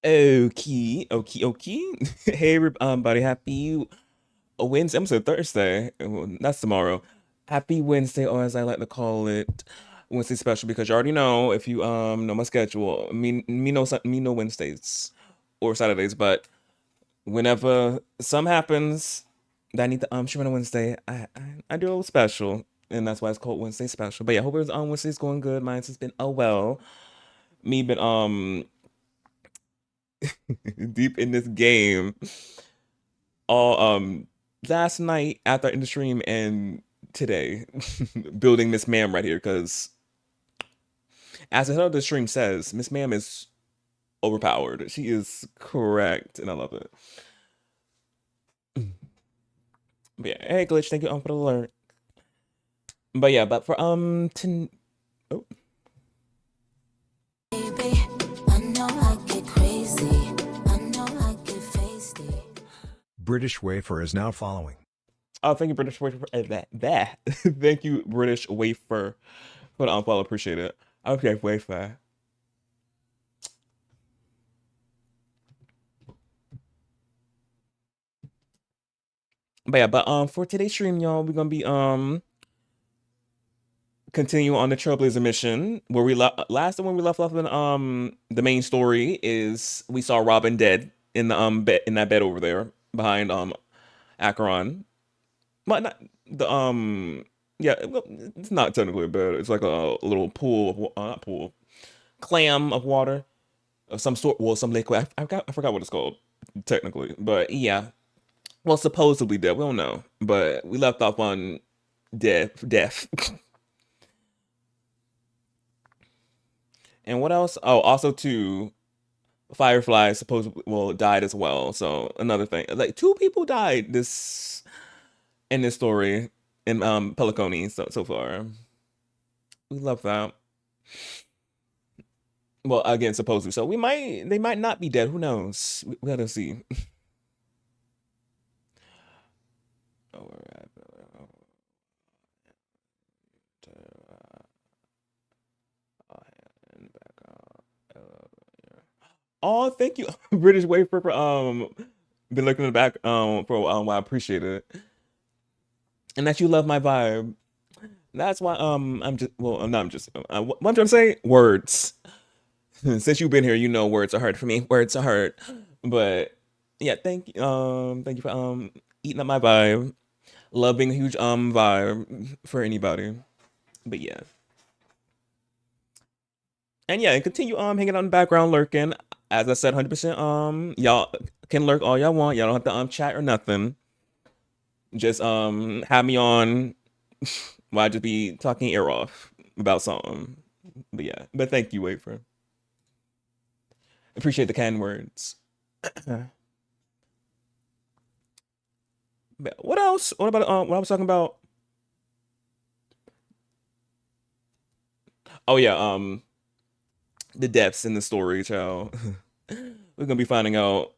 Okay. Hey, everybody, happy Wednesday. I'm saying Thursday. Well, that's tomorrow. Happy Wednesday, or as I like to call it, Wednesday special, because you already know if you know my schedule. Me no Wednesdays or Saturdays, but whenever some happens that I need to stream on a Wednesday, I do a little special, and that's why it's called Wednesday special. But yeah, hope it's on Wednesday's going good. Mine's has been well. Me been deep in this game all last night after in the stream and today building Miss Ma'am right here because as the head of the stream says, Miss Ma'am is overpowered. She is correct, and I love it. But yeah, hey Glitch, thank you for the alert. But yeah, but for oh, Baby, I know I get crazy. I know I get feisty. British Wafer is now following. oh, thank you British Wafer for that. Thank you British Wafer for the unfollow. Appreciate it. Okay, Wafer. But yeah, but for today's stream, y'all, we're gonna be continue on the Trailblazer mission where we last when we left off in the main story is we saw Robin dead in the bed in that bed over there behind Acheron. But not the yeah, well, it's not technically a bed. It's like a little pool of not pool, clam of water of some sort. Well, some liquid. I forgot what it's called technically, but yeah. Well, supposedly dead. We don't know, but we left off on death. And what else? Oh, also too, Firefly supposedly well died as well. So another thing, like two people died this in this story in Penacony so far. We love that. Well, again, supposedly. So they might not be dead. Who knows? We gotta see. All right. Oh, thank you, British Wafer, for been looking in the back for a while. I appreciate it, and that you love my vibe. That's why I'm just well I'm not I'm just what I'm trying to say words. Since you've been here, you know words are hard for me. Words are hard, but yeah, thank you for eating up my vibe. Love being a huge vibe for anybody. But yeah, and yeah, and continue hanging out in the background lurking. As I said, 100% y'all can lurk all y'all want. Y'all don't have to chat or nothing. Just have me on while I just be talking ear off about something. But yeah, but thank you, Wafer. Appreciate the kind words. What else? What about what I was talking about? Oh yeah, the depths in the story, child. We're gonna be finding out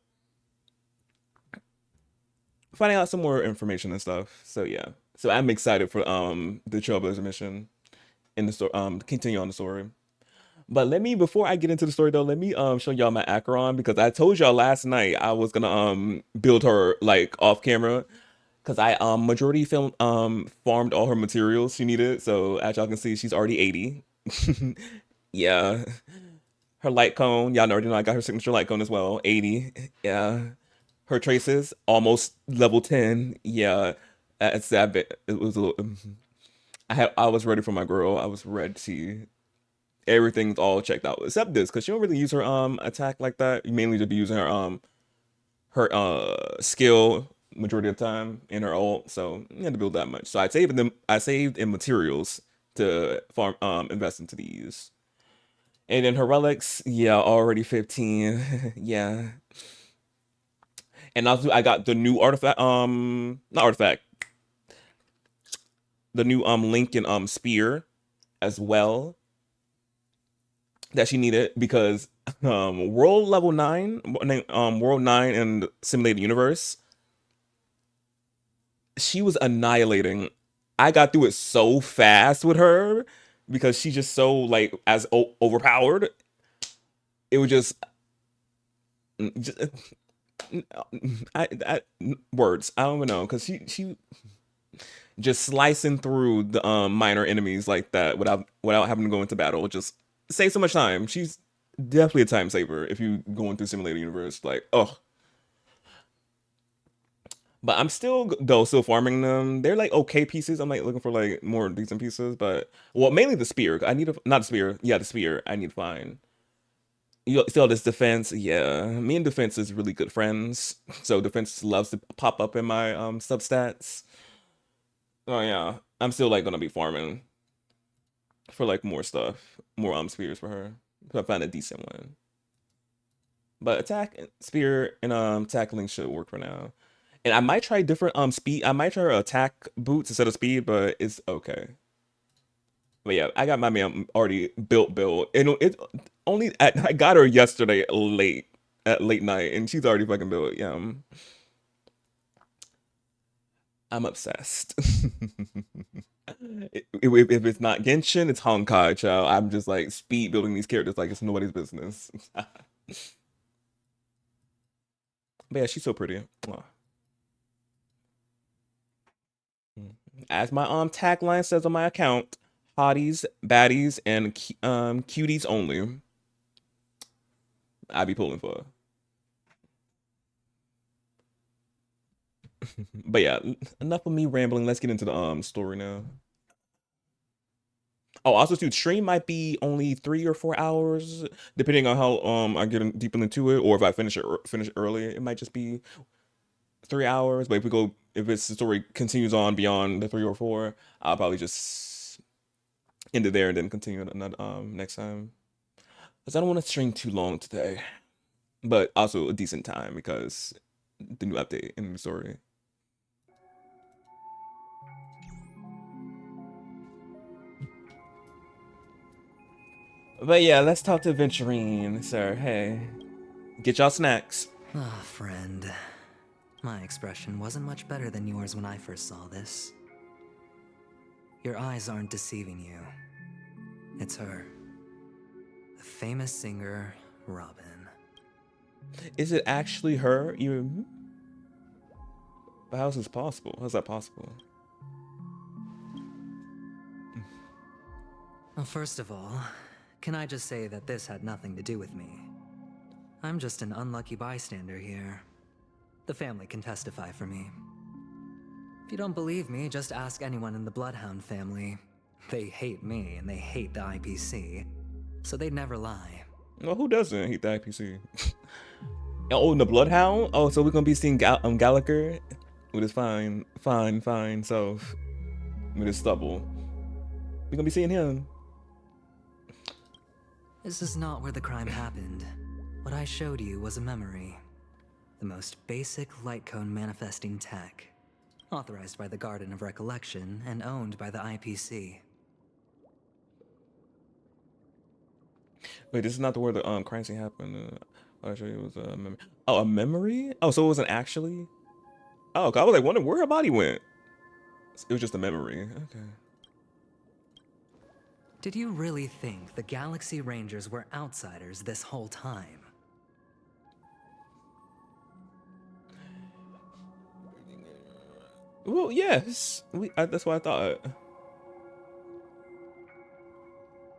some more information and stuff. So yeah. So I'm excited for the Trailblazer mission in the story continue on the story. But let me before I get into the story though, let me show y'all my Acheron because I told y'all last night I was gonna build her like off camera because I majority film farmed all her materials she needed. So as y'all can see, she's already 80. Yeah. Her light cone, y'all already know I got her signature light cone as well. 80. Yeah. Her traces, almost level 10. Yeah. It's that bit. It was a little I was ready for my girl. I was ready. Everything's all checked out except this because she don't really use her attack like that. You mainly just be using her skill majority of the time in her ult, so you had to build that much. So I saved in materials to farm invest into these. And then her relics, yeah, already 15. Yeah. And also I got the new artifact, not artifact, the new Lincoln spear as well that she needed because world level 9, world 9 in simulated universe, she was annihilating. I got through it so fast with her because she's just so like as overpowered. It was just Just, I words. I don't even know because she just slicing through the minor enemies like that without having to go into battle. Just save so much time. She's definitely a time saver if you going through Simulator Universe. Like, oh, but I'm still though still farming them. They're like okay pieces. I'm like looking for like more decent pieces, but well, mainly the spear. I need a not the spear. Yeah, the spear. I need to find. You still this defense. Yeah, me and defense is really good friends. So defense loves to pop up in my substats. Oh yeah, I'm still like gonna be farming for like more stuff, more spears for her. So I find a decent one. But attack spear and tackling should work for now. And I might try different speed. I might try attack boots instead of speed, but it's okay. But yeah, I got my man already built, and it only I got her yesterday at late night, and she's already fucking built. Yeah, I'm obsessed. If it's not Genshin, it's Honkai, child. I'm just like speed building these characters like it's nobody's business. But yeah, she's so pretty. Mwah. As my tagline says on my account, hotties, baddies, and cuties only. I be pulling for. But yeah, enough of me rambling. Let's get into the story now. Oh, also too, stream might be only 3 or 4 hours, depending on how I get deep into it, or if I finish early, it might just be 3 hours. But if the story continues on beyond the 3 or 4, I'll probably just end it there and then continue another next time. Because I don't want to stream too long today, but also a decent time because the new update in the story. But yeah, let's talk to Venturine, sir. Hey, get y'all snacks. Ah, friend. My expression wasn't much better than yours when I first saw this. Your eyes aren't deceiving you. It's her. The famous singer, Robin. Is it actually her? Even? But how's this possible? How's that possible? Well, first of all, can I just say that this had nothing to do with me? I'm just an unlucky bystander here. The family can testify for me. If you don't believe me, just ask anyone in the Bloodhound family. They hate me and they hate the IPC, so they'd never lie. Well, who doesn't hate the IPC? Oh, and the Bloodhound? Oh, so we're gonna be seeing Gallagher with his fine self, with his stubble. We're gonna be seeing him. This is not where the crime happened. What I showed you was a memory. The most basic light cone manifesting tech. Authorized by the Garden of Recollection and owned by the IPC. Wait, this is not the where the crime scene happened. I'll show you it was a memory. Oh, a memory? Oh, so it wasn't actually? Oh, I was like wondering where her body went. It was just a memory. Okay. Did you really think the Galaxy Rangers were outsiders this whole time? Well, yes. That's what I thought.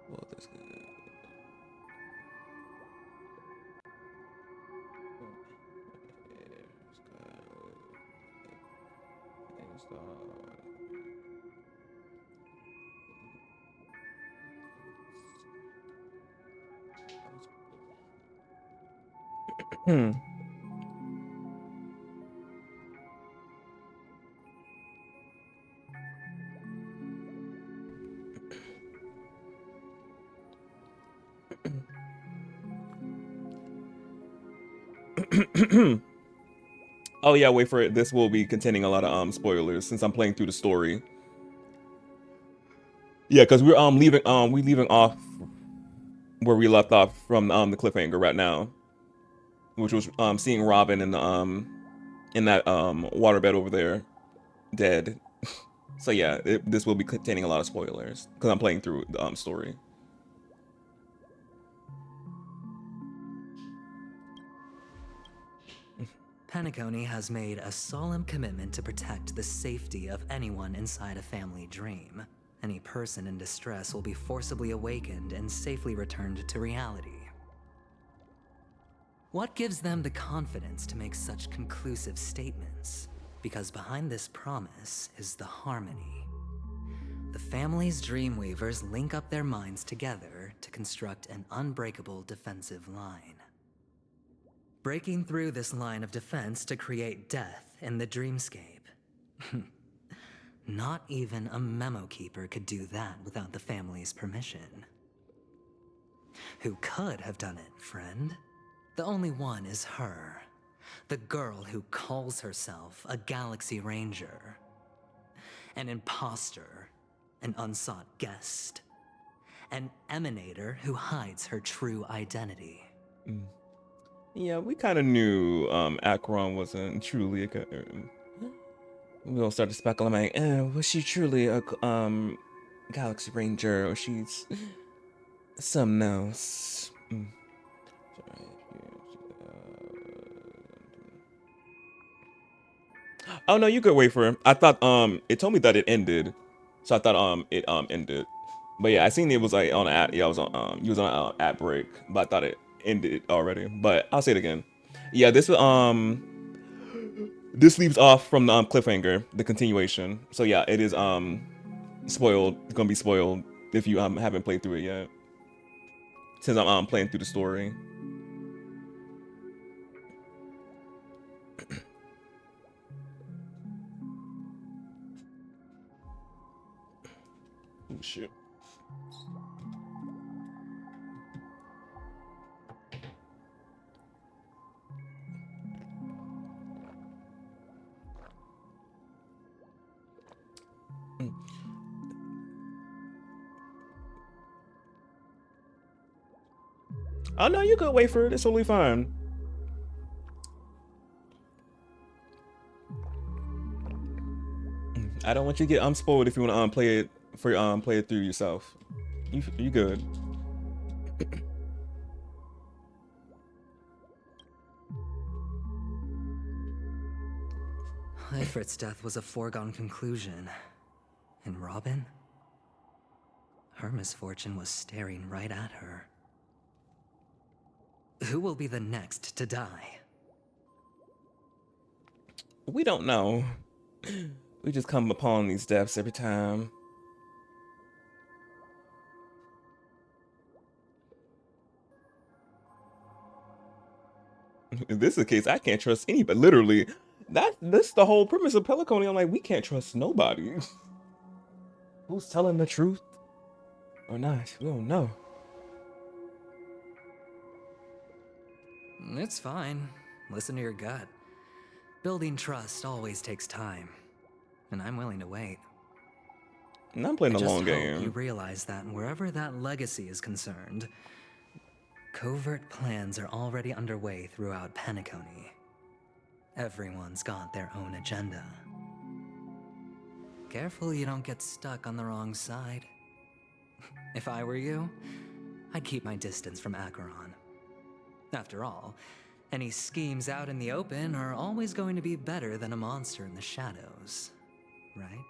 Well, this Hmm. Oh yeah, wait for it. This will be containing a lot of spoilers since I'm playing through the story. Yeah, because we're leaving off where we left off from the cliffhanger right now, which was seeing Robin in that waterbed over there, dead. So yeah, this will be containing a lot of spoilers because I'm playing through the story. Penacony has made a solemn commitment to protect the safety of anyone inside a family dream. Any person in distress will be forcibly awakened and safely returned to reality. What gives them the confidence to make such conclusive statements? Because behind this promise is the harmony. The family's Dreamweavers link up their minds together to construct an unbreakable defensive line. Breaking through this line of defense to create death in the dreamscape. Not even a memo keeper could do that without the family's permission. Who could have done it, friend? The only one is her. The girl who calls herself a Galaxy Ranger. An imposter. An unsought guest. An emanator who hides her true identity. Yeah, we kind of knew Akron wasn't truly a. We all started speculating, like, was she truly a Galaxy Ranger, or she's something else? Oh no, you could wait for him. I thought it told me that it ended, so I thought it ended. But yeah, I seen it was like on an ad. Yeah, I was on you was on an ad break, but I thought it ended already. But I'll say it again. Yeah, this leaves off from the cliffhanger, the continuation. So yeah, it is spoiled. It's gonna be spoiled if you haven't played through it yet. Since I'm playing through the story. Oh shit. Oh no, you could wait for it. It's totally fine. I don't want you to get unspoiled if you want to play it for play it through yourself. You good. Ifrit's death was a foregone conclusion. And Robin? Her misfortune was staring right at her. Who will be the next to die? We don't know. We just come upon these deaths every time. If this is the case, I can't trust anybody. Literally, that's the whole premise of Penacony. I'm like, we can't trust nobody. Who's telling the truth or not? We don't know. It's fine. Listen to your gut. Building trust always takes time, and I'm willing to wait. And I'm playing the long I just hope you game. realize that wherever that legacy is concerned, covert plans are already underway throughout Penacony. Everyone's got their own agenda. Careful you don't get stuck on the wrong side. If I were you, I'd keep my distance from Acheron. After all, any schemes out in the open are always going to be better than a monster in the shadows, right?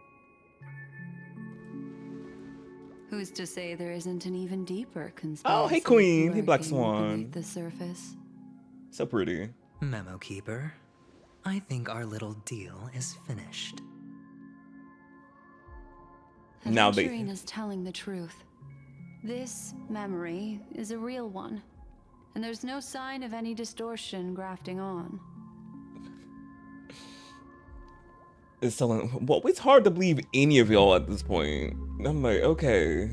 Who's to say there isn't an even deeper conspiracy? Oh, hey Queen. Hey Black lurking Swan. beneath the surface? So pretty. Memo Keeper, I think our little deal is finished. Now they- Aventurina's telling the truth. This memory is a real one, and there's no sign of any distortion grafting on. It's telling. Well, it's hard to believe any of y'all at this point. I'm like, okay.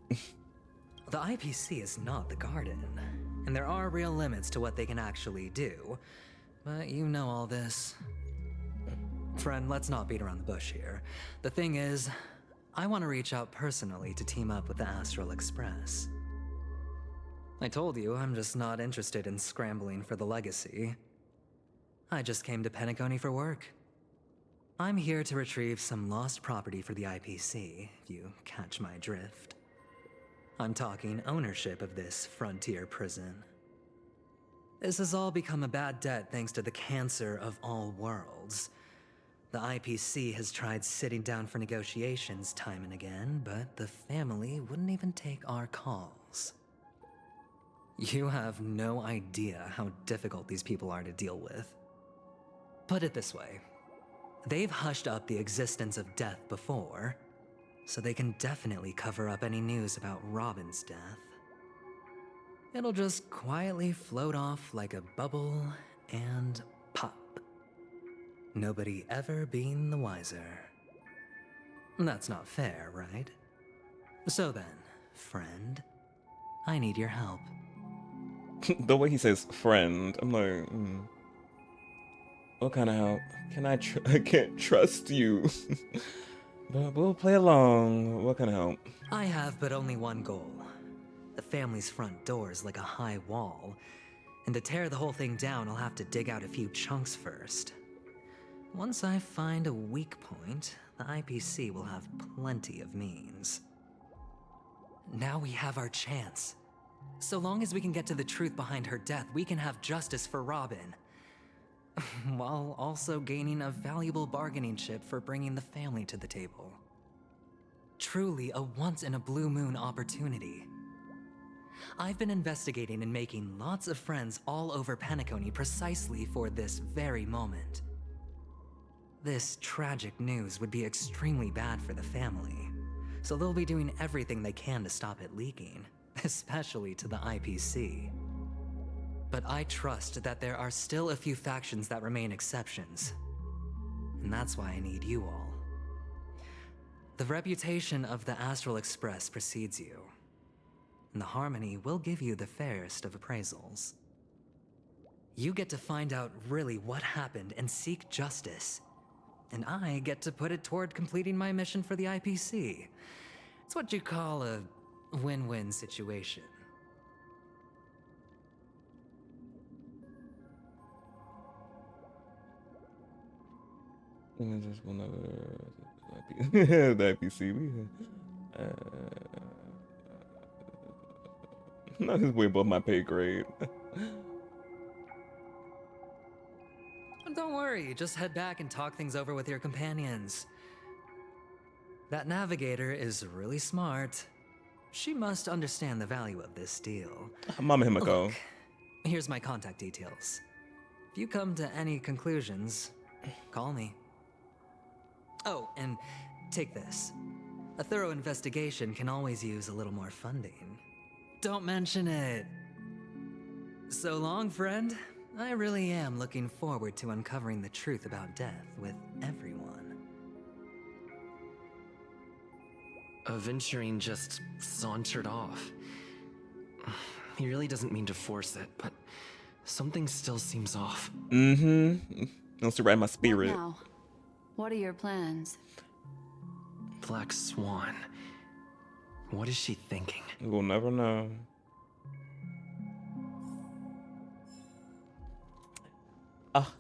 The IPC is not the Garden, and there are real limits to what they can actually do. But you know all this. Friend, let's not beat around the bush here. The thing is, I want to reach out personally to team up with the Astral Express. I told you I'm just not interested in scrambling for the legacy. I just came to Penacony for work. I'm here to retrieve some lost property for the IPC, if you catch my drift. I'm talking ownership of this frontier prison. This has all become a bad debt thanks to the cancer of all worlds. The IPC has tried sitting down for negotiations time and again, but the family wouldn't even take our calls. You have no idea how difficult these people are to deal with. Put it this way. They've hushed up the existence of death before, so they can definitely cover up any news about Robin's death. It'll just quietly float off like a bubble and pop. Nobody ever being the wiser. That's not fair, right? So then, friend, I need your help. The way he says friend, I'm like, what kind of help? I can't trust you. But we'll play along. What kind of help? I have but only one goal. The family's front door is like a high wall, and to tear the whole thing down, I'll have to dig out a few chunks first. Once I find a weak point, the IPC will have plenty of means. Now we have our chance. So long as we can get to the truth behind her death, we can have justice for Robin. While also gaining a valuable bargaining chip for bringing the family to the table. Truly a once-in-a-blue-moon opportunity. I've been investigating and making lots of friends all over Penacony precisely for this very moment. This tragic news would be extremely bad for the family, so they'll be doing everything they can to stop it leaking, especially to the IPC. But I trust that there are still a few factions that remain exceptions, and that's why I need you all. The reputation of the Astral Express precedes you, and the Harmony will give you the fairest of appraisals. You get to find out really what happened and seek justice, and I get to put it toward completing my mission for the IPC. It's what you call a win-win situation. Just one other the IPC. Not just way above my pay grade. Don't worry, just head back and talk things over with your companions. That navigator is really smart. She must understand the value of this deal. Mama Himiko. Look, here's my contact details. If you come to any conclusions, call me. Oh, and take this. A thorough investigation can always use a little more funding. Don't mention it. So long, friend. I really am looking forward to uncovering the truth about death with everyone. Aventurine just sauntered off. He really doesn't mean to force it, but something still seems off. Wants to ride my spirit. What now? What are your plans? Black Swan. What is she thinking? We'll never know. Ah,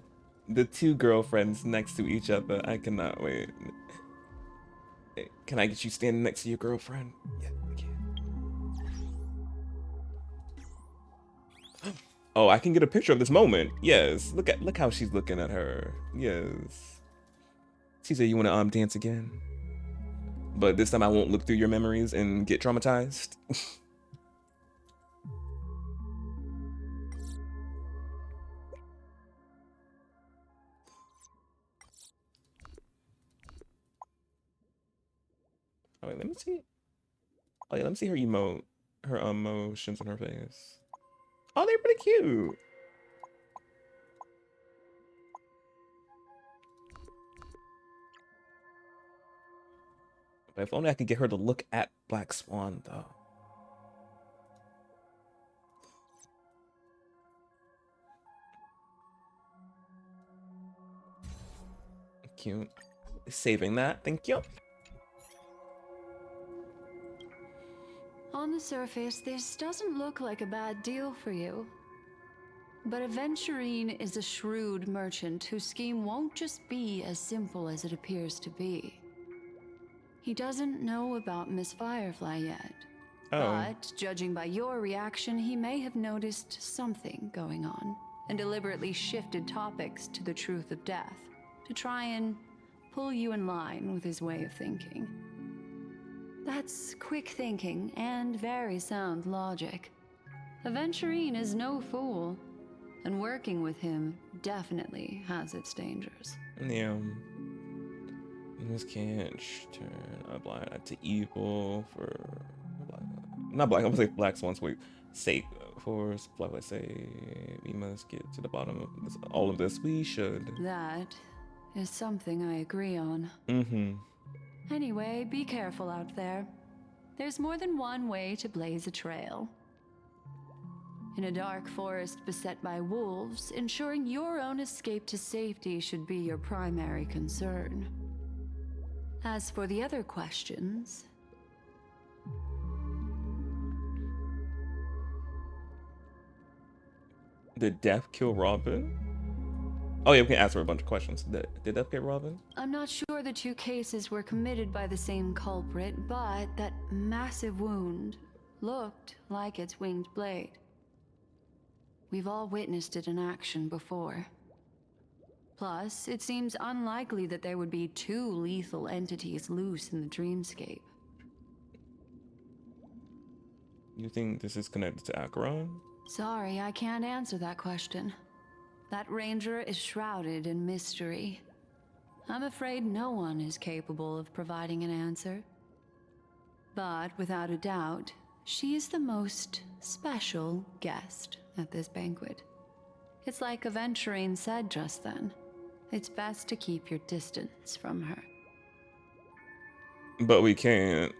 the two girlfriends next to each other. I cannot wait. Can I get you standing next to your girlfriend? Yeah, I can. Oh, I can get a picture of this moment. Yes, look how she's looking at her. Yes. She said, "You want to dance again?" But this time I won't look through your memories and get traumatized. Oh, wait, let me see. Oh yeah, let me see her emote, her emotions on her face. Oh, they're pretty cute. But if only I could get her to look at Black Swan, though. Cute. Saving that, thank you. On the surface, this doesn't look like a bad deal for you. But Aventurine is a shrewd merchant whose scheme won't just be as simple as it appears to be. He doesn't know about Miss Firefly yet. Oh. But judging by your reaction, he may have noticed something going on and deliberately shifted topics to the truth of death to try and pull you in line with his way of thinking. That's quick thinking and very sound logic. Aventurine is no fool, and working with him definitely has its dangers. Yeah. This can't turn a blind eye to evil for not black. I'm gonna say black swans. Wait, sake for Firefly. Say we must get to the bottom of this, all of this. We should. That is something I agree on. Mm-hmm. Anyway, be careful out there. There's more than one way to blaze a trail. In a dark forest beset by wolves, ensuring your own escape to safety should be your primary concern. As for the other questions... Did Death kill Robin? Oh yeah, we can ask her a bunch of questions. Did Death kill Robin? I'm not sure the two cases were committed by the same culprit, but that massive wound looked like its winged blade. We've all witnessed it in action before. Plus, it seems unlikely that there would be two lethal entities loose in the dreamscape. You think this is connected to Acheron? Sorry, I can't answer that question. That ranger is shrouded in mystery. I'm afraid no one is capable of providing an answer. But without a doubt, she is the most special guest at this banquet. It's like Aventurine said just then. It's best to keep your distance from her. But we can't.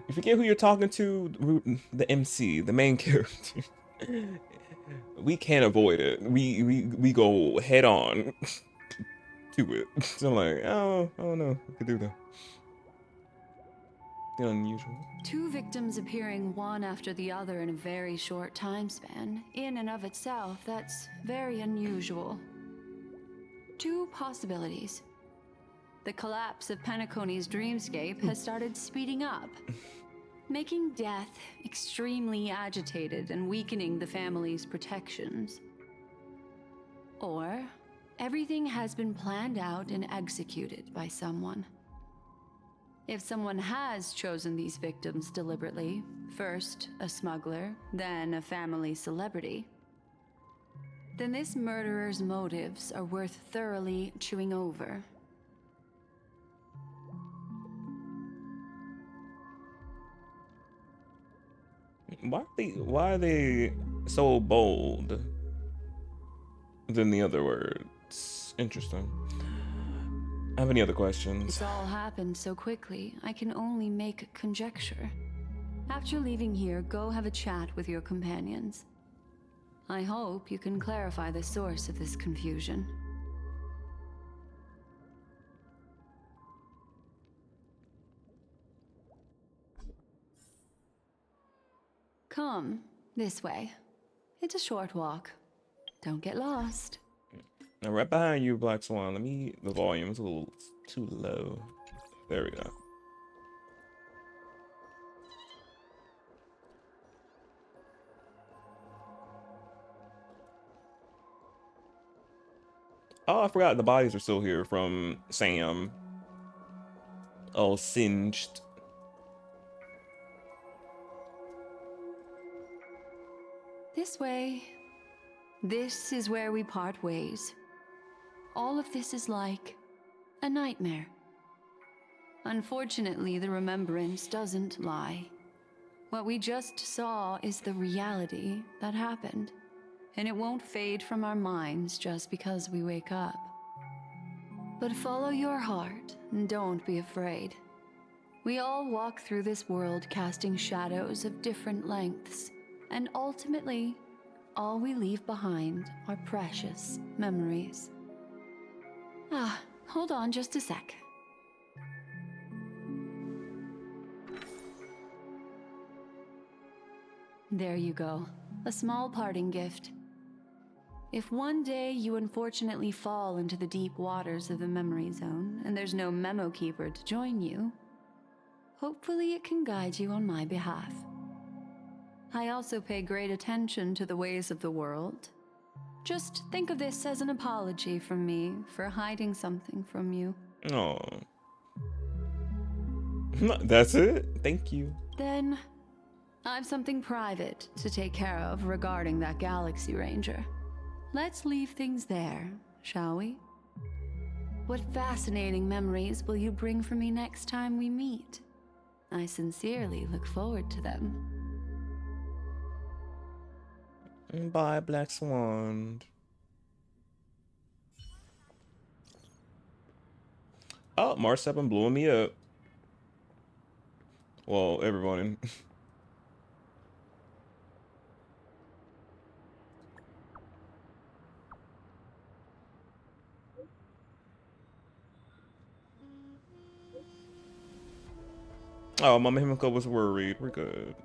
You forget who you're talking to, the MC, the main character. We can't avoid it. We go head on to it. So I'm like, oh no, we could do that. The unusual. Two victims appearing one after the other in a very short time span, in and of itself, that's very unusual. Two possibilities. The collapse of Penacony's dreamscape has started speeding up, making death extremely agitated and weakening the family's protections. Or everything has been planned out and executed by someone. If someone has chosen these victims deliberately, first a smuggler, then a family celebrity, then this murderer's motives are worth thoroughly chewing over. Why are they so bold than the other words? Interesting. I have any other questions? It's all happened so quickly, I can only make conjecture. After leaving here, go have a chat with your companions. I hope you can clarify the source of this confusion. Come, this way. It's a short walk. Don't get lost. Now right behind you, Black Swan. The volume's a little too low. There we go. Oh, I forgot the bodies are still here from Sam. All singed. This way. This is where we part ways. All of this is like a nightmare. Unfortunately, the remembrance doesn't lie. What we just saw is the reality that happened, and it won't fade from our minds just because we wake up. But follow your heart and don't be afraid. We all walk through this world casting shadows of different lengths, and ultimately, all we leave behind are precious memories. Hold on just a sec. There you go. A small parting gift. If one day you unfortunately fall into the deep waters of the memory zone and there's no memo keeper to join you, hopefully it can guide you on my behalf. I also pay great attention to the ways of the world. Just think of this as an apology from me for hiding something from you. Oh. That's it? Thank you. Then, I've something private to take care of regarding that Galaxy Ranger. Let's leave things there, shall we? What fascinating memories will you bring for me next time we meet? I sincerely look forward to them. Bye, Black Swan. Oh, Mars 7 blowing me up. Well, everyone. Oh, Mama Himiko was worried. We're good.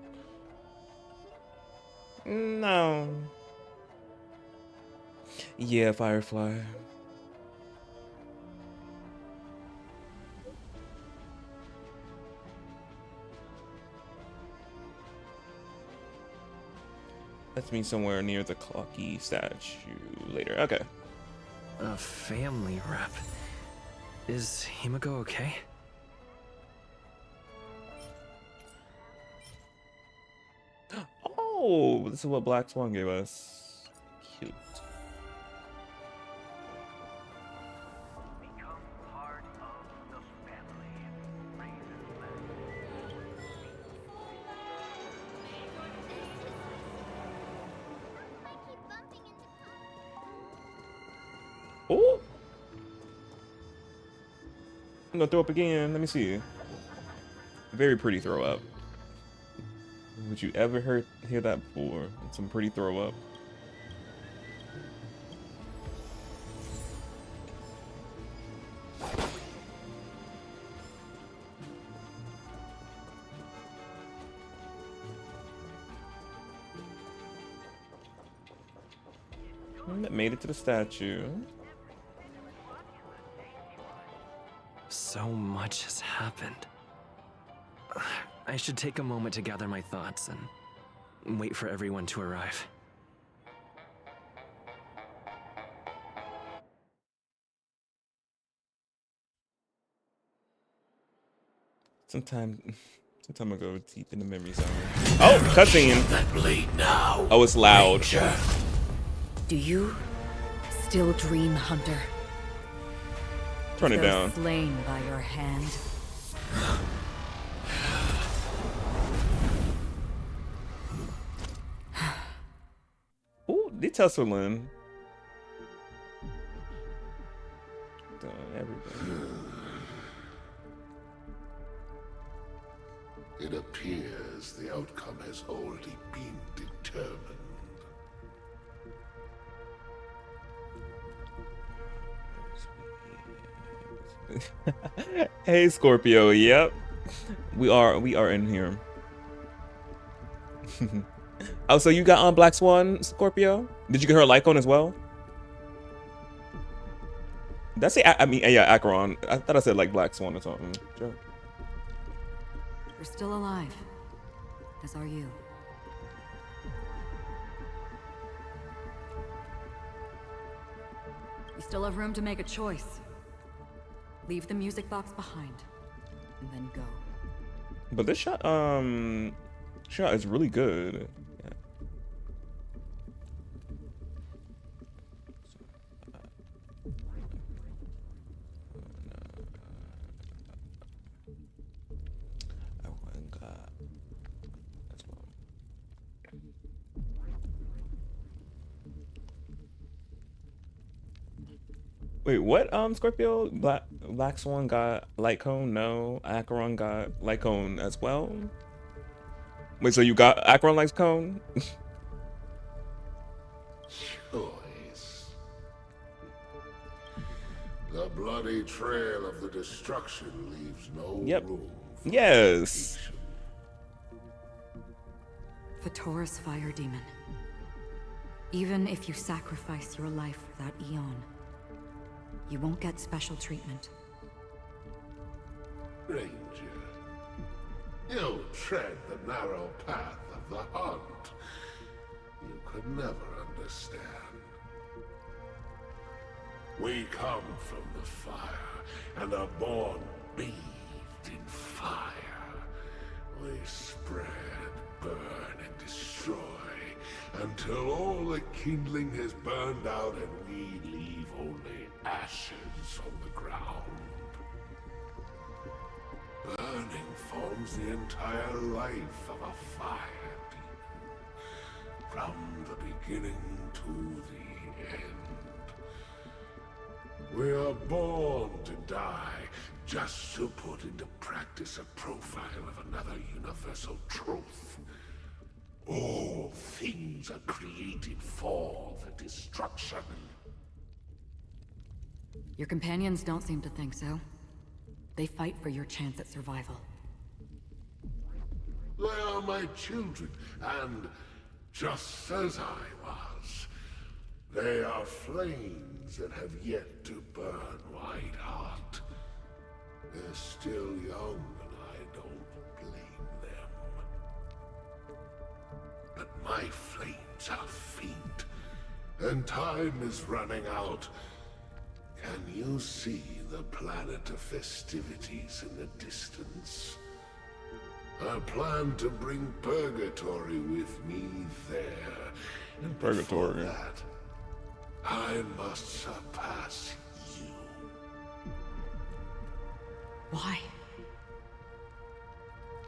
No. Yeah, Firefly. That's me somewhere near the Clocky statue later. Okay. A family rep. Is Himiko okay? Oh, this is what Black Swan gave us. Cute. Oh! I'm gonna throw up again. Let me see. Very pretty throw up. Would you ever hear that before? Some pretty throw up. And it made it to the statue. So much has happened. I should take a moment to gather my thoughts and wait for everyone to arrive. Sometime ago, deep in the memory zone. Oh, cutscene. Oh, it's loud. Do you still dream, Hunter? Turn it Those down. slain by your hand. Ooh, they tussling. Done everything. It appears the outcome has already been determined. Hey, Scorpio. Yep, we are in here. Oh, so you got on Black Swan, Scorpio? Did you get her like on as well? That's it. I mean, yeah, Acheron. I thought I said like Black Swan or something. Sure. You're still alive, as are you. You still have room to make a choice. Leave the music box behind, and then go. But this shot is really good. Yeah. Wait, what? Scorpio, Black Swan got light cone? No, Acheron got light cone as well. Wait, so you got Acheron light cone? Choice. The bloody trail of the destruction leaves no Yep. room for Yes. hesitation. The Taurus Fire Demon. Even if you sacrifice your life for that eon, you won't get special treatment. Ranger, You tread the narrow path of the hunt. You could never understand. We come from the fire, and are born bathed in fire. We spread, burn, and destroy, until all the kindling has burned out and we leave only ashes on the ground. Burning forms the entire life of a fire demon, from the beginning to the end. We are born to die, just to put into practice a profile of another universal truth. All things are created for the destruction. Your companions don't seem to think so. They fight for your chance at survival. They are my children, and just as I was, they are flames that have yet to burn white hot. They're still young, and I don't blame them. But my flames are faint, and time is running out. Can you see the planet of festivities in the distance? I plan to bring Purgatory with me there. And Purgatory. before that, I must surpass you. Why?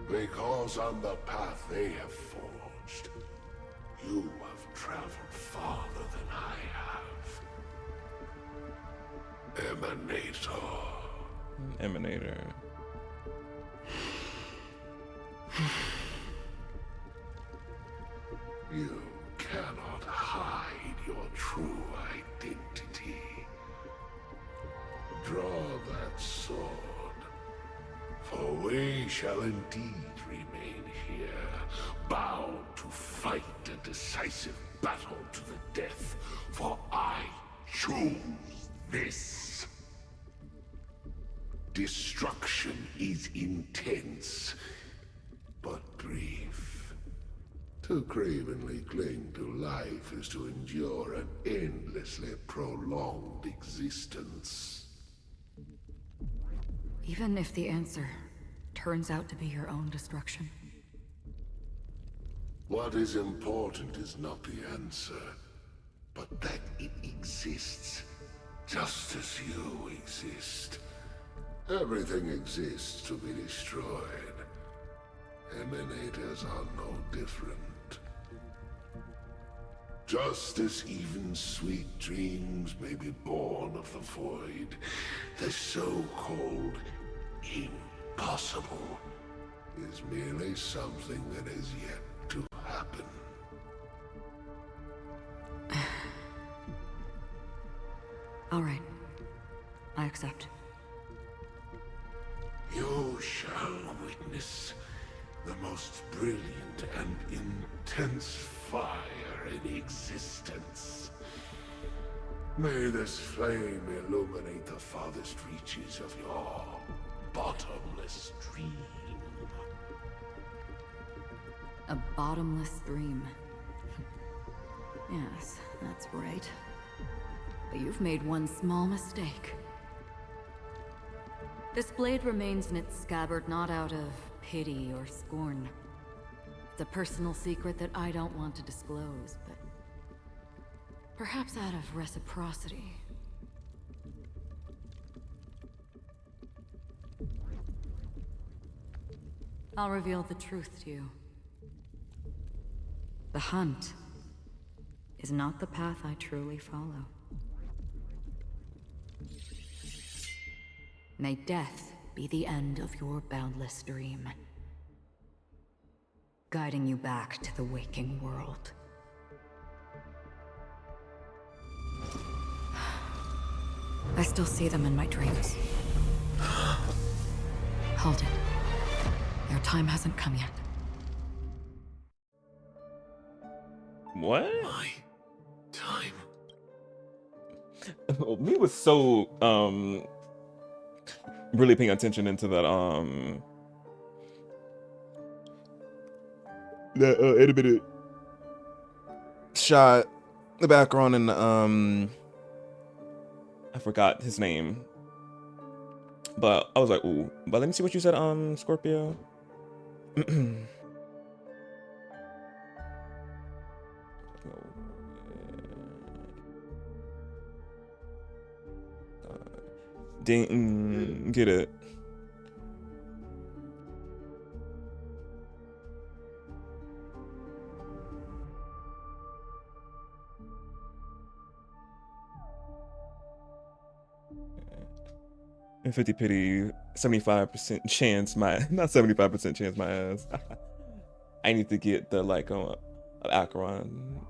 Because on the path they have forged, you have traveled farther than I have. Emanator. Emanator. You cannot hide your true identity. Draw that sword, for we shall indeed remain here, bound to fight a decisive battle to the death, for I choose this. Destruction is intense, but brief. To cravenly cling to life is to endure an endlessly prolonged existence. Even if the answer turns out to be your own destruction. What is important is not the answer, but that it exists, just as you exist. Everything exists to be destroyed. Emanators are no different. Just as even sweet dreams may be born of the void, the so-called impossible is merely something that is yet to happen. All right. I accept. You shall witness the most brilliant and intense fire in existence. May this flame illuminate the farthest reaches of your bottomless dream. A bottomless dream. Yes, that's right. But you've made one small mistake. This blade remains in its scabbard not out of pity or scorn. It's a personal secret that I don't want to disclose, but perhaps out of reciprocity. I'll reveal the truth to you. The hunt is not the path I truly follow. May death be the end of your boundless dream, guiding you back to the waking world. I still see them in my dreams. Hold it. Their time hasn't come yet. What? My time. Me was so really paying attention into that that animated shot, the background, and I forgot his name, but I was like, ooh. But let me see what you said, Scorpio. Didn't get it. And 50 pity, 75% chance my, not 75% chance my ass. I need to get the like Acheron,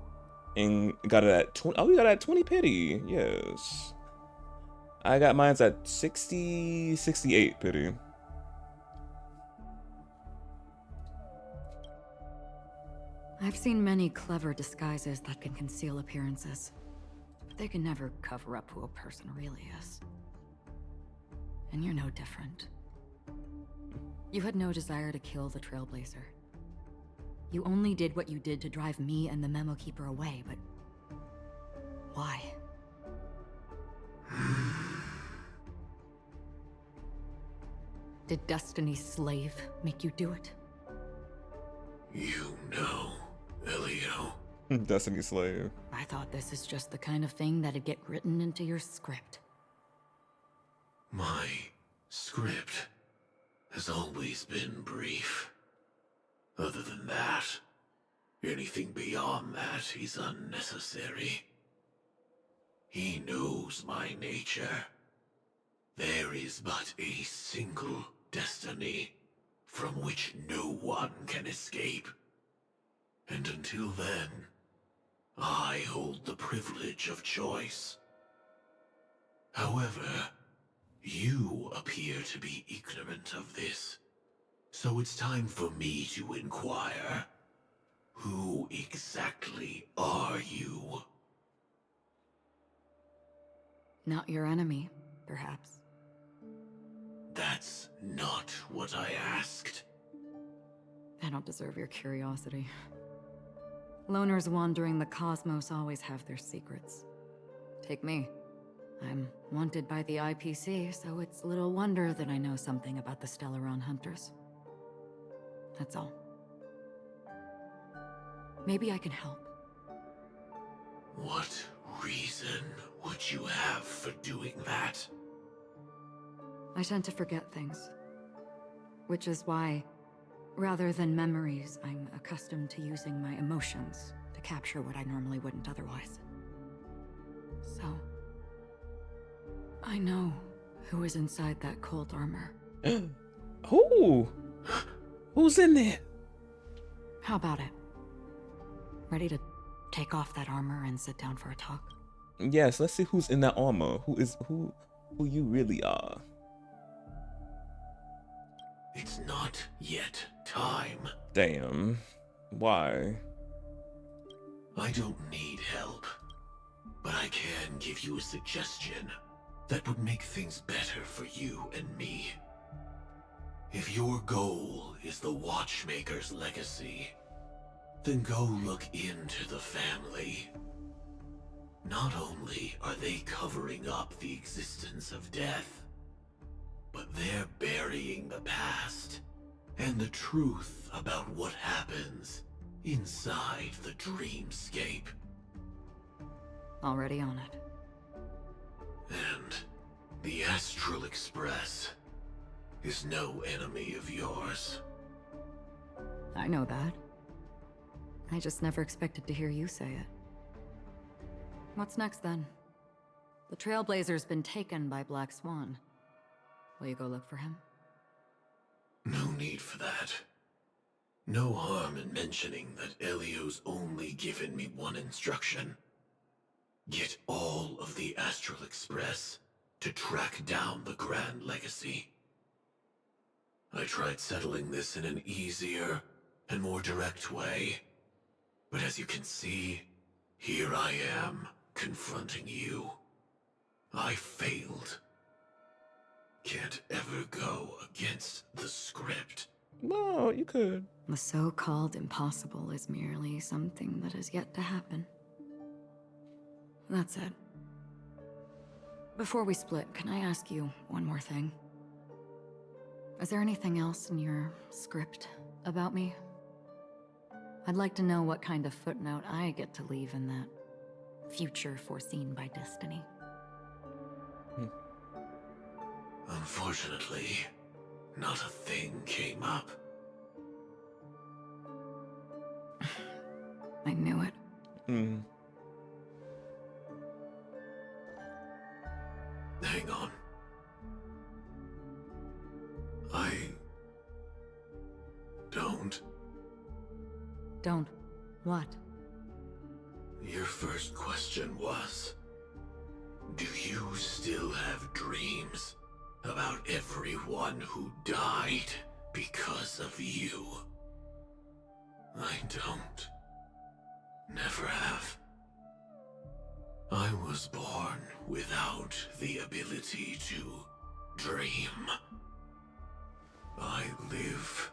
and got it at 20. Oh, we got it at 20 pity. Yes. I got mine's at 60, 68 pity. I've seen many clever disguises that can conceal appearances, but they can never cover up who a person really is. And you're no different. You had no desire to kill the Trailblazer. You only did what you did to drive me and the Memo Keeper away, but why? Did Destiny's slave make you do it? You know, Elio. Destiny slave. I thought this is just the kind of thing that'd get written into your script. My script has always been brief. Other than that, anything beyond that is unnecessary. He knows my nature. There is but a single destiny from which no one can escape. And until then, I hold the privilege of choice. However, you appear to be ignorant of this, so it's time for me to inquire. Who exactly are you? Not your enemy, perhaps. That's not what I asked. I don't deserve your curiosity. Loners wandering the cosmos always have their secrets. Take me. I'm wanted by the IPC, so it's little wonder that I know something about the Stellaron Hunters. That's all. Maybe I can help. What reason would you have for doing that? I tend to forget things. Which is why, rather than memories, I'm accustomed to using my emotions to capture what I normally wouldn't otherwise. So, I know who is inside that cold armor. Who? Who's in there? How about it? Ready to take off that armor and sit down for a talk? Yes, let's see who's in that armor. Who you really are. It's not yet time. Damn. Why? I don't need help, but I can give you a suggestion that would make things better for you and me. If your goal is the Watchmaker's legacy, then go look into the family. Not only are they covering up the existence of death, but they're burying the past and the truth about what happens inside the dreamscape. Already on it. And the Astral Express is no enemy of yours. I know that. I just never expected to hear you say it. What's next then? The Trailblazer's been taken by Black Swan. Will you go look for him? No need for that. No harm in mentioning that Elio's only given me one instruction. Get all of the Astral Express to track down the Grand Legacy. I tried settling this in an easier and more direct way, but as you can see, here I am confronting you. I failed. Can't ever go against the script. Well, you could. The so-called impossible is merely something that is yet to happen. That's it. Before we split, can I ask you one more thing? Is there anything else in your script about me? I'd like to know what kind of footnote I get to leave in that future foreseen by destiny. Unfortunately, not a thing came up. I knew it. Hmm. Hang on. I don't. Don't. What? Your first question was, do you still have dreams about everyone who died because of you? I don't. Never have. I was born without the ability to dream. I live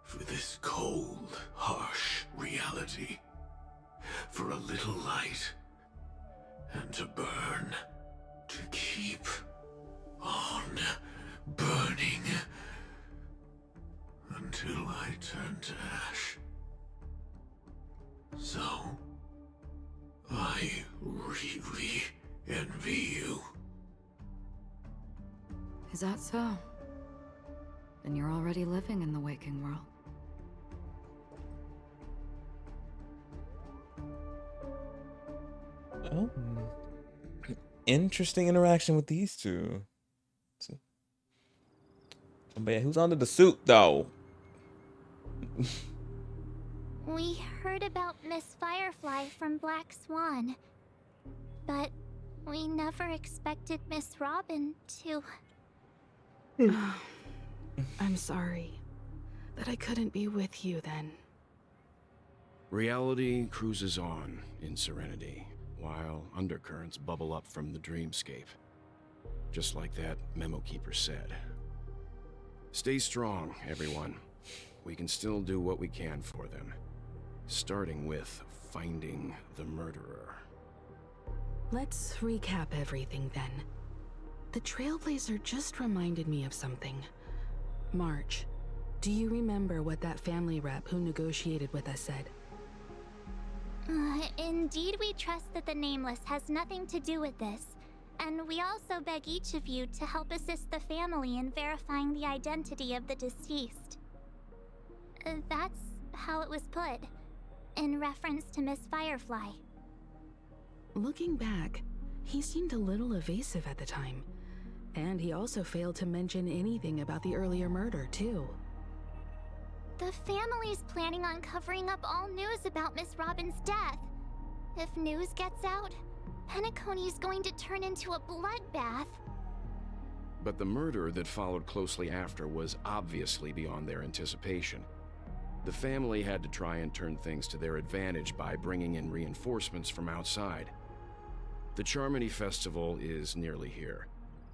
for this cold, harsh reality. For a little light. And to burn. To keep on burning. Until I turn to ash. So, I really envy you. Is that so? Then you're already living in the waking world. Oh. Interesting interaction with these two. But yeah, who's under the suit though? We heard about Miss Firefly from Black Swan, but we never expected Miss Robin to... I'm sorry that I couldn't be with you then. Reality cruises on in serenity, while undercurrents bubble up from the dreamscape. Just like that memo keeper said. Stay strong, everyone. We can still do what we can for them. Starting with finding the murderer. Let's recap everything then. The Trailblazer just reminded me of something. March, do you remember what that family rep who negotiated with us said? Indeed, we trust that the Nameless has nothing to do with this, and we also beg each of you to help assist the family in verifying the identity of the deceased. That's how it was put, in reference to Miss Firefly. Looking back, he seemed a little evasive at the time, and he also failed to mention anything about the earlier murder, too. The family's planning on covering up all news about Miss Robin's death. If news gets out, Penacony's going to turn into a bloodbath. But the murder that followed closely after was obviously beyond their anticipation. The family had to try and turn things to their advantage by bringing in reinforcements from outside. The Charmony Festival is nearly here.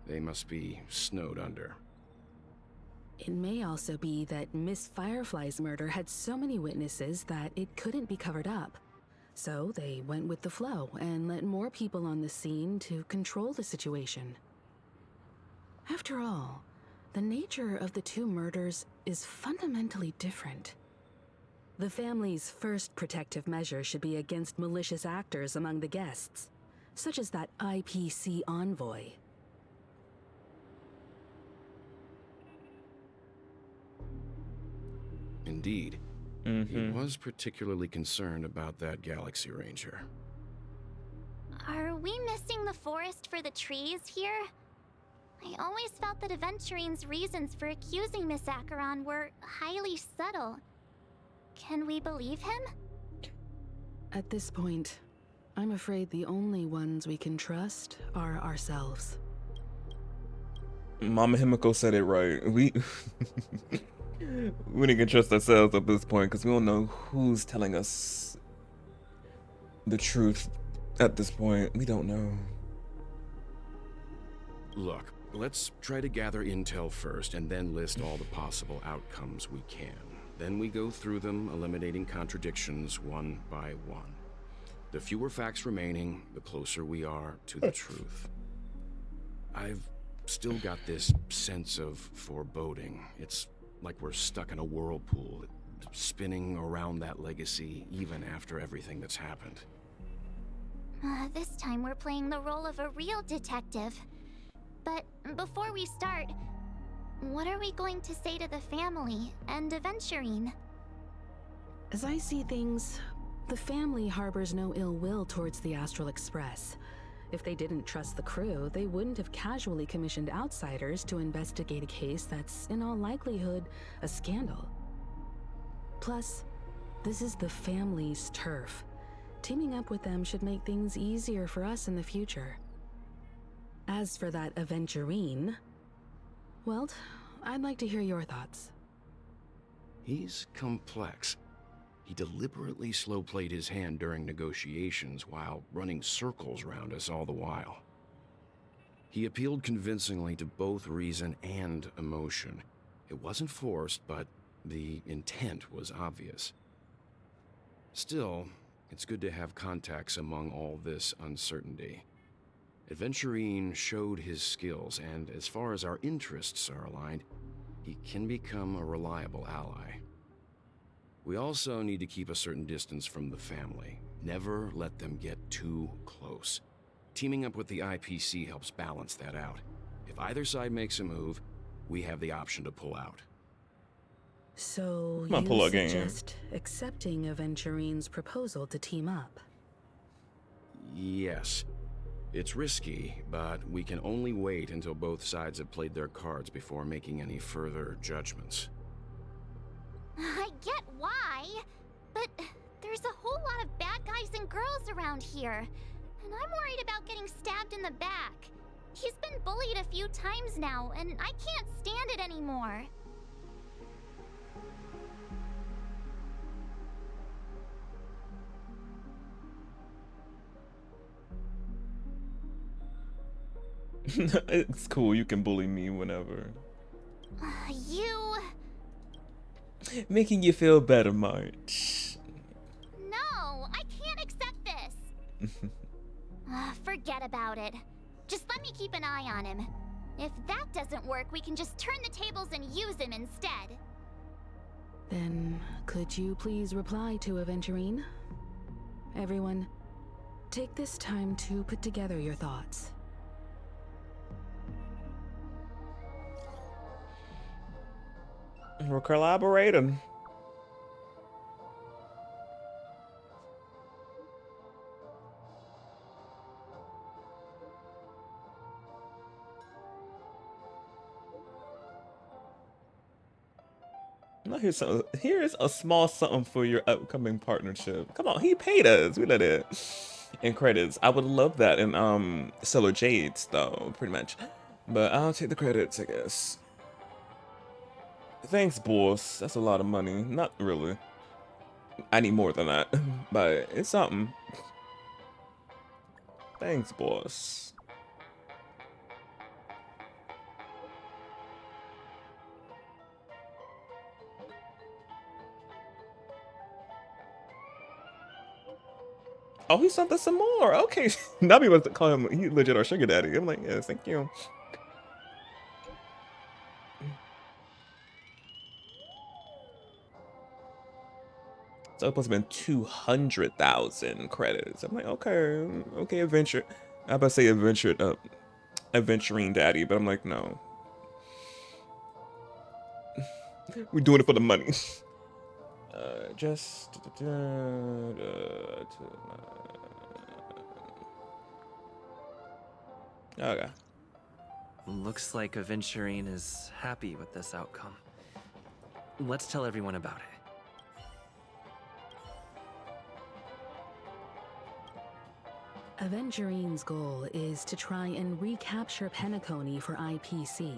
They must be snowed under. It may also be that Miss Firefly's murder had so many witnesses that it couldn't be covered up. So they went with the flow and let more people on the scene to control the situation. After all, the nature of the two murders is fundamentally different. The family's first protective measure should be against malicious actors among the guests, such as that IPC envoy. Indeed. He was particularly concerned about that Galaxy Ranger. Are we missing the forest for the trees here? I always felt that Aventurine's reasons for accusing Miss Acheron were highly subtle. Can we believe him? At this point, I'm afraid the only ones we can trust are ourselves. Mama Himiko said it right. We we can trust ourselves at this point because we don't know who's telling us the truth at this point. We don't know. Look, Let's try to gather intel first and then list all the possible outcomes we can. Then we go through them, eliminating contradictions one by one. The fewer facts remaining, the closer we are to the truth. I've still got this sense of foreboding. It's like we're stuck in a whirlpool, spinning around that legacy even after everything that's happened. This time we're playing the role of a real detective. But before we start, what are we going to say to the family and Aventurine? As I see things, the family harbors no ill will towards the Astral Express. If they didn't trust the crew, they wouldn't have casually commissioned outsiders to investigate a case that's, in all likelihood, a scandal. Plus, this is the family's turf. Teaming up with them should make things easier for us in the future. As for that Aventurine, well, I'd like to hear your thoughts. He's complex. He deliberately slow-played his hand during negotiations while running circles around us all the while. He appealed convincingly to both reason and emotion. It wasn't forced, but the intent was obvious. Still, it's good to have contacts among all this uncertainty. Aventurine showed his skills, and as far as our interests are aligned, he can become a reliable ally. We also need to keep a certain distance from the family. Never let them get too close. Teaming up with the IPC helps balance that out. If either side makes a move, we have the option to pull out. So Come on, pull you out game. suggest accepting Aventurine's proposal to team up? Yes. It's risky, but we can only wait until both sides have played their cards before making any further judgments. I get why, but there's a whole lot of bad guys and girls around here, and I'm worried about getting stabbed in the back. He's been bullied a few times now, and I can't stand it anymore. It's cool, you can bully me whenever. You... Making you feel better, March. No, I can't accept this. Forget about it. Just let me keep an eye on him. If that doesn't work, we can just turn the tables and use him instead. Then, could you please reply to Aventurine? Everyone, take this time to put together your thoughts. We're collaborating. Now here's a small something for your upcoming partnership. Come on, he paid us. We let it. In credits. I would love that in Solar Jades though, pretty much. But I'll take the credits, I guess. Thanks, boss. That's a lot of money. Not really. I need more than that, but it's something. Thanks, boss. Oh, he sent us some more. Okay. Nabi wants to call him, he legit our sugar daddy. I'm like, yes, thank you. So it must have been 200,000 credits. I'm like, okay, adventure. I about to say adventuring daddy, but I'm like, no. We're doing it for the money. Okay. Looks like Aventurine is happy with this outcome. Let's tell everyone about it. Aventurine's goal is to try and recapture Penacony for IPC.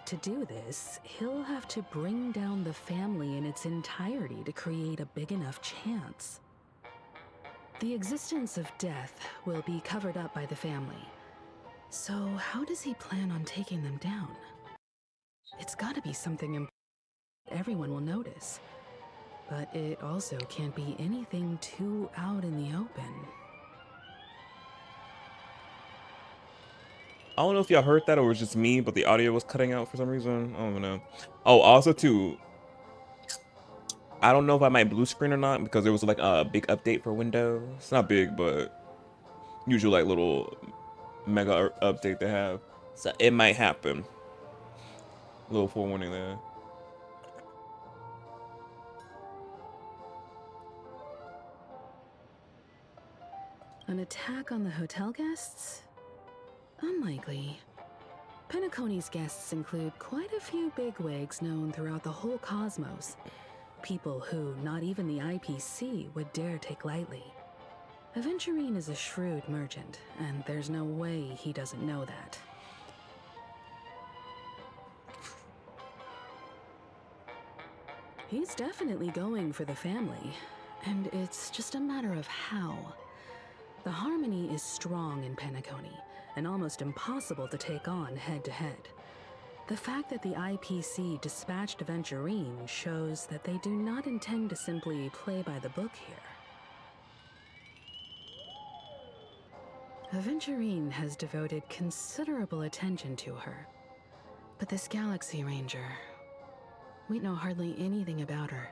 To do this, he'll have to bring down the family in its entirety to create a big enough chance. The existence of death will be covered up by the family. So, how does he plan on taking them down? It's gotta be something everyone will notice. But it also can't be anything too out in the open. I don't know if y'all heard that or it was just me, but the audio was cutting out for some reason. I don't know. Oh, also too, I don't know if I might blue screen or not because there was like a big update for Windows. It's not big, but usually like little mega update they have. So it might happen. A little forewarning there. An attack on the hotel guests? Unlikely. Penacony's guests include quite a few bigwigs known throughout the whole cosmos. People who not even the IPC would dare take lightly. Aventurine is a shrewd merchant, and there's no way he doesn't know that. He's definitely going for the family, and it's just a matter of how. The harmony is strong in Penacony, and almost impossible to take on head-to-head. The fact that the IPC dispatched Aventurine shows that they do not intend to simply play by the book here. Aventurine has devoted considerable attention to her. But this Galaxy Ranger, we know hardly anything about her,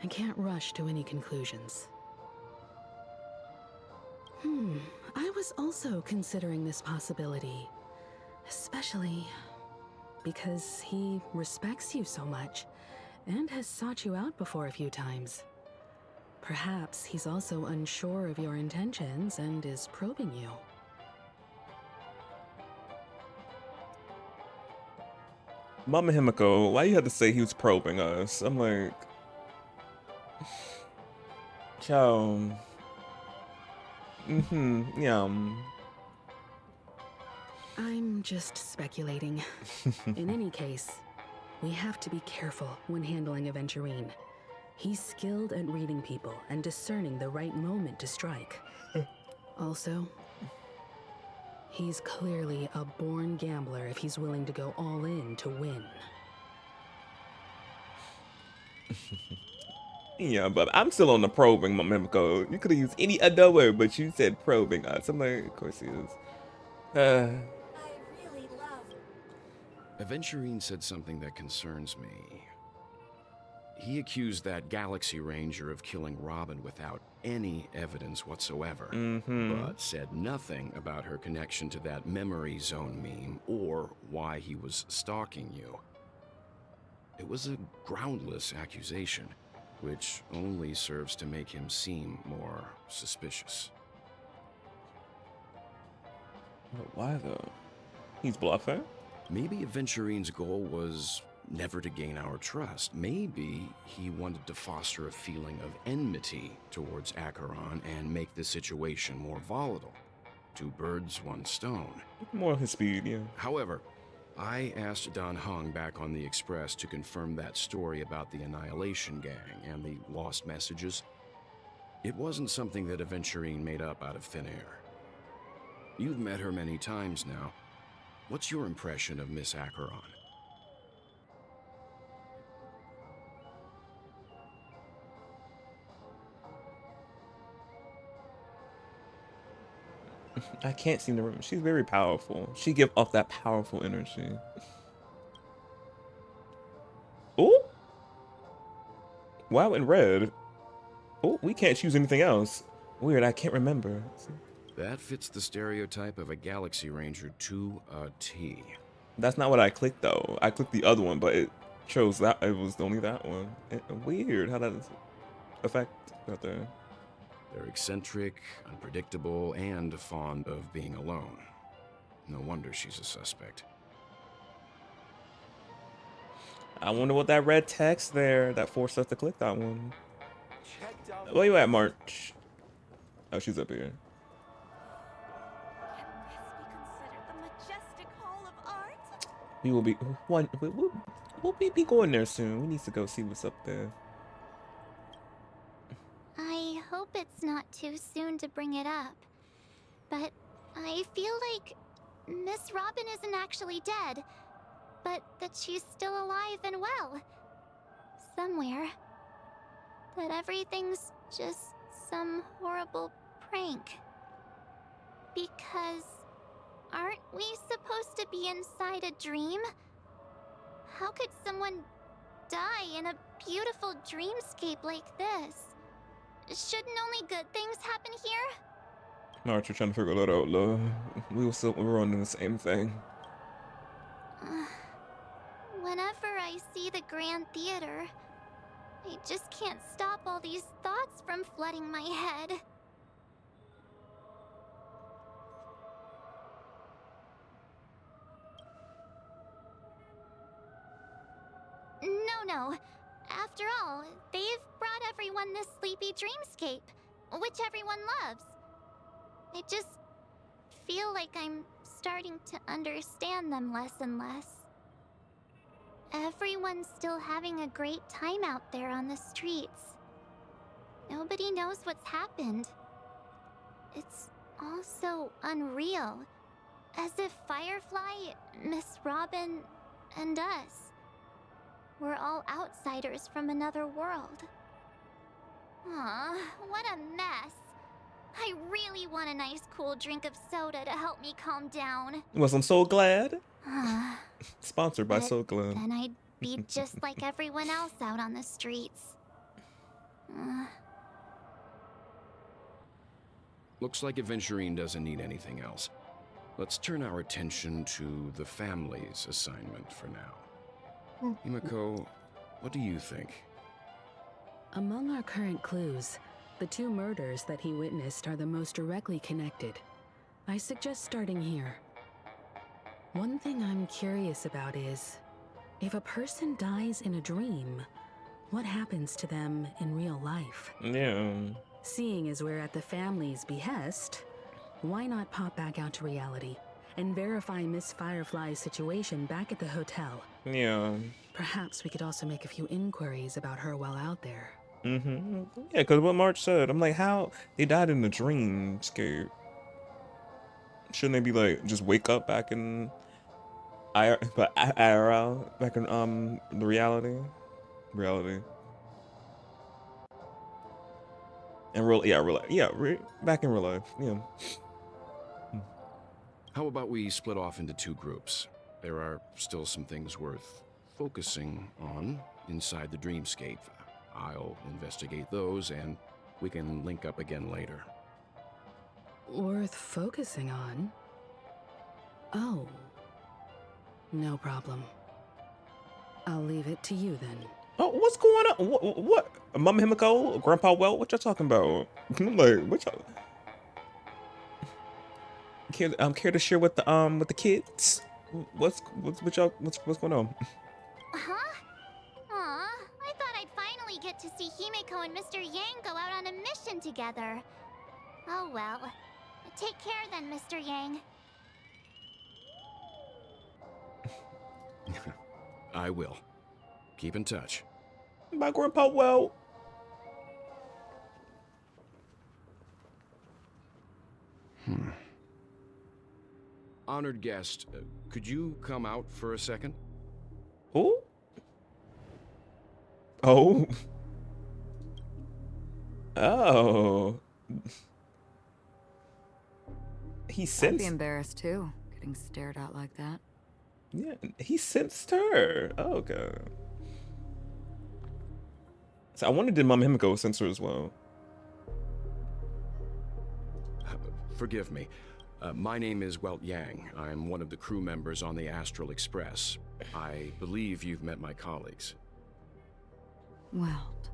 and can't rush to any conclusions. I was also considering this possibility, especially because he respects you so much and has sought you out before a few times. Perhaps he's also unsure of your intentions and is probing you. Mama Himiko, why you had to say he was probing us? I'm like, chow. Yeah. I'm just speculating. In any case, we have to be careful when handling Aventurine. He's skilled at reading people and discerning the right moment to strike. Also, he's clearly a born gambler if he's willing to go all in to win. Yeah, but I'm still on the probing, Mimiko. You could have used any other word, but you said probing us. I'm like, of course he is. Aventurine said something that concerns me. He accused that Galaxy Ranger of killing Robin without any evidence whatsoever, but said nothing about her connection to that memory zone meme or why he was stalking you. It was a groundless accusation, which only serves to make him seem more suspicious. Why though? He's bluffing? Maybe Aventurine's goal was never to gain our trust. Maybe he wanted to foster a feeling of enmity towards Acheron and make the situation more volatile. Two birds, one stone. More his speed, yeah. However, I asked Don Hung back on the Express to confirm that story about the Annihilation Gang and the lost messages. It wasn't something that Aventurine made up out of thin air. You've met her many times now. What's your impression of Miss Acheron? I can't seem to remember. She's very powerful. She give off that powerful energy. Oh! Wow, in red. Oh, we can't choose anything else. Weird, I can't remember. That fits the stereotype of a Galaxy Ranger to a T. That's not what I clicked though. I clicked the other one, but it chose that. It was only that one. Weird how that affect out there. They're eccentric, unpredictable, and fond of being alone. No wonder she's a suspect. I wonder what that red text there that forced us to click that one. Where you at, March? Oh, she's up here. We will be one. We'll be going there soon. We need to go see what's up there. I hope it's not too soon to bring it up, but I feel like Miss Robin isn't actually dead, but that she's still alive and well. Somewhere. That everything's just some horrible prank. Because aren't we supposed to be inside a dream? How could someone die in a beautiful dreamscape like this? Shouldn't only good things happen here? Alright, you're trying to figure that out, love. We were on the same thing. Whenever I see the Grand Theater, I just can't stop all these thoughts from flooding my head. No. After all, they've brought everyone this sleepy dreamscape, which everyone loves. I just feel like I'm starting to understand them less and less. Everyone's still having a great time out there on the streets. Nobody knows what's happened. It's all so unreal. As if Firefly, Miss Robin, and us we're all outsiders from another world. Aw, what a mess. I really want a nice cool drink of soda to help me calm down. Was I'm so glad. Sponsored by But So Glad. then I'd be just like everyone else out on the streets. Looks like Aventurine doesn't need anything else. Let's turn our attention to the family's assignment for now. Himiko, what do you think? Among our current clues, the two murders that he witnessed are the most directly connected. I suggest starting here. One thing I'm curious about is, if a person dies in a dream, what happens to them in real life? Yeah. Seeing as we're at the family's behest, why not pop back out to reality and verify Miss Firefly's situation back at the hotel? Yeah. Perhaps we could also make a few inquiries about her while out there. Yeah, because what March said, I'm like, how they died in the dreamscape? Shouldn't they be like just wake up back in IRL, back in the reality? And back in real life. Yeah. How about we split off into two groups? There are still some things worth focusing on inside the dreamscape. I'll investigate those, and we can link up again later. Worth focusing on? Oh. No problem. I'll leave it to you then. Oh, what's going on? What? Mama Himiko? Grandpa Welt? What y'all talking about? I'm like, what y'all? Care to share with the kids? What's going on? Huh? Aw, I thought I'd finally get to see Himiko and Mr. Yang go out on a mission together. Oh well. Take care then, Mr. Yang. I will. Keep in touch. My Grandpa Welt. Honored guest, could you come out for a second? Who? Oh. Oh. He I'd sensed. be embarrassed too, getting stared at like that. Yeah, he sensed her. Oh, okay. So I wondered, did Mama Himiko sense her as well? Forgive me. My name is Welt Yang. I'm one of the crew members on the Astral Express. I believe you've met my colleagues. Welt.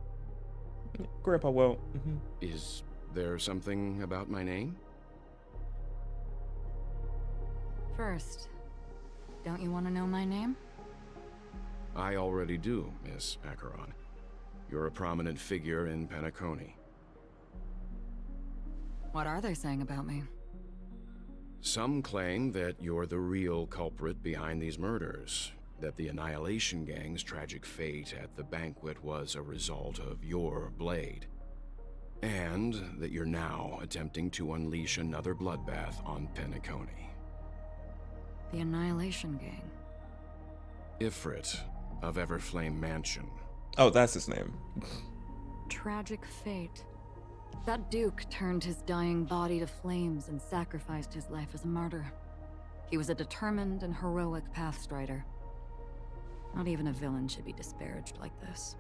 Grandpa Welt. Is there something about my name? First, don't you want to know my name? I already do, Miss Acheron. You're a prominent figure in Penacony. What are they saying about me? Some claim that you're the real culprit behind these murders, that the Annihilation Gang's tragic fate at the banquet was a result of your blade, and that you're now attempting to unleash another bloodbath on Penacony. The Annihilation Gang. Ifrit of Everflame Mansion. Oh, that's his name. Tragic fate. That Duke turned his dying body to flames and sacrificed his life as a martyr. He was a determined and heroic pathstrider. Not even a villain should be disparaged like this.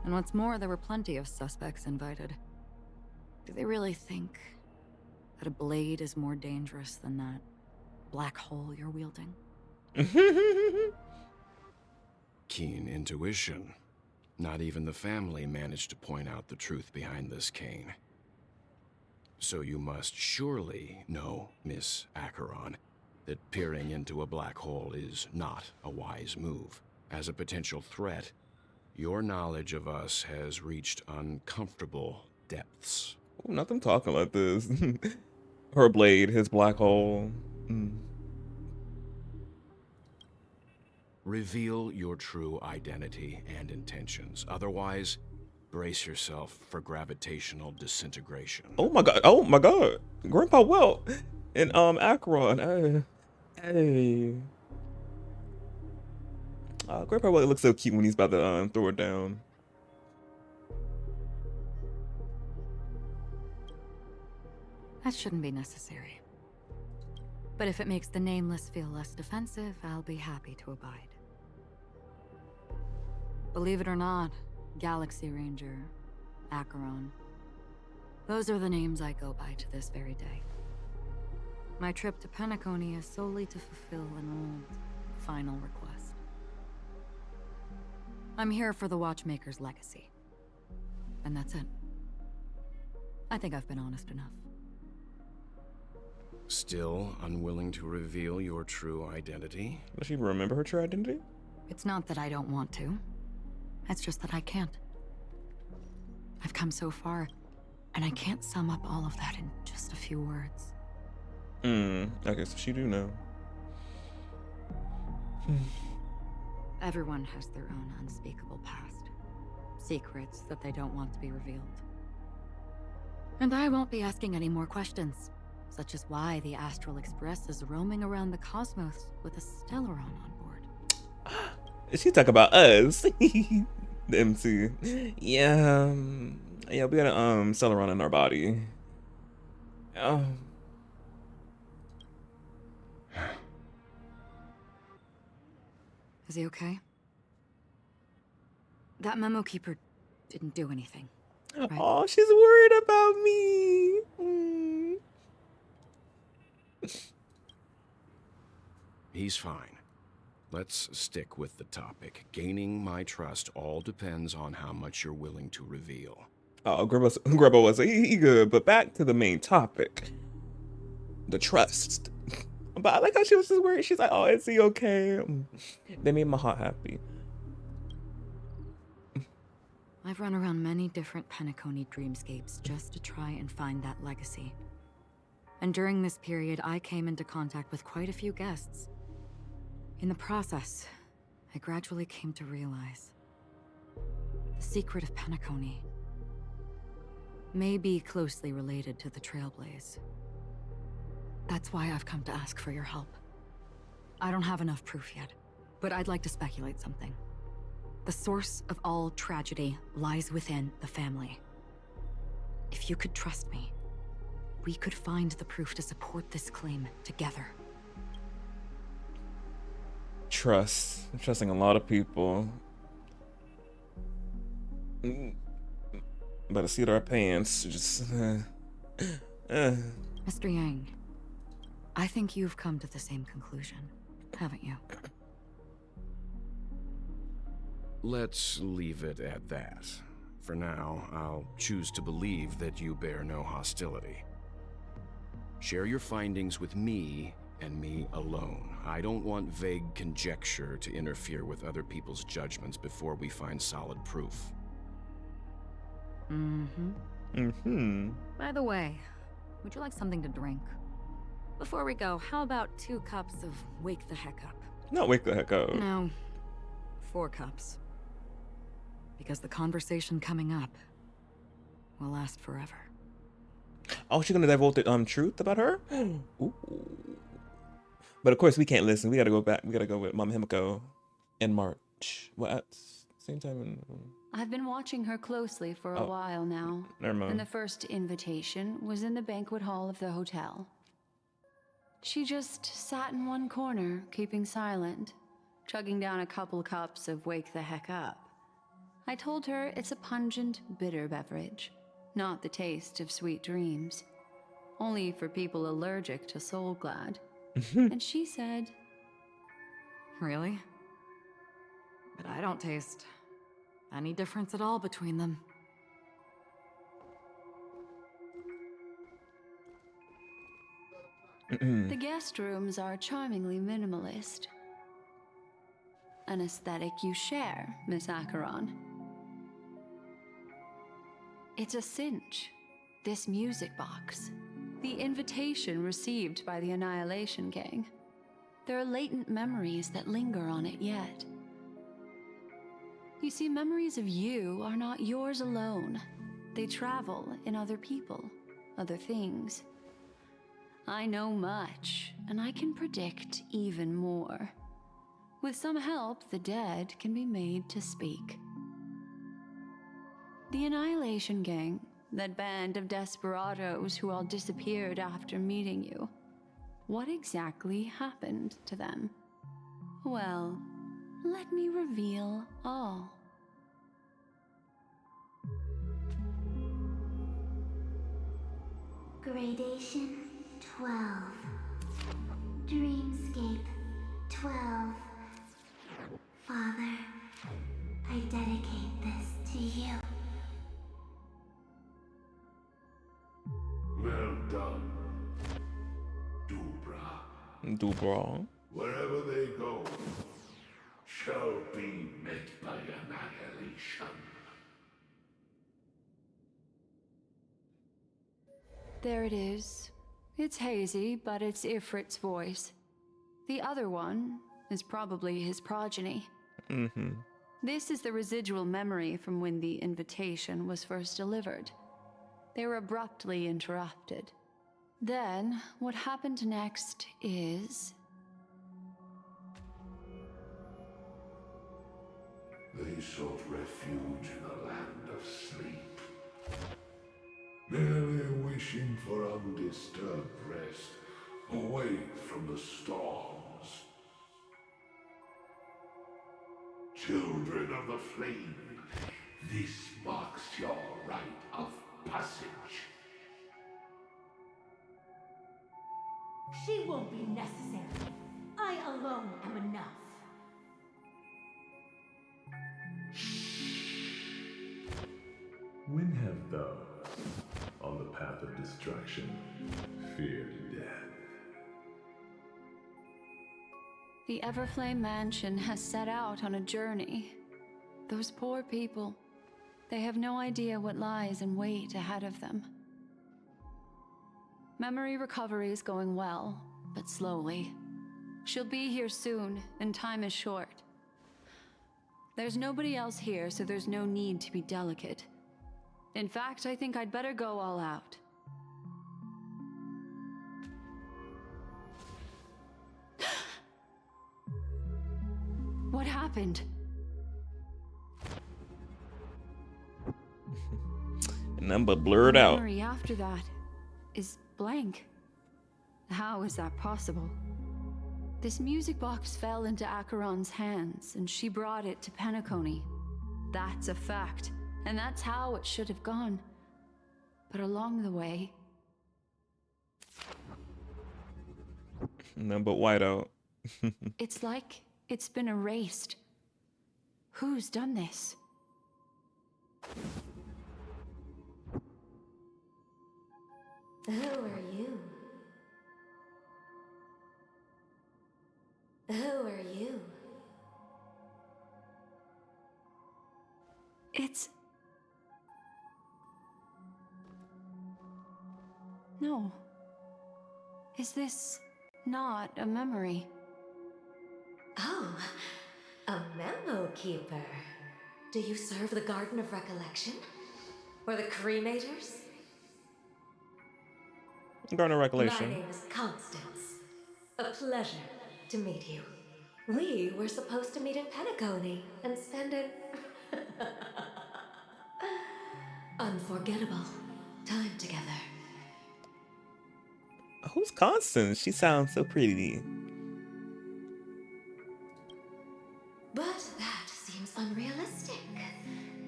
And what's more, there were plenty of suspects invited. Do they really think that a blade is more dangerous than that black hole you're wielding? Keen intuition. Not even the family managed to point out the truth behind this cane. So you must surely know, Miss Acheron, that peering into a black hole is not a wise move. As a potential threat, your knowledge of us has reached uncomfortable depths. Ooh, not them talking like this. Her blade, his black hole. Reveal your true identity and intentions. Otherwise, brace yourself for gravitational disintegration. Oh my god. Oh my god. Grandpa Welt and Acheron. Hey. Grandpa Welt looks so cute when he's about to throw it down. That shouldn't be necessary. But if it makes the Nameless feel less defensive, I'll be happy to abide. Believe it or not, Galaxy Ranger, Acheron, those are the names I go by to this very day. My trip to Penacony is solely to fulfill an old, final request. I'm here for the Watchmaker's legacy. And that's it. I think I've been honest enough. Still unwilling to reveal your true identity? Does she remember her true identity? It's not that I don't want to. It's just that I can't. I've come so far, and I can't sum up all of that in just a few words. Okay, so she do know. Everyone has their own unspeakable past. Secrets that they don't want to be revealed. And I won't be asking any more questions, such as why the Astral Express is roaming around the cosmos with a Stellaron on board. She talk about us. The MC. Yeah, yeah, we got a Celeron in our body. Is he okay? That memo keeper didn't do anything. Right? Oh, she's worried about me. He's fine. Let's stick with the topic. Gaining my trust all depends on how much you're willing to reveal. Oh, Grubba was he good, but back to the main topic. The trust. But I like how she was just worried. She's like, oh, is he okay? They made my heart happy. I've run around many different Penacony dreamscapes just to try and find that legacy. And during this period, I came into contact with quite a few guests. In the process, I gradually came to realize the secret of Penacony may be closely related to the Trailblazers. That's why I've come to ask for your help. I don't have enough proof yet, but I'd like to speculate something. The source of all tragedy lies within the family. If you could trust me, we could find the proof to support this claim together. Trust. I'm trusting a lot of people. Better see our pants. Just. Mr. Yang, I think you've come to the same conclusion, haven't you? Let's leave it at that. For now, I'll choose to believe that you bear no hostility. Share your findings with me and me alone. I don't want vague conjecture to interfere with other people's judgments before we find solid proof. By the way, would you like something to drink? Before we go, how about 2 cups of Wake the Heck Up? Not wake the heck up. No, 4 cups. Because the conversation coming up will last forever. Oh, she's gonna divulge the truth about her? Ooh. But of course, we can't listen. We gotta go back. We gotta go with Mama Himiko in March. What? Same time in. I've been watching her closely for a Oh, while now. never mind. And the first invitation was in the banquet hall of the hotel. She just sat in one corner, keeping silent, chugging down a couple cups of Wake the Heck Up. I told her it's a pungent, bitter beverage, not the taste of sweet dreams. Only for people allergic to Soul Glad. And she said, Really? But I don't taste any difference at all between them. the guest rooms are charmingly minimalist. An aesthetic you share, Miss Acheron. It's a cinch, this music box. The invitation received by the Annihilation Gang. There are latent memories that linger on it yet. You see, memories of you are not yours alone. They travel in other people, other things. I know much, and I can predict even more. With some help, the dead can be made to speak. The Annihilation Gang, that band of desperados who all disappeared after meeting you. What exactly happened to them? Well, let me reveal all. Gradation 12. Dreamscape 12. Father, I dedicate this to you. Well done, Dubra. Dubra. Wherever they go, shall be met by annihilation. There it is. It's hazy, but it's Ifrit's voice. The other one is probably his progeny. This is the residual memory from when the invitation was first delivered. They were abruptly interrupted. Then, what happened next is... They sought refuge in a land of sleep, merely wishing for undisturbed rest, away from the storms. Children of the flame, this marks your rite of passage. She won't be necessary. I alone am enough. When have those on the path of destruction feared death? The Everflame Mansion has set out on a journey. Those poor people, they have no idea what lies in wait ahead of them. Memory recovery is going well, but slowly. She'll be here soon, and time is short. There's nobody else here, so there's no need to be delicate. In fact, I think I'd better go all out. What happened? Number blurred out. Memory after that is blank. How is that possible? This music box fell into Acheron's hands, and she brought it to Penacony. That's a fact, and that's how it should have gone. But along the way... Number whiteout. It's like it's been erased. Who's done this? Who are you? Who are you? It's... No. Is this not a memory? Oh, a memo keeper. Do you serve the Garden of Recollection? Or the Cremators? Garden of My Recollection. name is Constance. A pleasure to meet you. We were supposed to meet in Penacony and spend an unforgettable time together. Who's Constance? She sounds so pretty. But that seems unrealistic.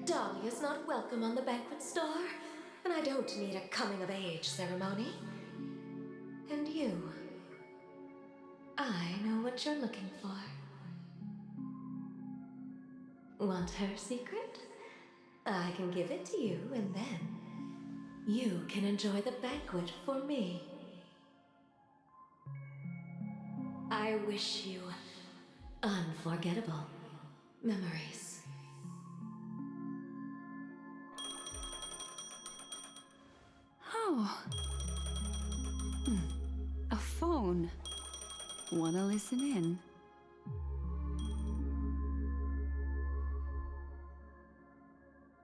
Dahlia's not welcome on the banquet star, and I don't need a coming-of-age ceremony. And you, I know what you're looking for. Want her secret? I can give it to you, and then you can enjoy the banquet for me. I wish you unforgettable memories. Oh. A phone. Wanna listen in?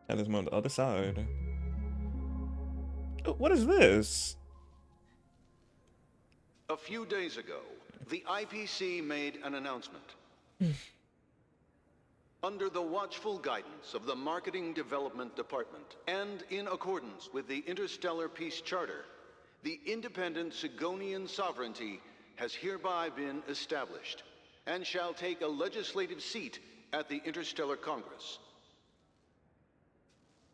And there's one on the other side. Oh, what is this? A few days ago, the IPC made an announcement. Under the watchful guidance of the Marketing Development Department, and in accordance with the Interstellar Peace Charter, the independent Sigonian sovereignty has hereby been established, and shall take a legislative seat at the Interstellar Congress.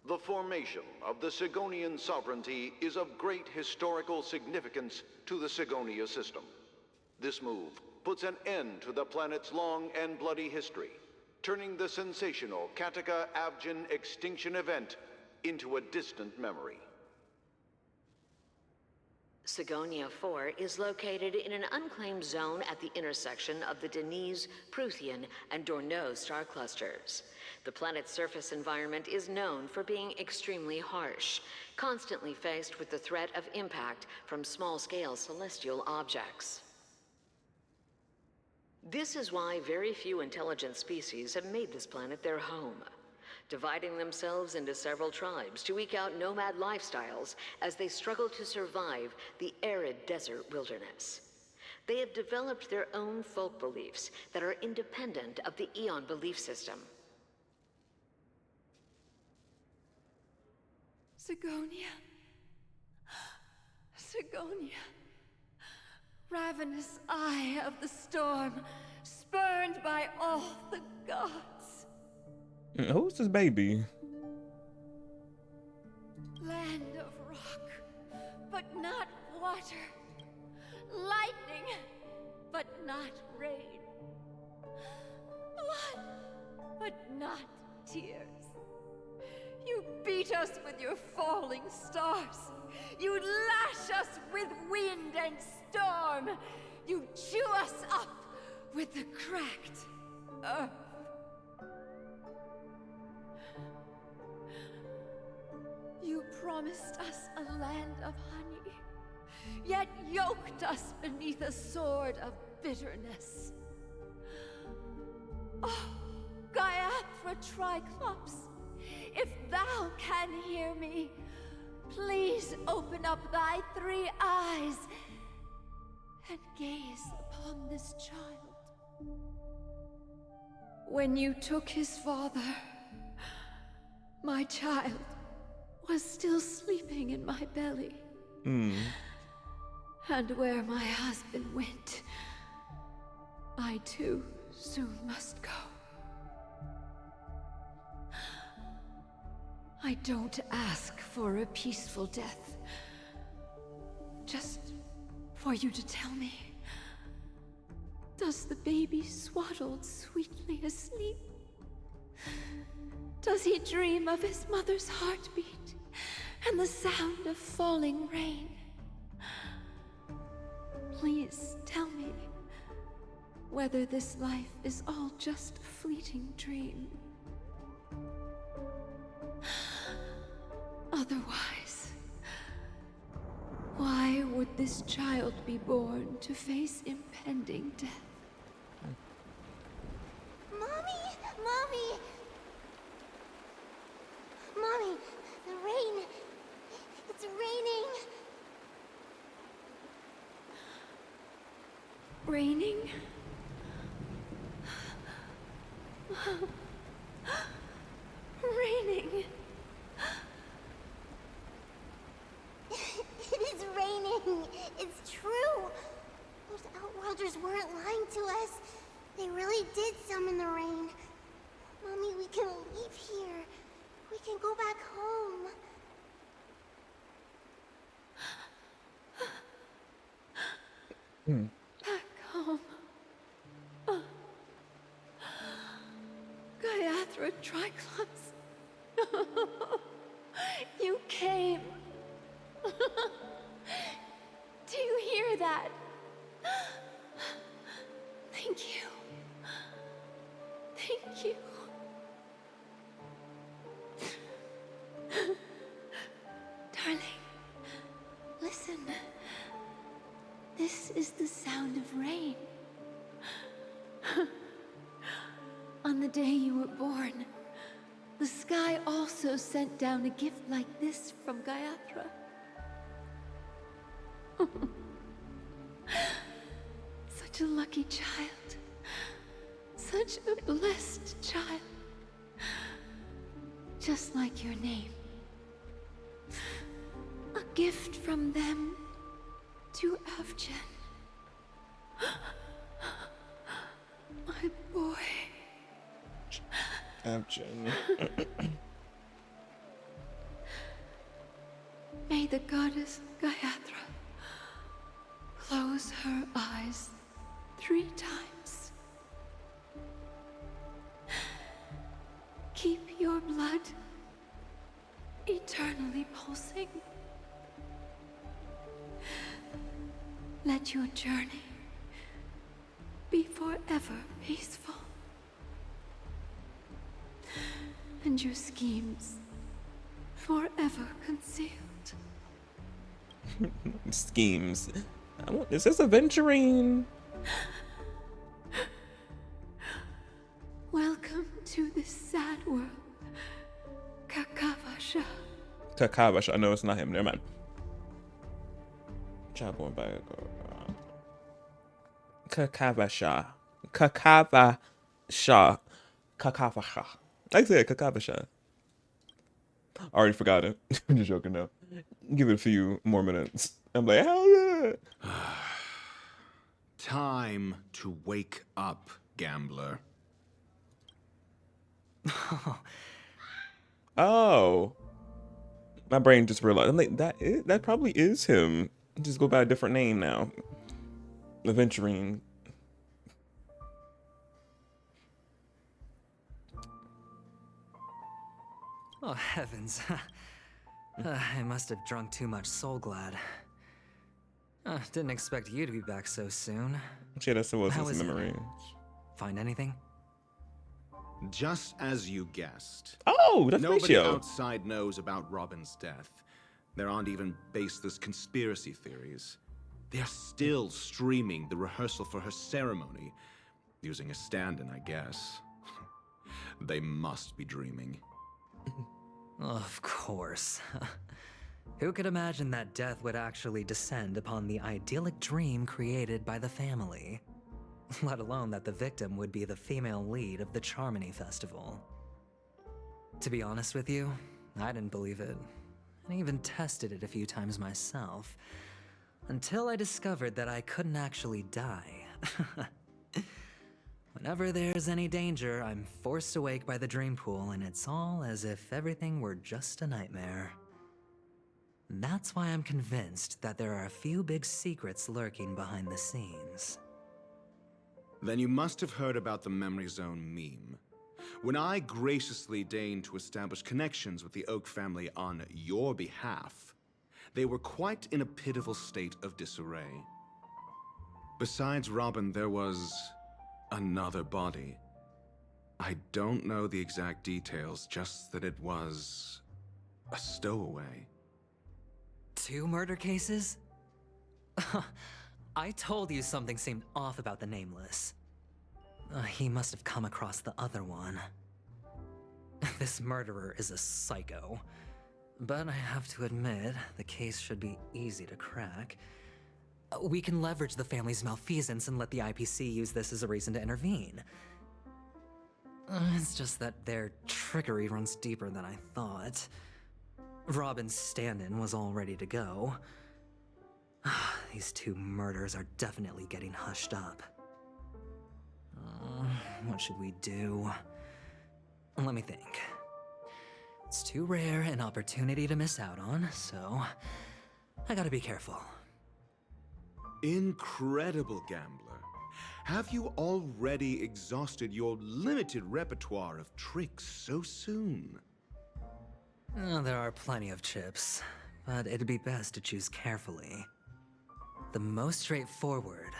The formation of the Sigonian sovereignty is of great historical significance to the Sigonia system. This move puts an end to the planet's long and bloody history, turning the sensational Kataka-Abjin extinction event into a distant memory. Sigonia 4 is located in an unclaimed zone at the intersection of the Denise, Prothean, and Dorneau star clusters. The planet's surface environment is known for being extremely harsh, constantly faced with the threat of impact from small-scale celestial objects. This is why very few intelligent species have made this planet their home, dividing themselves into several tribes to eke out nomad lifestyles as they struggle to survive the arid desert wilderness. They have developed their own folk beliefs that are independent of the Eon belief system. Sigonia. Sigonia. Ravenous eye of the storm, spurned by all the gods. Who's this baby? Land of rock, but not water. Lightning, but not rain. Blood, but not tears. You beat us with your falling stars. You lash us with wind and storm. You chew us up with the cracked earth. You promised us a land of honey, yet yoked us beneath a sword of bitterness. Oh, Gaiathra Triclops, if thou can hear me, please open up thy 3 eyes and gaze upon this child. When you took his father, my child was still sleeping in my belly. And where my husband went, I too soon must go. I don't ask for a peaceful death. Just for you to tell me, does the baby swaddled sweetly asleep? Does he dream of his mother's heartbeat and the sound of falling rain? Please tell me whether this life is all just a fleeting dream. Otherwise, why would this child be born to face impending death? Mommy! Mommy! Mommy, the rain. It's raining. raining? Raining. It is raining. It's true. Those Outworlders weren't lying to us. They really did summon the rain. Mommy, we can leave here. We can go back home. Back home. Gaiathra Triclops. You came. Do you hear that? Thank you. Thank you. Darling, listen. This is the sound of rain. On the day you were born, the sky also sent down a gift like this from Gaiathra. Such a lucky child. Such a blessed child. Just like your name. A gift from them to Avgen. My boy. Avgen. May the goddess Gaiathra close her eyes 3 times. Keep your blood eternally pulsing. Let your journey be forever peaceful. And your schemes forever concealed. Schemes. Is this aventurine? Welcome to this sad world, Kakavasha. Kakavasha. No, it's not him. Never mind. Child born by Kakavasha. Kakavasha. Kakavasha. I said Kakavasha. I already forgot it. I'm just joking now. Give it a few more minutes. I'm like, hell yeah. Time to wake up, gambler. Oh. My brain just realized. I'm like, that probably is him. Just go by a different name now. Aventurine. Oh, heavens. I must have drunk too much Soul Glad. Didn't expect you to be back so soon. Yeah, that's what How was is his it? memory. Find anything? Just as you guessed. Oh, that's Nobody Ratio. outside knows about Robin's death. There aren't even baseless conspiracy theories. They're still streaming the rehearsal for her ceremony, using a stand-in, I guess. They must be dreaming. Of course. Who could imagine that death would actually descend upon the idyllic dream created by the family? Let alone that the victim would be the female lead of the Charmony Festival. To be honest with you, I didn't believe it. I even tested it a few times myself, until I discovered that I couldn't actually die. Whenever there's any danger, I'm forced awake by the dream pool, and it's all as if everything were just a nightmare. That's why I'm convinced that there are a few big secrets lurking behind the scenes. Then you must have heard about the Memory Zone meme. When I graciously deigned to establish connections with the Oak family on your behalf, they were quite in a pitiful state of disarray. Besides Robin, there was another body. I don't know the exact details, just that it was a stowaway. 2 murder cases? I told you something seemed off about the Nameless. He must have come across the other one. This murderer is a psycho. But I have to admit, the case should be easy to crack. We can leverage the family's malfeasance and let the IPC use this as a reason to intervene. It's just that their trickery runs deeper than I thought. Robin's stand-in was all ready to go. These two murders are definitely getting hushed up. What should we do? Let me think. It's too rare an opportunity to miss out on, so I gotta be careful. Incredible, Gambler. Have you already exhausted your limited repertoire of tricks so soon? There are plenty of chips, but it'd be best to choose carefully. The most straightforward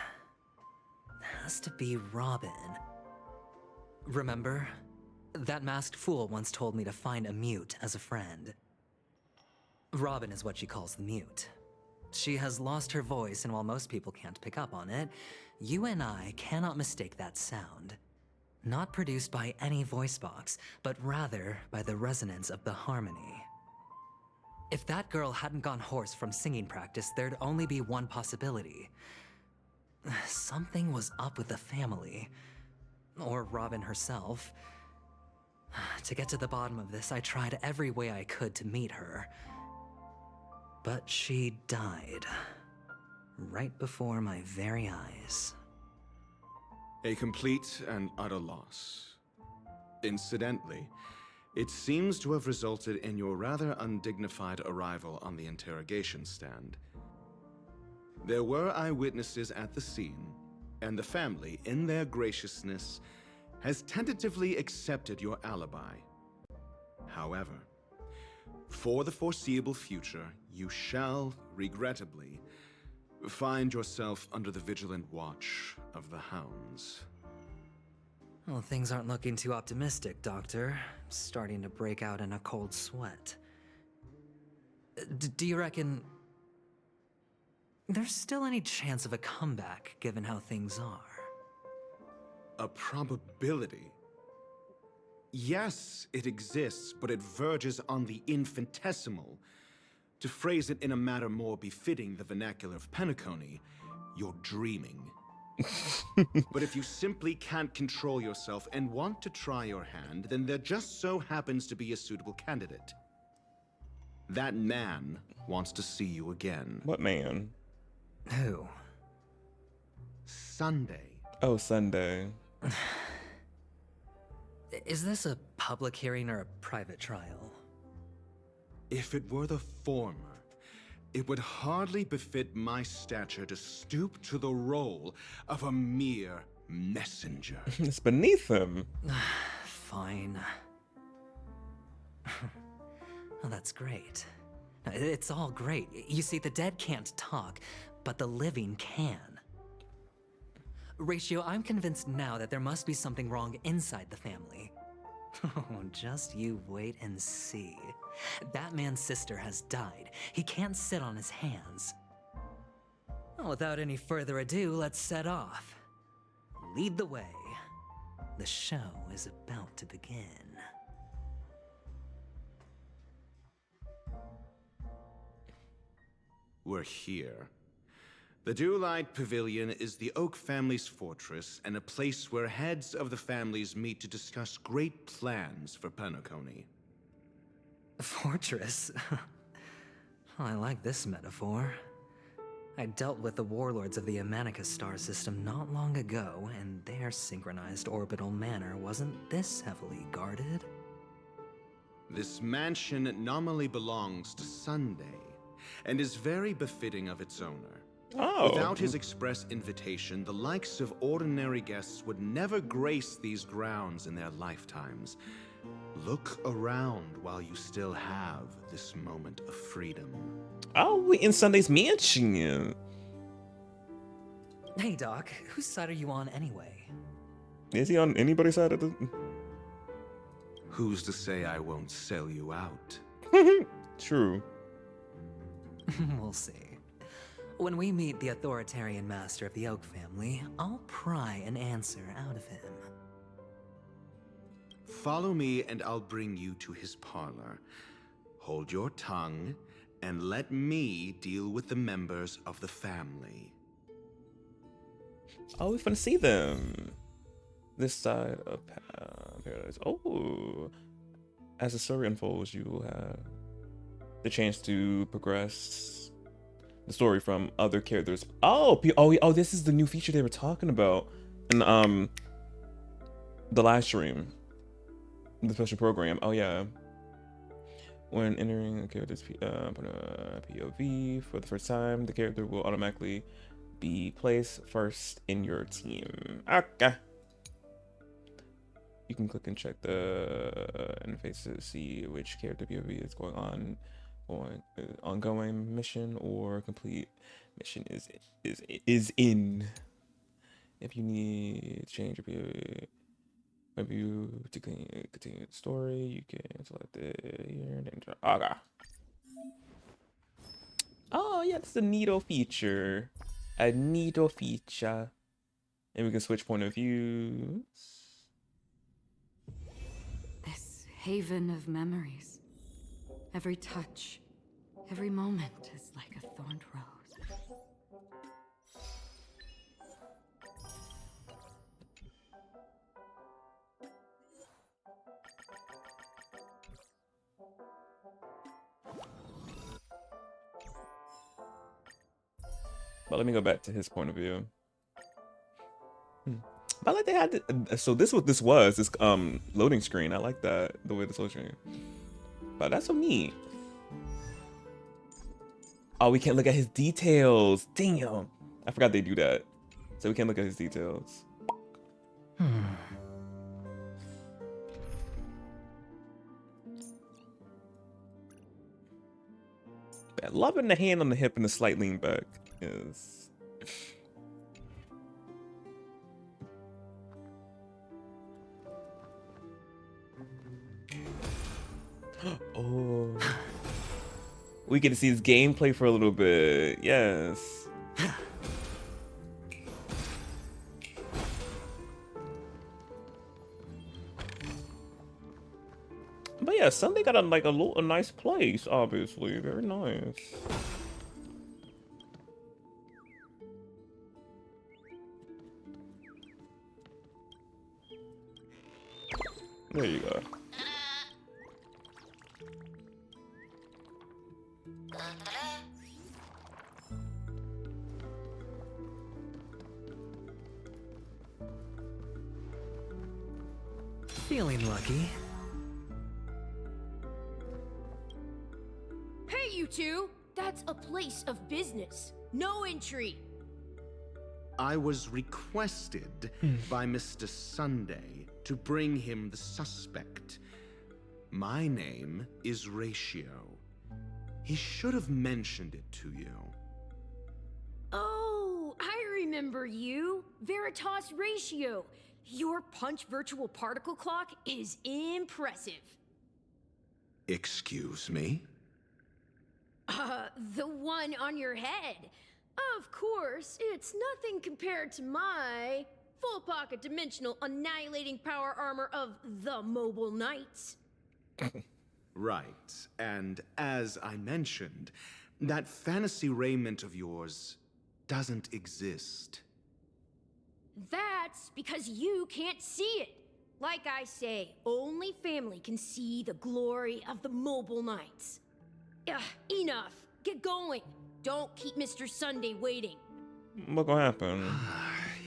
has to be Robin. Remember? That masked fool once told me to find a mute as a friend. Robin is what she calls the mute. She has lost her voice, and while most people can't pick up on it, you and I cannot mistake that sound. Not produced by any voice box, but rather by the resonance of the harmony. If that girl hadn't gone hoarse from singing practice, there'd only be one possibility. Something was up with the family. Or Robin herself. To get to the bottom of this, I tried every way I could to meet her. But she died. Right before my very eyes. A complete and utter loss. Incidentally, it seems to have resulted in your rather undignified arrival on the interrogation stand. There were eyewitnesses at the scene, and the family, in their graciousness, has tentatively accepted your alibi. However, for the foreseeable future, you shall, regrettably, find yourself under the vigilant watch of the hounds. Well, things aren't looking too optimistic, Doctor. I'm starting to break out in a cold sweat. Do you reckon there's still any chance of a comeback, given how things are? A probability? Yes, it exists, but it verges on the infinitesimal. To phrase it in a manner more befitting the vernacular of Penacony, you're dreaming. But if you simply can't control yourself and want to try your hand, then there just so happens to be a suitable candidate. That man wants to see you again. What man? Who? Sunday. Oh, Sunday. Is this a public hearing or a private trial? If it were the former, it would hardly befit my stature to stoop to the role of a mere messenger. It's beneath him. Fine. Well, that's great. It's all great. You see, the dead can't talk, but the living can. Ratio, I'm convinced now that there must be something wrong inside the family. Oh, just you wait and see. That man's sister has died. He can't sit on his hands. Well, without any further ado, let's set off. Lead the way. The show is about to begin. We're here. The Dewlight Pavilion is the Oak family's fortress and a place where heads of the families meet to discuss great plans for Penacony. Fortress? I like this metaphor. I dealt with the warlords of the Amanicus star system not long ago, and their synchronized orbital manor wasn't this heavily guarded. This mansion nominally belongs to Sunday, and is very befitting of its owner. Oh. Without his express invitation, the likes of ordinary guests would never grace these grounds in their lifetimes. Look around while you still have this moment of freedom. Oh, we in Sunday's mansion. Hey, Doc, whose side are you on anyway? Is he on anybody's side of the... Who's to say I won't sell you out? True. We'll see. When we meet the authoritarian master of the Oak family, I'll pry an answer out of him. Follow me and I'll bring you to his parlor. Hold your tongue and let me deal with the members of the family. Oh, we're gonna see them. This side of Paradise. Oh, as the story unfolds, you will have the chance to progress the story from other characters. Oh, this is the new feature they were talking about in the live stream, the special program. Oh yeah, when entering a character's POV for the first time, the character will automatically be placed first in your team. Okay. You can click and check the interface to see which character POV is going on, or ongoing mission or complete mission is in. If you need to change your POV, review to continue the story, you can select it here and enter. Okay. Oh yeah, it's a neato feature. A neato feature. And we can switch point of views. This haven of memories. Every touch, every moment is like a thorned rose. But let me go back to his point of view. But like they had so this what this was, this loading screen. I like that, the way this loading screen. But that's so neat. Oh, we can't look at his details. Damn. I forgot they do that. So we can't look at his details. Loving the hand on the hip and the slight lean back is. Oh. We get to see his gameplay for a little bit. Yes. But yeah, Sunday got a nice place, obviously. Very nice. There you go. Feeling lucky. Hey, you two! That's a place of business. No entry. I was requested by Mr. Sunday to bring him the suspect. My name is Ratio. He should have mentioned it to you. Oh, I remember you. Veritas Ratio. Your punch virtual particle clock is impressive. Excuse me? The one on your head. Of course, it's nothing compared to my full pocket dimensional annihilating power armor of the Mobile Knights. Right, and as I mentioned, that fantasy raiment of yours doesn't exist. That's because you can't see it. Like I say, only family can see the glory of the Mobile Knights. Enough. Get going. Don't keep Mr. Sunday waiting. What gonna happen?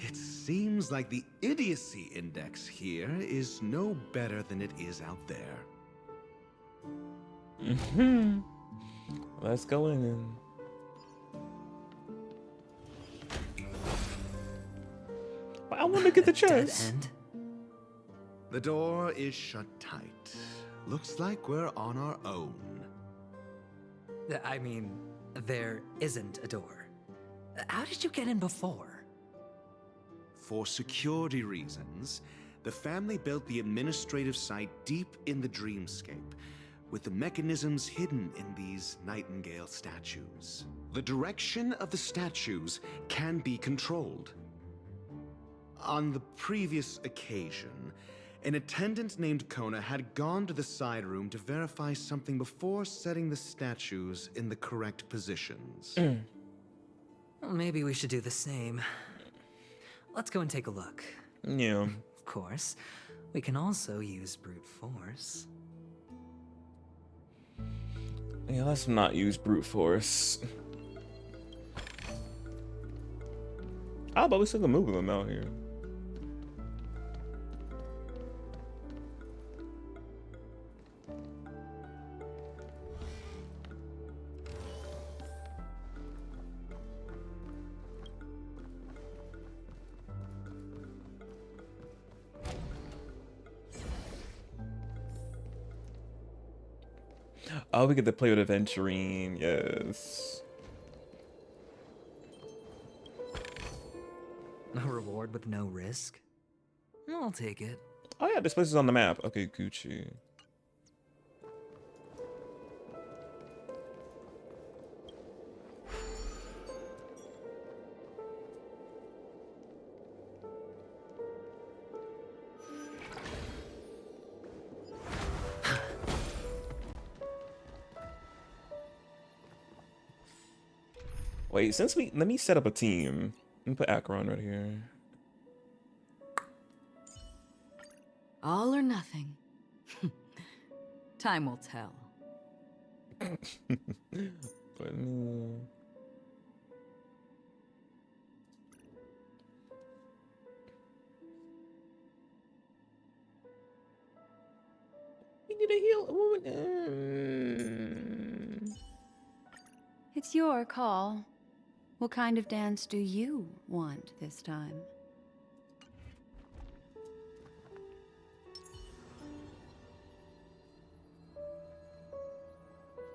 It seems like the idiocy index here is no better than it is out there. Let's go in. But I want to get the chest. The door is shut tight. Looks like we're on our own. I mean, there isn't a door. How did you get in before? For security reasons, the family built the administrative site deep in the dreamscape, with the mechanisms hidden in these Nightingale statues. The direction of the statues can be controlled. On the previous occasion, an attendant named Kona had gone to the side room to verify something before setting the statues in the correct positions. Well, maybe we should do the same. let's go and take a look. Yeah. Of course, we can also use brute force. Yeah, let's not use brute force. But we still can move them out here. Oh, we get to play with Aventurine, yes. A reward with no risk? I'll take it. Oh yeah, this place is on the map. Okay, Gucci. Wait, let me set up a team. Let me put Acheron right here. All or nothing. Time will tell. But, we need a heal. It's your call. What kind of dance do you want this time?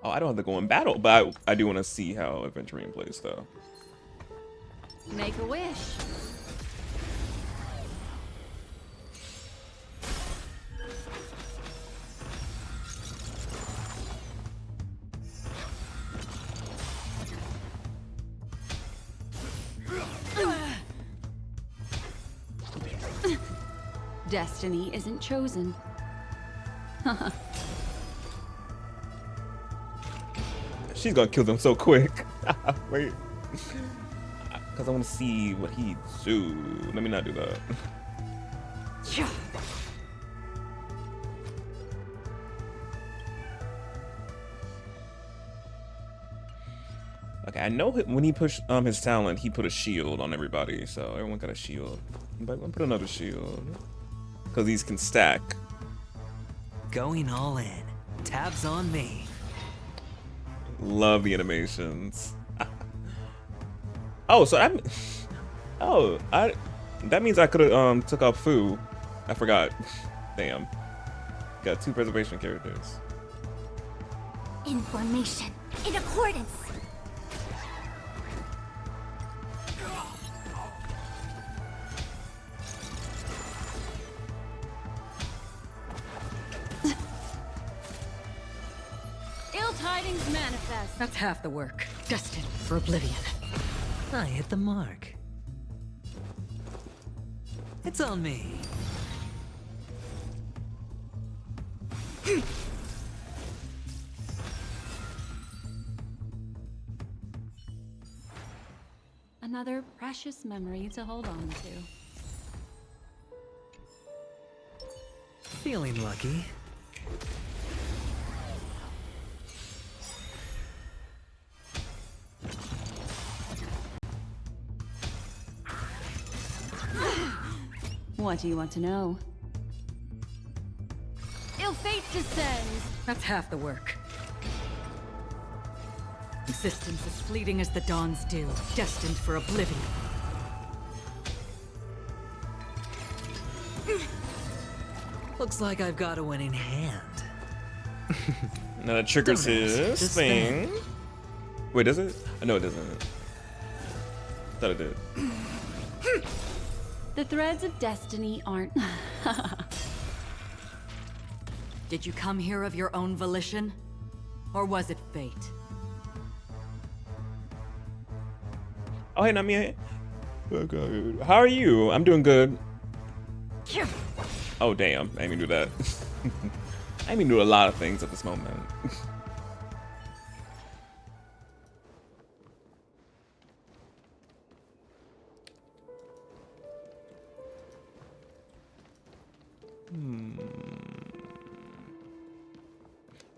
Oh, I don't have to go in battle, but I do want to see how Aventurine plays, though. Make a wish. Destiny isn't chosen. She's gonna kill them so quick. Wait. Because I want to see what he do. Let me not do that. Okay, I know when he pushed his talent, he put a shield on everybody, so everyone got a shield. But I'm gonna put another shield. Because these can stack. Going all in. Tabs on me. Love the animations. Oh, so I'm. Oh, that means I could have took out Fu. I forgot. Damn. Got 2 preservation characters. Information in accordance. Ill tidings manifest. That's half the work. Destined for oblivion. I hit the mark. It's on me. Another precious memory to hold on to. Feeling lucky. What do you want to know? Ill fate descends. That's half the work. Existence as fleeting as the dawn's dew, destined for oblivion. Looks like I've got a winning hand. Now that triggers Don't ask, his just thing. think. Wait, does it? No, it doesn't. Thought it did. The threads of destiny aren't. Did you come here of your own volition? Or was it fate? Oh, hey, Nami. Oh, God. How are you? I'm doing good. Oh, damn. I didn't mean to do that. I didn't mean to do a lot of things at this moment.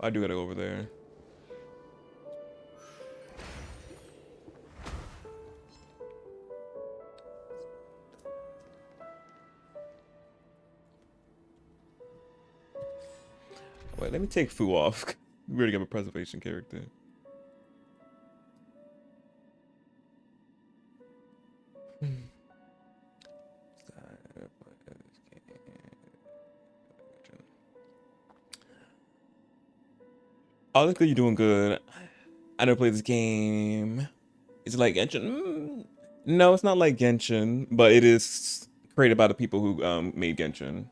I do gotta go over there. Wait, let me take Fu off. We already got a preservation character. Oh, look, you're doing good. I never played this game. Is it like Genshin? No, it's not like Genshin, but it is created by the people who made Genshin.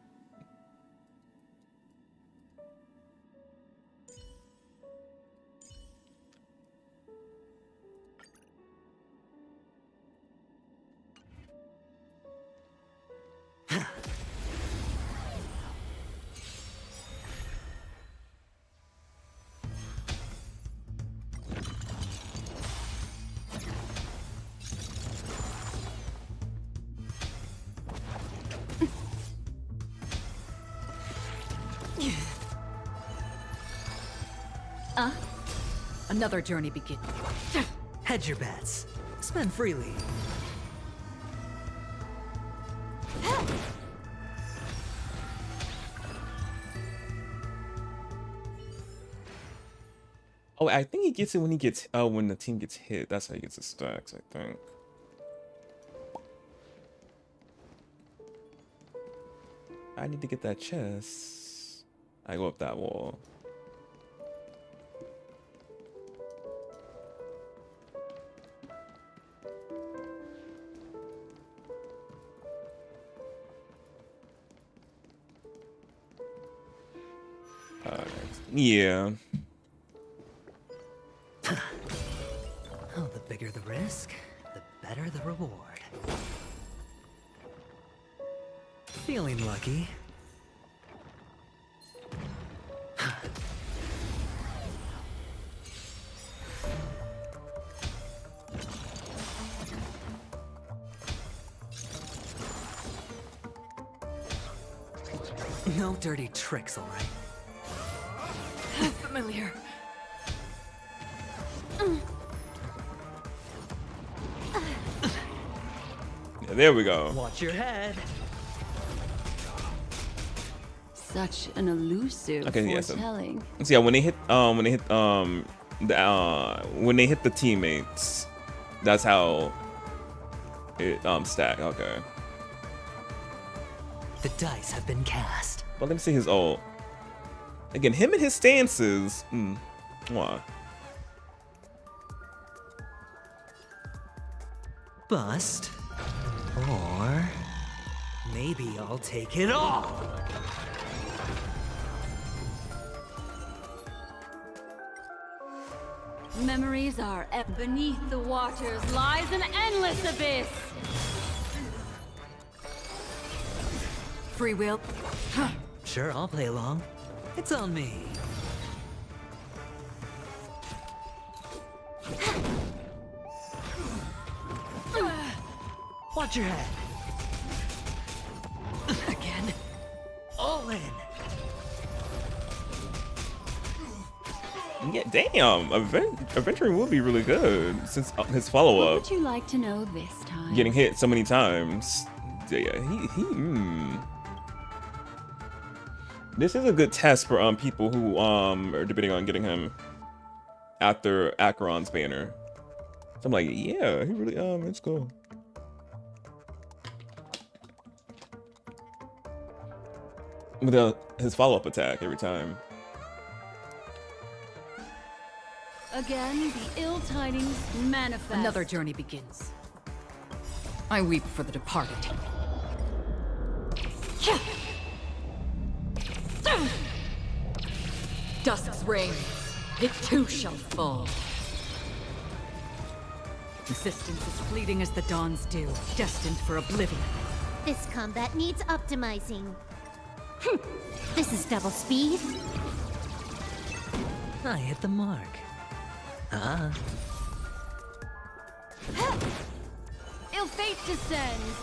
Another journey begins. Hedge your bets. Spend freely. Oh, I think he gets it when he gets when the team gets hit. That's how he gets his stacks, I think. I need to get that chest. I go up that wall. Yeah. Oh, the bigger the risk, the better the reward. Feeling lucky. No dirty tricks, all right? Familiar. Yeah, there we go. Watch your head. Such an elusive foretelling. So yeah, when they hit the teammates, that's how it stack. Okay. The dice have been cast. But let me see his ult. Again, him and his stances. Why? Bust. Or maybe I'll take it all. Memories are beneath the waters lies an endless abyss. Free will. Sure, I'll play along. It's on me. Watch your head. Again. All in. Yeah, damn. Adventuring will be really good since his What follow-up. would you like to know this time? Getting hit so many times. Yeah, This is a good test for people who are debating on getting him after Acheron's banner. So I'm like, yeah, he really it's cool. With his follow-up attack every time. Again, the ill tidings manifest. Another journey begins. I weep for the departed. Dusk's reign, it too shall fall. Existence is fleeting as the dawn's dew, destined for oblivion. This combat needs optimizing. This is double speed. I hit the mark. Ill fate descends.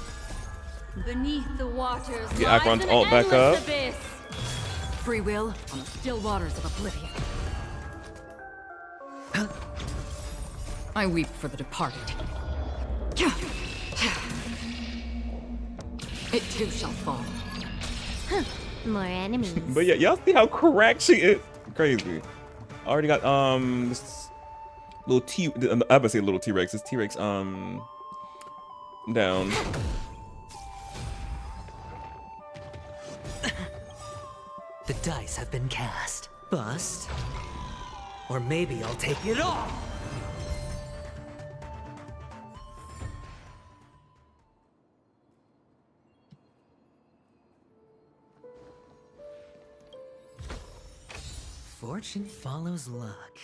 Beneath the waters Get lies Acheron's an ult back endless up. abyss. free will on the still waters of oblivion. I weep for the departed. It too shall fall. More enemies. But yeah, y'all see how correct she is? Crazy. Already got this little I would say little T-Rex. This T-Rex down. The dice have been cast. Bust. Or maybe I'll take it all. Fortune follows luck,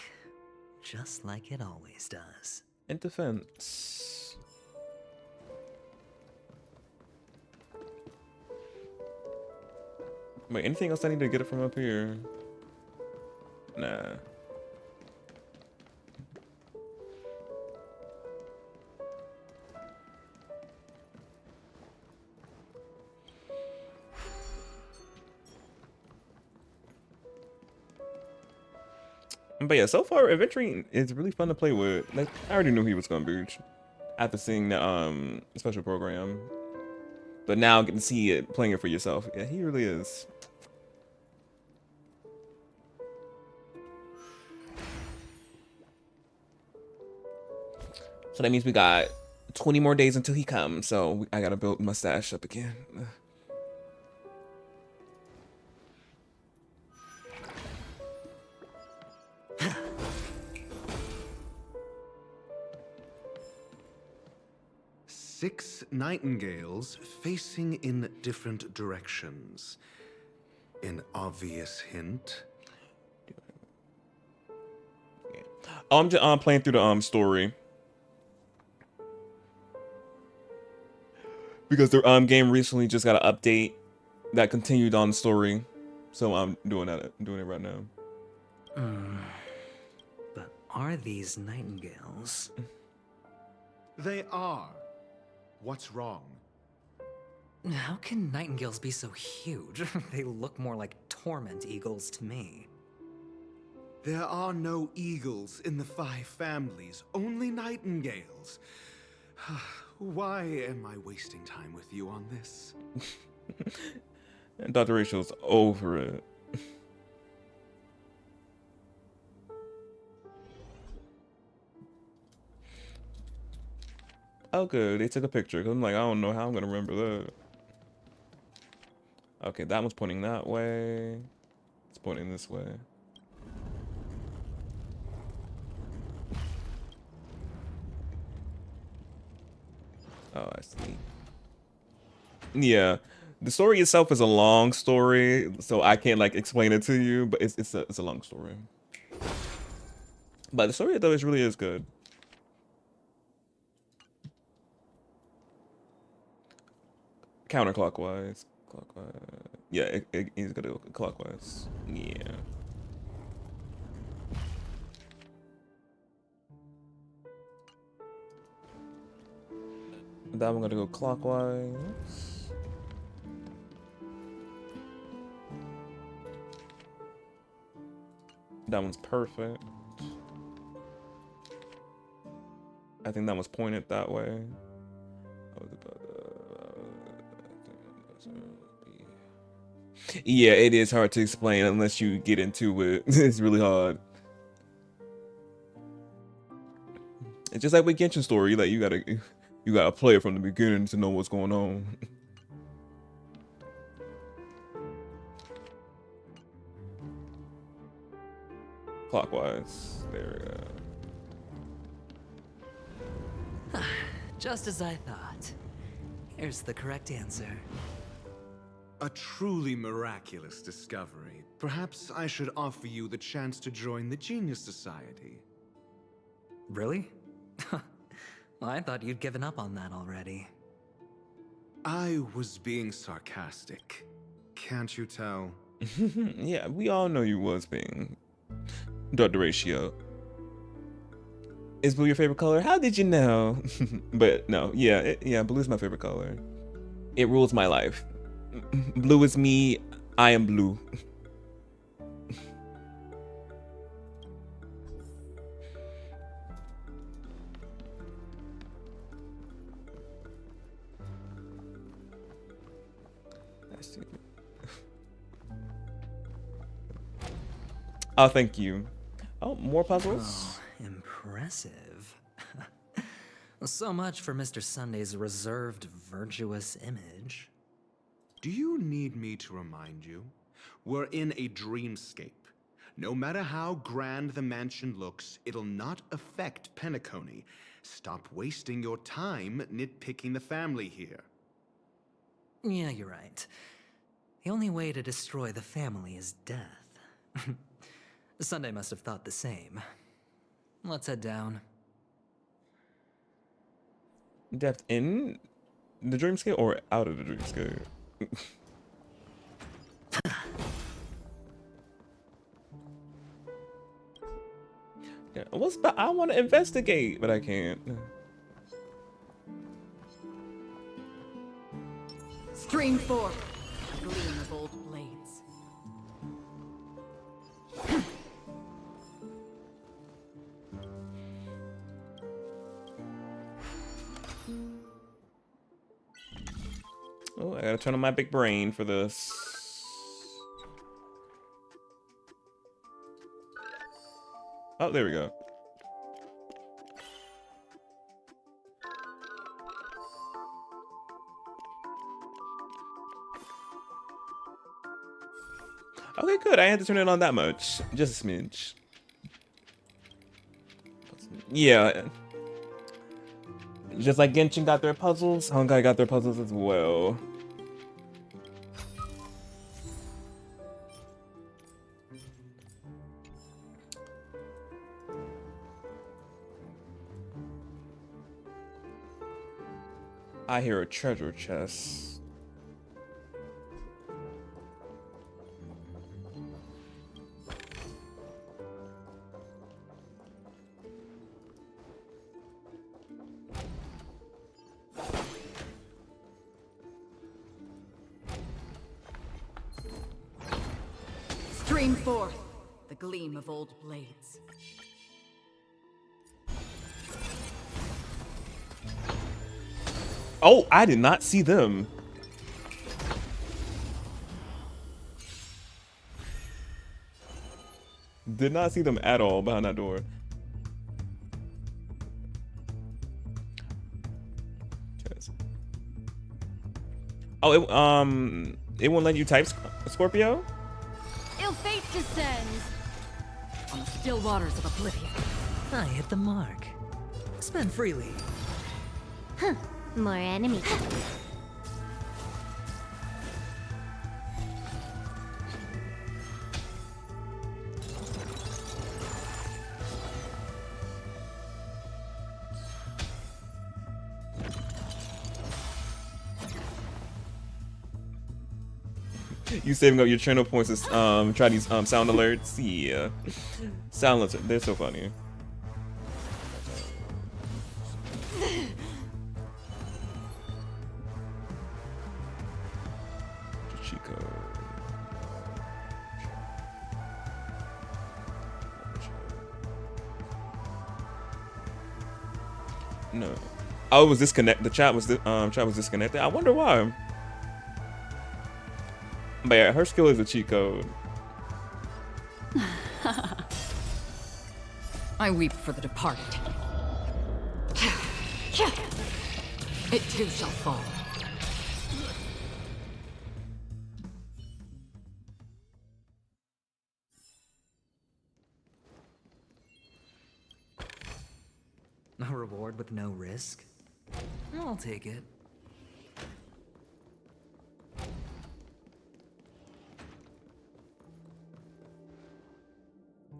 just like it always does. In defense. Wait, anything else I need to get it from up here? Nah. But yeah, so far Adventuring is really fun to play with. Like, I already knew he was gonna be after seeing the special program. But now getting to see it, playing it for yourself. Yeah, he really is. So that means we got 20 more days until he comes. So I gotta build my stash up again. 6 nightingales facing in different directions. An obvious hint. Oh, I'm just playing through the story. Because the game recently just got an update that continued on the story. So I'm doing it right now. But are these nightingales? They are. What's wrong? How can nightingales be so huge? They look more like torment eagles to me. There are no eagles in the 5 families, only nightingales. Why am I wasting time with you on this? And Dr. Rachel's over it. Oh, good. They took a picture. Cause I'm like, I don't know how I'm gonna remember that. Okay, that one's pointing that way. It's pointing this way. Oh, I see. Yeah, the story itself is a long story, so I can't like explain it to you. But it's a long story. But the story though really is good. Counterclockwise. Clockwise. Yeah, he's gonna go clockwise. Yeah. That one gonna go clockwise. That one's perfect. I think that one's pointed that way. Yeah, it is hard to explain unless you get into it. It's really hard. It's just like with Genshin Story, like you gotta play it from the beginning to know what's going on. Clockwise. There we go. Just as I thought. Here's the correct answer. A truly miraculous discovery. Perhaps I should offer you the chance to join the Genius Society. Really? Well, I thought you'd given up on that already. I was being sarcastic. Can't you tell? Yeah, we all know you was being. Dr. Ratio. Is blue your favorite color? How did you know? But no, yeah, blue's my favorite color. It rules my life. Blue is me, I am blue. Oh, thank you. Oh, more puzzles. Oh, impressive. So much for Mr. Sunday's reserved, virtuous image. Do you need me to remind you? We're in a dreamscape. No matter how grand the mansion looks, it'll not affect Penacony. Stop wasting your time nitpicking the family here. Yeah, you're right. The only way to destroy the family is death. Sunday must have thought the same. Let's head down. Death in the dreamscape or out of the dreamscape? Yeah, I want to investigate, but I can't. Stream 4. A gleam of old blades. Oh, I gotta turn on my big brain for this. Oh, there we go. Okay, good. I had to turn it on that much. Just a smidge. Yeah. Just like Genshin got their puzzles, Honkai got their puzzles as well. I hear a treasure chest. Stream 4. The gleam of old blades. Oh, I did not see them. Did not see them at all behind that door. Oh, it won't let you type Scorpio? Ill fate descends On the still waters of oblivion. I hit the mark. Spend freely. Huh. More enemies. You saving up your channel points to try these sound alerts? Yeah. Sound alerts, they're so funny. Chico. No. Oh, it was disconnected. The chat was disconnected. I wonder why. But yeah, her skill is a cheat code. I weep for the departed. It too shall fall. A reward with no risk? I'll take it.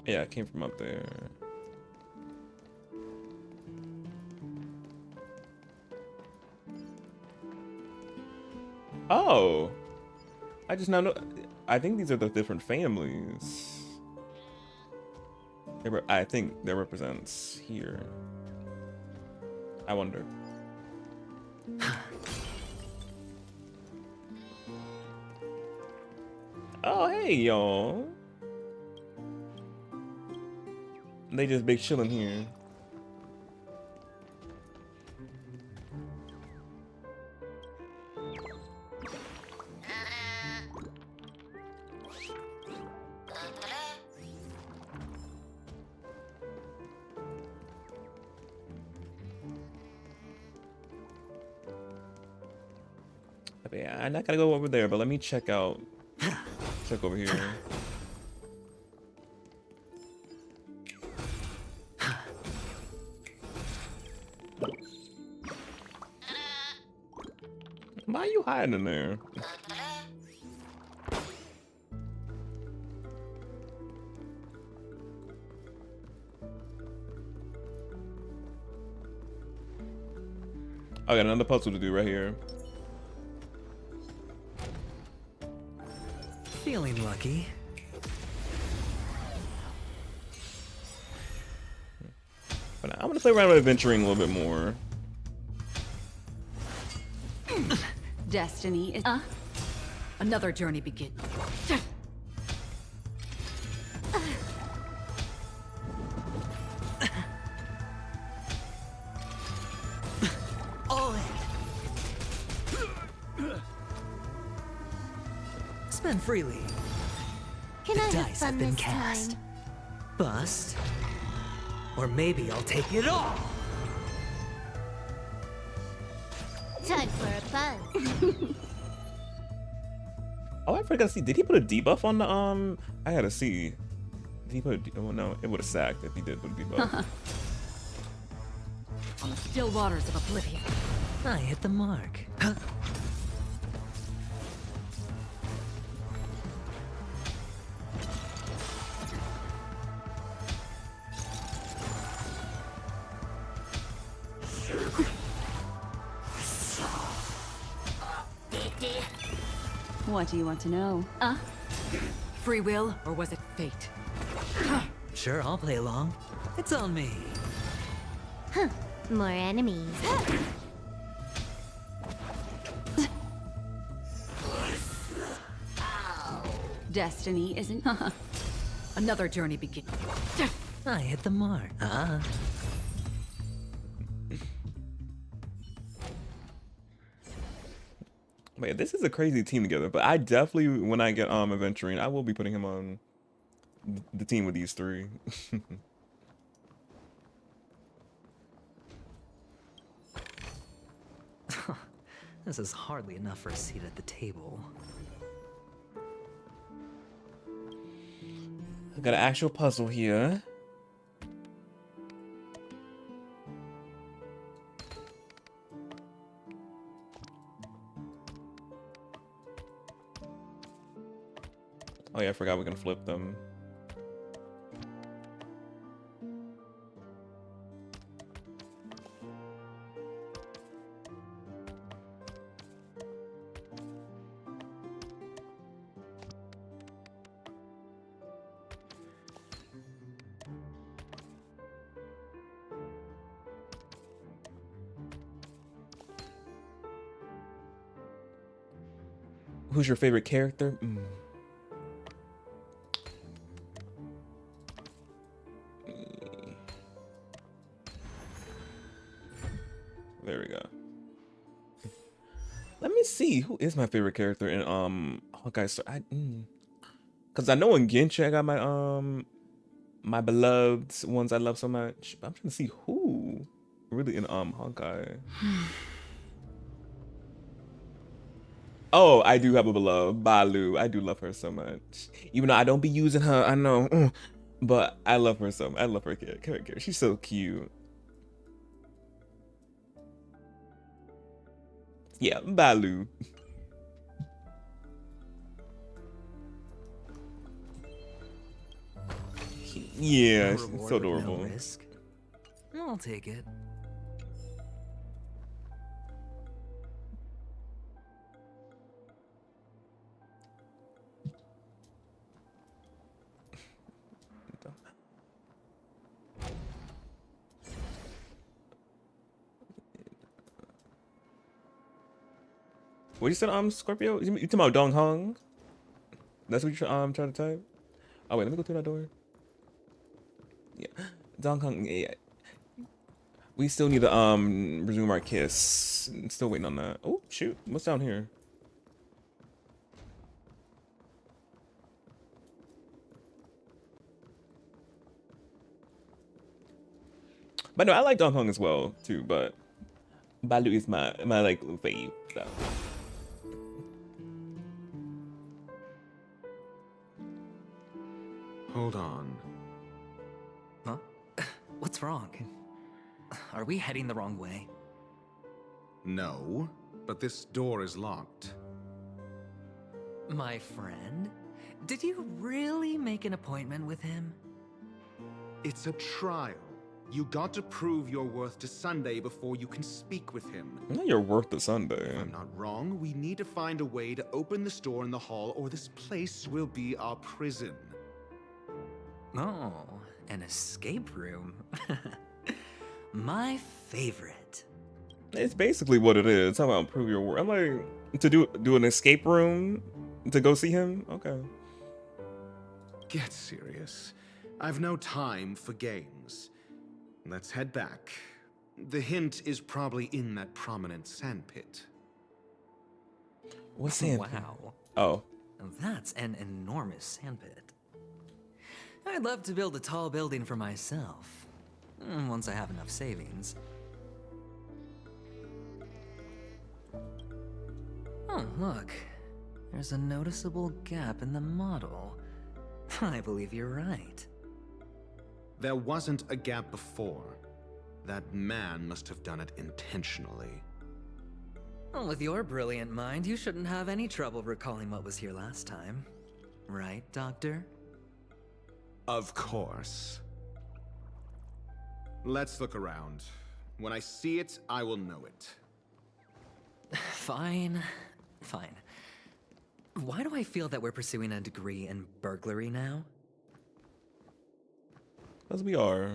Yeah, it came from up there. Oh, I just now know. I think these are the different families. I think that represents here. I wonder. Oh, hey, y'all. They just big chilling here. But yeah, I gotta go over there, but let me check over here. Why are you hiding in there? I got another puzzle to do right here. Feeling lucky. But I'm gonna play around with adventuring a little bit more. Destiny is another journey begins. Spend freely. Can The I have dice fun have been this cast. time? Bust. Or maybe I'll take it all. Time for a buzz. Oh, I forgot to see. Did he put a debuff on the I gotta see. Did he put a oh no, it would have sacked if he did put a debuff. On the still waters of oblivion. I hit the mark. What do you want to know? Free will, or was it fate? Sure, I'll play along. It's on me. Huh. More enemies. Destiny isn't. Another journey begins. I hit the mark. Man, this is a crazy team together. But I definitely, when I get adventuring, I will be putting him on the team with these three. This is hardly enough for a seat at the table. I got an actual puzzle here. Oh yeah, I forgot we can flip them. Who's your favorite character? There we go. Let me see who is my favorite character in Honkai. Cause I know in Genshin I got my my beloved ones I love so much. But I'm trying to see who really in Honkai. Oh, I do have a beloved, Balu. I do love her so much. Even though I don't be using her, I know, but I love her so much. I love her character. She's so cute. Yeah, Balu. Yeah, No she's reward so with no adorable. risk. I'll take it. What you said, Scorpio? You talking about Dong Hong? That's what you're trying to type? Oh wait, let me go through that door. Yeah, Dong Hong. Yeah, we still need to resume our kiss. Still waiting on that. Oh shoot, what's down here? But no, I like Dong Hong as well too. But Balu is my like fave. So. Hold on. Huh? What's wrong? Are we heading the wrong way? No, but this door is locked. My friend? Did you really make an appointment with him? It's a trial. You got to prove your worth to Sunday before you can speak with him. Not your worth to Sunday. If I'm not wrong, we need to find a way to open this door in the hall, or this place will be our prison. Oh, an escape room. My favorite. It's basically what it is. How about prove your worth? I'm like, to do an escape room to go see him? Okay. Get serious. I've no time for games. Let's head back. The hint is probably in that prominent sandpit. What's sandpit? Wow. Oh. That's an enormous sandpit. I'd love to build a tall building for myself. Once I have enough savings. Oh, look. There's a noticeable gap in the model. I believe you're right. There wasn't a gap before. That man must have done it intentionally. Well, with your brilliant mind, you shouldn't have any trouble recalling what was here last time. Right, Doctor? Of course. Let's look around. When I see it, I will know it. Fine. Fine. Why do I feel that we're pursuing a degree in burglary now? As we are.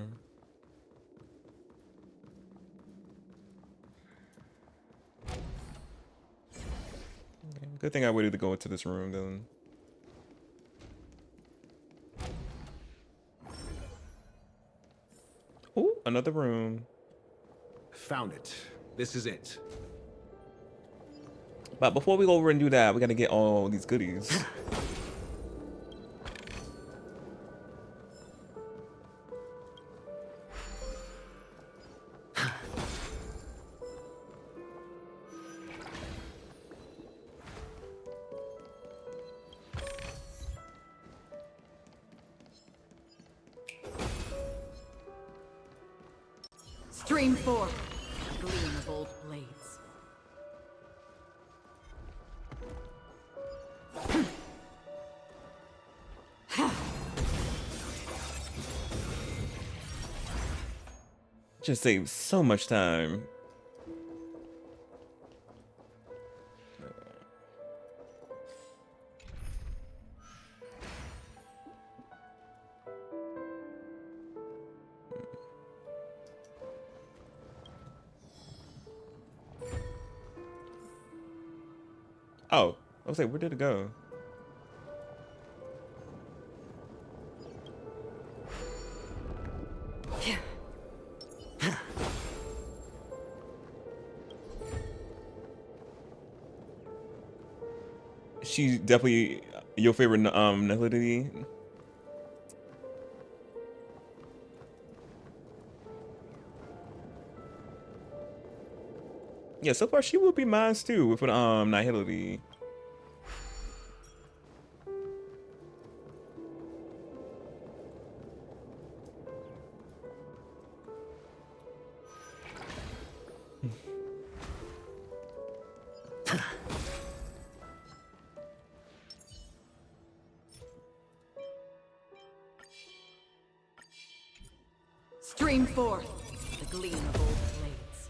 Good thing I waited to go into this room then. Oh, another room. Found it. This is it. But before we go over and do that, we gotta get all these goodies. Stream 4. A gleam of old blades. Just saves so much time. Oh, I was like, where did it go? She's definitely your favorite Nelly. Yeah, so far she will be mine too with an Nihility. Stream 4. The gleam of old blades.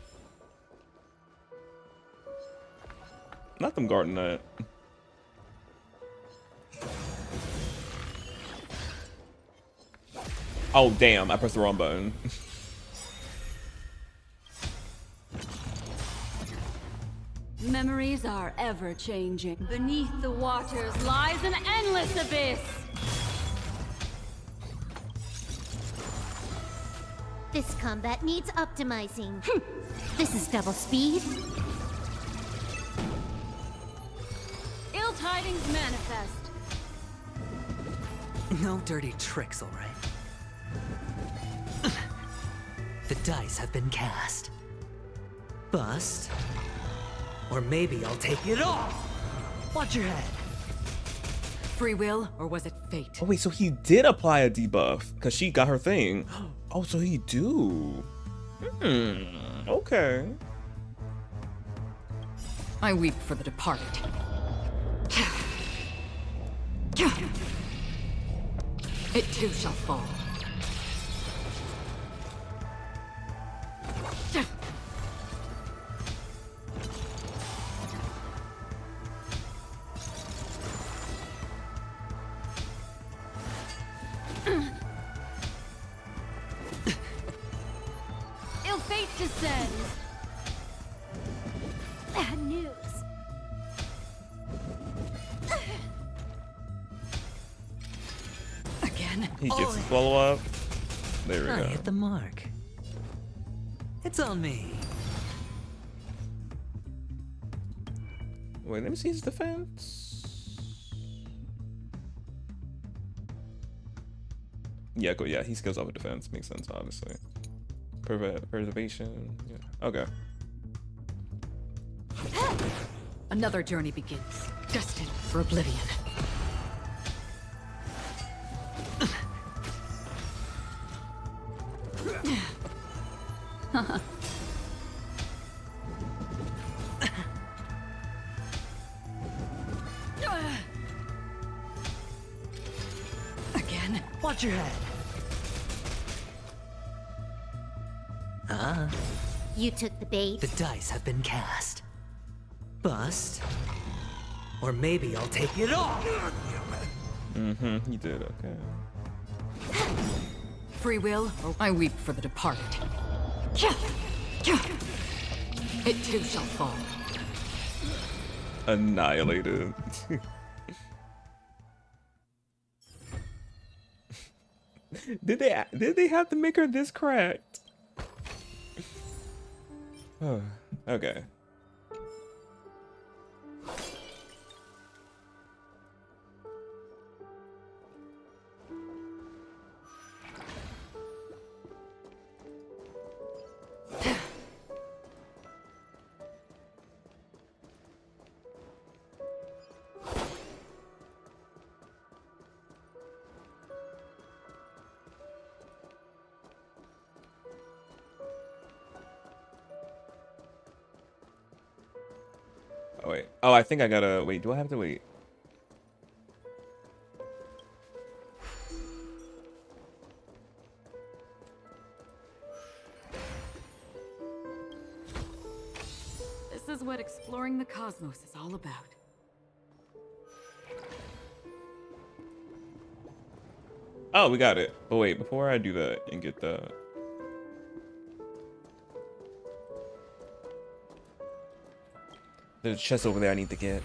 Not them guarding that. Oh damn, I pressed the wrong button. Memories are ever changing. Beneath the waters lies an endless abyss. This combat needs optimizing. This is double speed. Ill tidings manifest. No dirty tricks, all right? The dice have been cast. Bust. Or maybe I'll take it all. Watch your head. Free will, or was it fate? Oh wait, so he did apply a debuff because she got her thing. Oh, so he do. Okay. I weep for the departed. It too shall fall. Ill fate descends. Bad news. Again. He gets his follow up. There we I go. hit the mark. It's on me. Wait, let me see his defense. Yeah, go. Yeah, he skills off with defense. Makes sense, obviously. Preservation. Yeah. Okay. Another journey begins, destined for oblivion. Again. Watch your head. Ah, You took the bait. the dice have been cast. Bust. Or maybe I'll take it off. He did. Okay. Free will, or I weep for the departed. It too shall fall. Annihilated. Did they have to make her this cracked? Oh, okay. Oh wait. Oh, I think I gotta wait. Do I have to wait? This is what exploring the cosmos is all about. Oh, we got it. But wait, before I do that and get the there's a chest over there I need to get.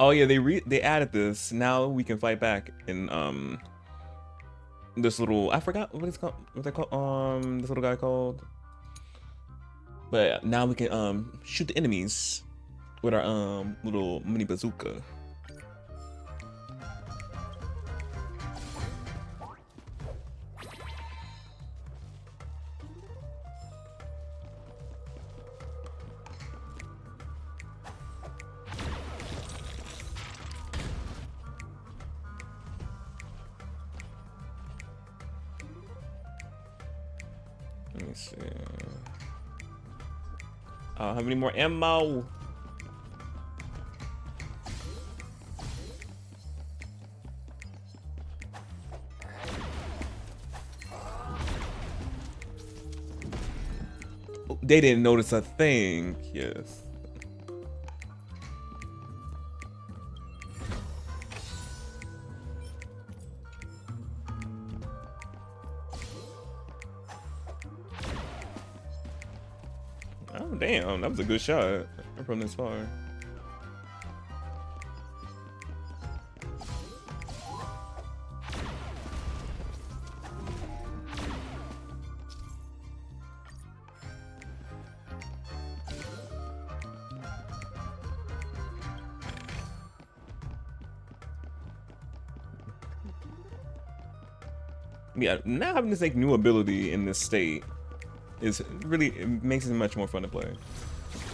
Oh yeah, they added this. Now we can fight back in this little, I forgot what it's called. What's that called? This little guy called. But now we can shoot the enemies with our little mini bazooka. Let me see. I don't have any more ammo. They didn't notice a thing. Yes. Oh damn, that was a good shot from this far. Yeah, now having this like new ability in this state is really, it makes it much more fun to play.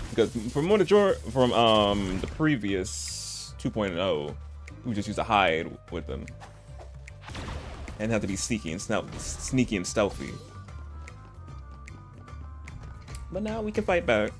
Because from the previous 2.0, we just used to hide with them and have to be sneaky and stealthy. But now we can fight back.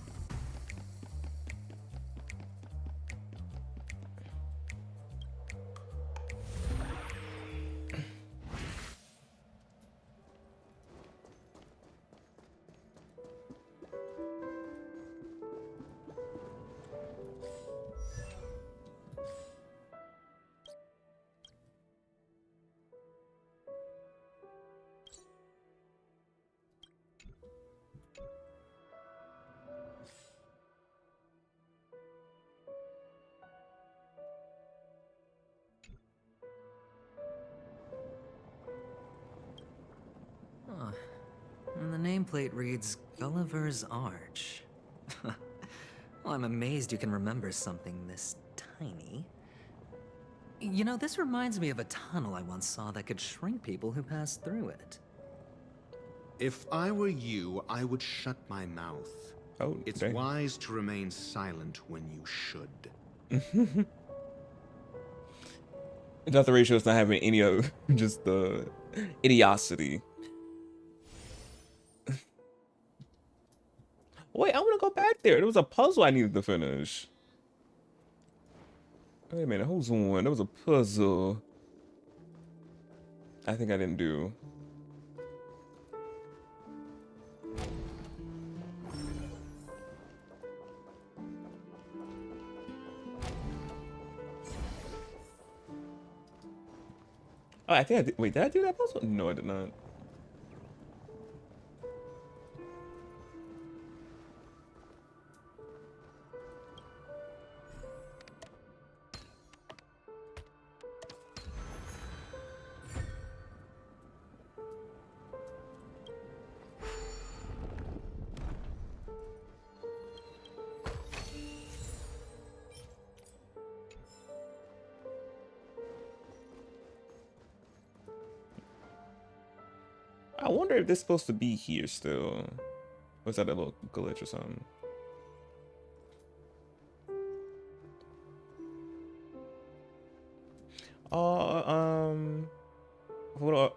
Huh. And the nameplate reads Gulliver's Arch. Well, I'm amazed you can remember something this tiny. You know, this reminds me of a tunnel I once saw that could shrink people who passed through it. If I were you, I would shut my mouth. Oh, it's dang. wise to remain silent when you should. Dr. Ratio's not having any of just the idiocity. Wait, I want to go back there. There was a puzzle I needed to finish. Wait a minute, who's on? There was a puzzle I think I didn't do. Oh, I think I did. Wait, did I do that puzzle? No, I did not. I wonder if this is supposed to be here still. Was that a little glitch or something?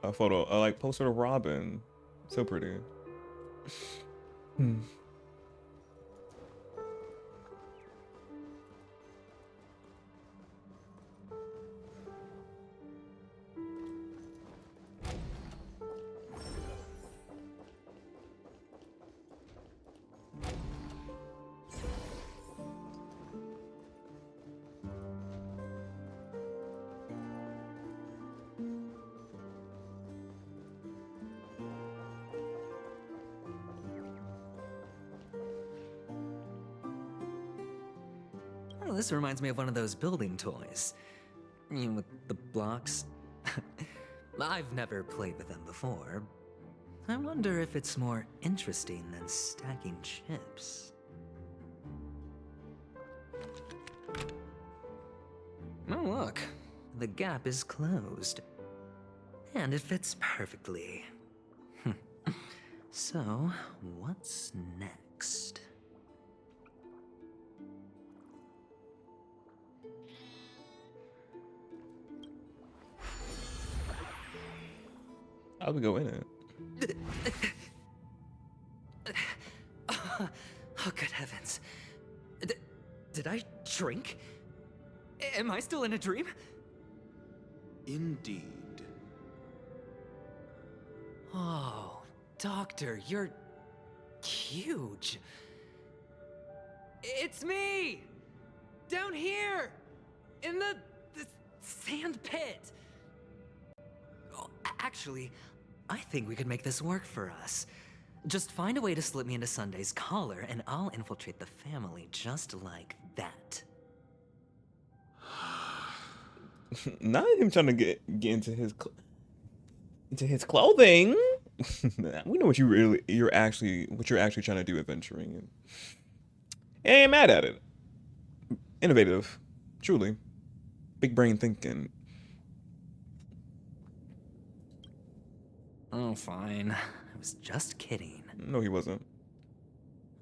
A photo, like poster of Robin. So pretty. Hmm. Oh, this reminds me of one of those building toys. You know, with the blocks. I've never played with them before. I wonder if it's more interesting than stacking chips. Oh, look. The gap is closed. And it fits perfectly. So, what's next? How do we go in it? Oh, good heavens. Did I drink? Am I still in a dream? Indeed. Oh, Doctor, you're huge. It's me! Down here! In the sand pit! Oh, actually, I think we could make this work for us. Just find a way to slip me into Sunday's collar, and I'll infiltrate the family just like that. Not him trying to get into his clothing. We know what you're actually trying to do adventuring. I ain't mad at it. Innovative, truly. Big brain thinking. Oh, fine. I was just kidding. No, he wasn't.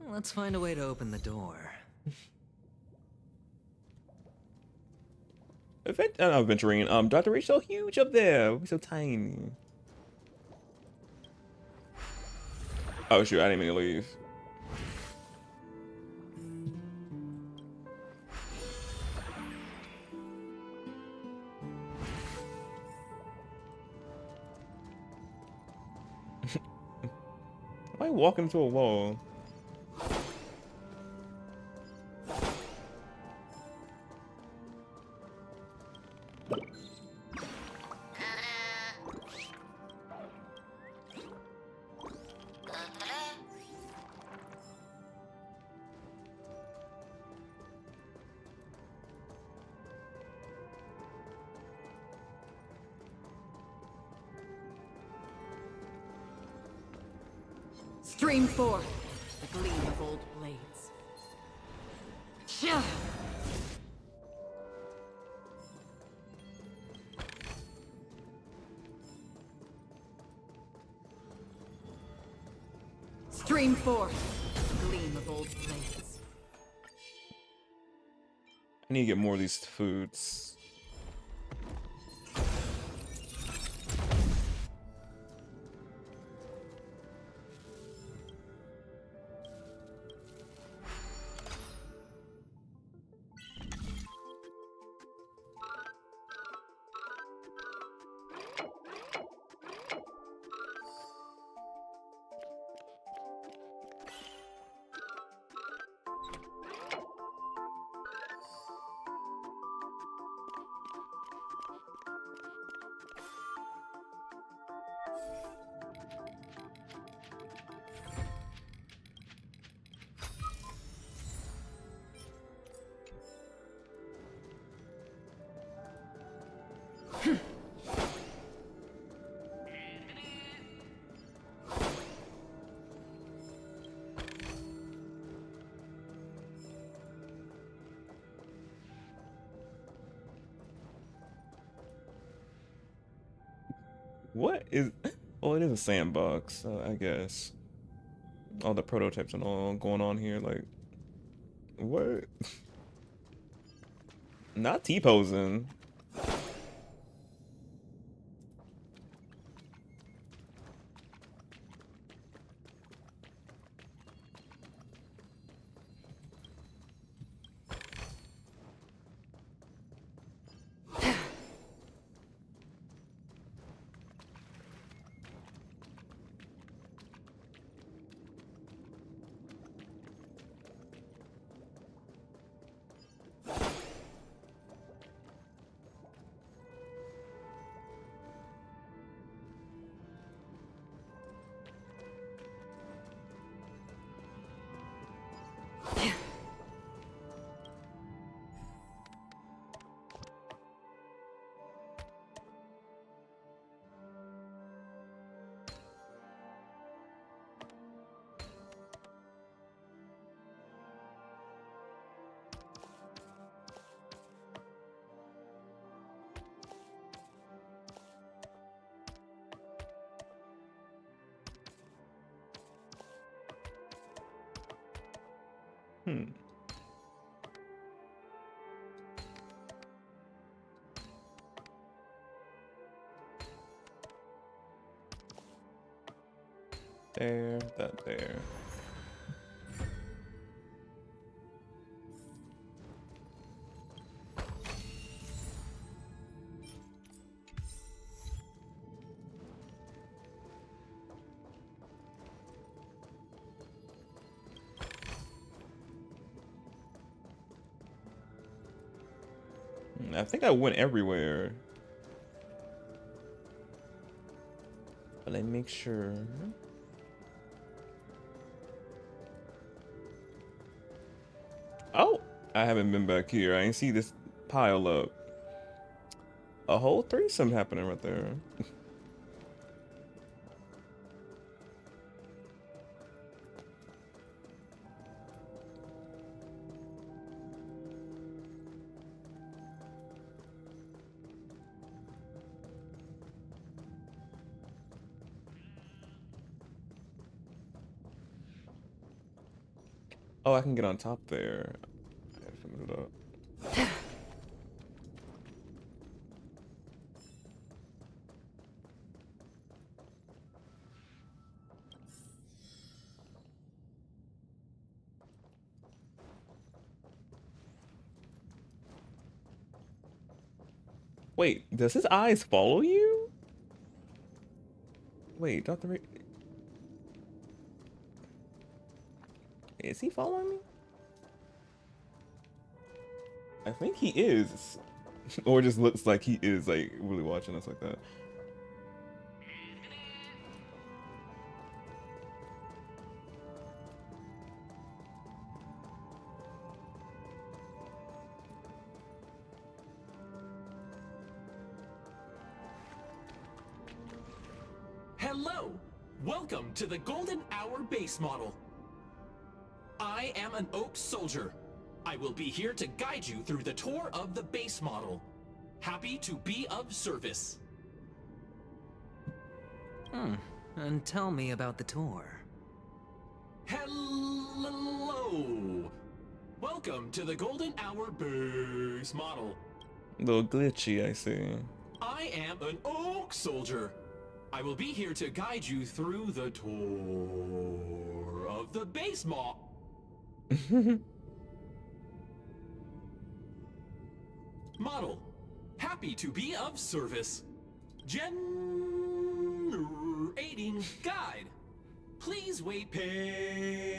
Let's find a way to open the door. Venturing. Dr. H so huge up there. We so tiny. Oh shoot, I didn't mean to leave. Why are you walking into a wall? Stream forth the gleam of old blades. Shah! Stream forth the gleam of old blades. I need to get more of these foods. What is... Well, it is a sandbox, I guess. All the prototypes and all going on here, like... What? Not T-posing. There, that there. I think I went everywhere. But let me make sure. Oh, I haven't been back here. I ain't see this pile up. A whole threesome happening right there. Oh, I can get on top there. I gotta finish it up. Wait, does his eyes follow you? Wait, Dr. Ray... Is he following me? I think he is. Or just looks like he is, like, really watching us like that. Hello! Welcome to the Golden Hour base model. I am an Oak Soldier. I will be here to guide you through the tour of the base model. Happy to be of service. And tell me about the tour. Hello! Welcome to the Golden Hour base model. A little glitchy, I see. I am an Oak Soldier. I will be here to guide you through the tour of the base model. Model. Happy to be of service. Generating guide. Please wait patient.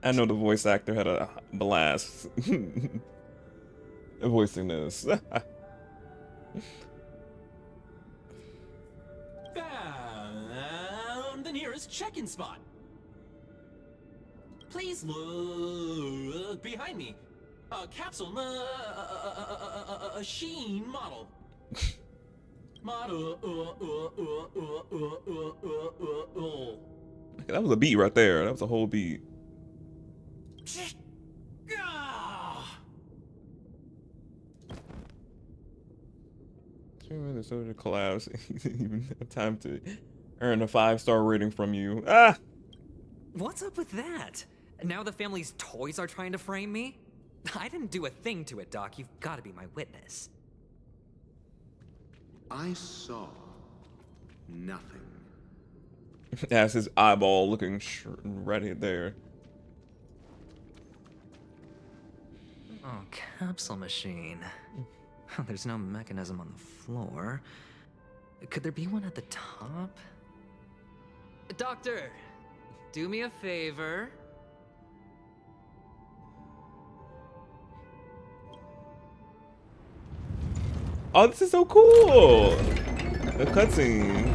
I know the voice actor had a blast voicing this. Found the nearest check-in spot. Please look behind me. A capsule machine model. That was a beat right there. That was a whole beat. The soldier collapse. Even have time to earn a 5-star rating from you. Ah! What's up with that? Now the family's toys are trying to frame me? I didn't do a thing to it, Doc. You've got to be my witness. I saw nothing. That's his eyeball looking right there. Oh, capsule machine. There's no mechanism on the floor. Could there be one at the top? Doctor, do me a favor. Oh, this is so cool! The cutscene.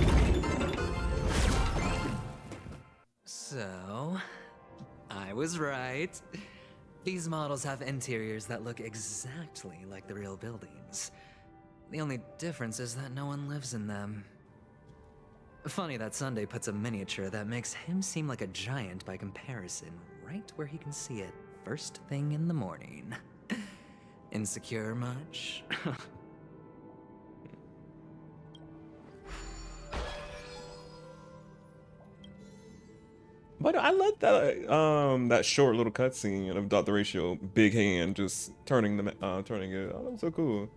So, I was right. These models have interiors that look exactly like the real buildings. The only difference is that no one lives in them. Funny that Sunday puts a miniature that makes him seem like a giant by comparison right where he can see it first thing in the morning. Insecure much? But I love that that short little cutscene of Dr. Ratio, big hand, just turning it. Oh, that was so cool.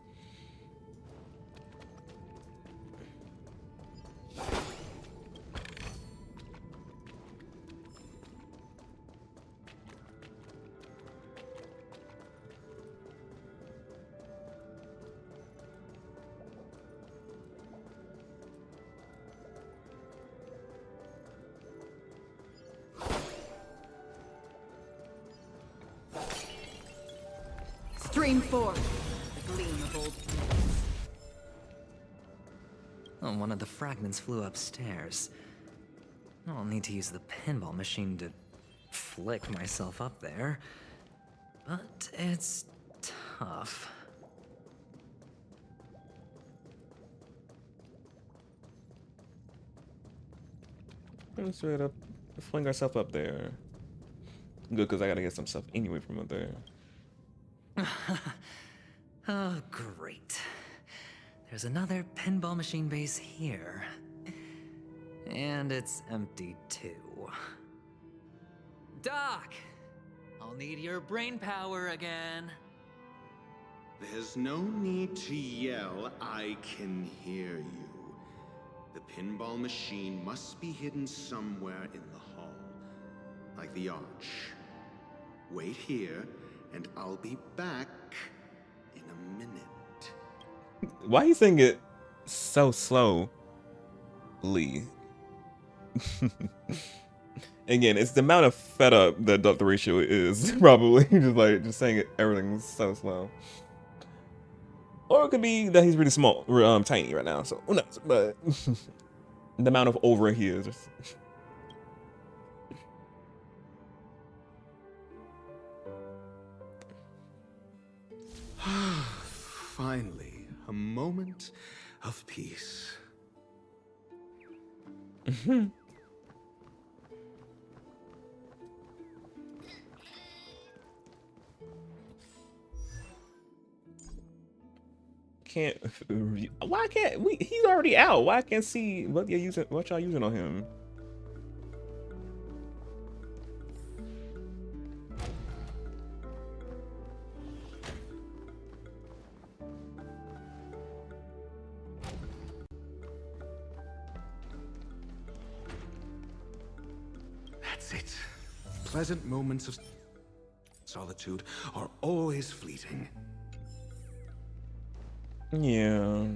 Stream forth the gleam of old things. Oh, one of the fragments flew upstairs. I'll need to use the pinball machine to flick myself up there. But it's tough. Let's straight up fling ourselves up there. Good, because I gotta get some stuff anyway from up there. Oh, great. There's another pinball machine base here. And it's empty too. Doc! I'll need your brain power again. There's no need to yell, I can hear you. The pinball machine must be hidden somewhere in the hall, like the arch. Wait here, and I'll be back in a minute. Why are you saying it so slowly? Again, it's the amount of fed up that Dr. Ratio is probably just saying it. Everything's so slow. Or it could be that he's really small, tiny right now. So who knows? But the amount of over he is. Finally, a moment of peace. Why can't we? He's already out. Why can't see what you're using? What y'all using on him? That's it. Pleasant moments of solitude are always fleeting. Yeah,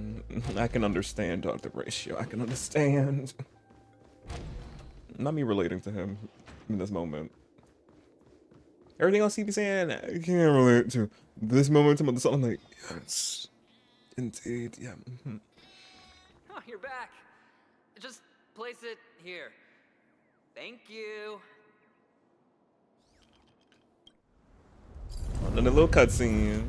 I can understand Dr. Ratio. I can understand. Not me relating to him in this moment. Everything else he be saying, I can't relate to this moment. I'm like, yes, indeed, yeah. Oh, you're back. Just place it here. Thank you. And then a little cutscene.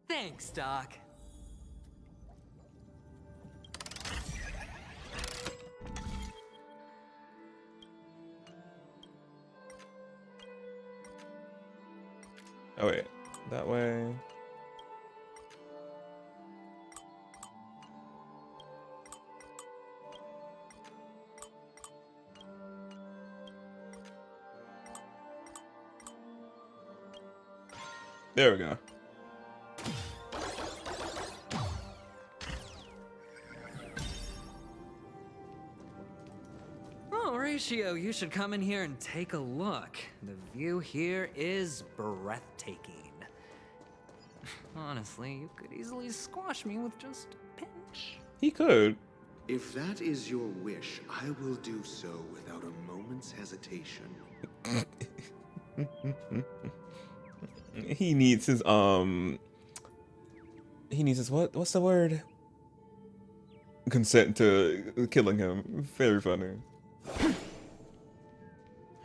Thanks, Doc. Oh wait, that way. There we go. Oh, Ratio, you should come in here and take a look. The view here is breathtaking. Honestly, you could easily squash me with just a pinch. He could. If that is your wish, I will do so without a moment's hesitation. He needs his what's the word? Consent to killing him. Very funny.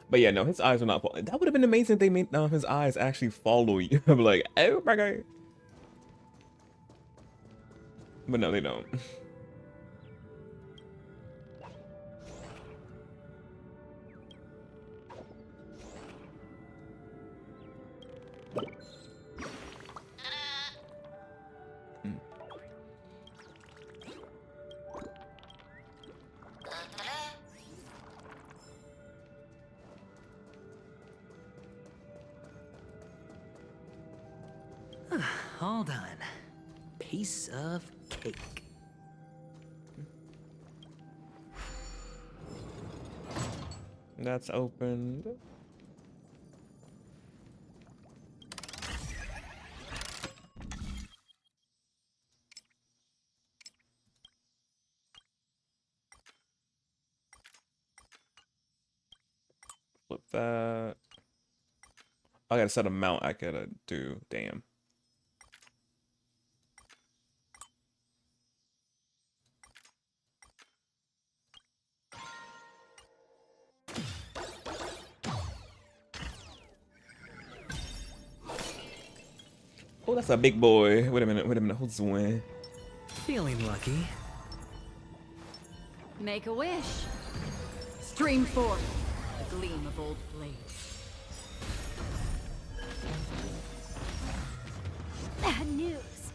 But yeah, no, his eyes are not. That would have been amazing if they made his eyes actually follow you. I'm like, oh my god. But no, they don't. All done. Piece of cake. That's opened. Flip that. I gotta set a mount I gotta do. Damn. Oh, that's a big boy. Wait a minute, who's the win? Feeling lucky. Make a wish. Stream forth the gleam of old blades. Bad news.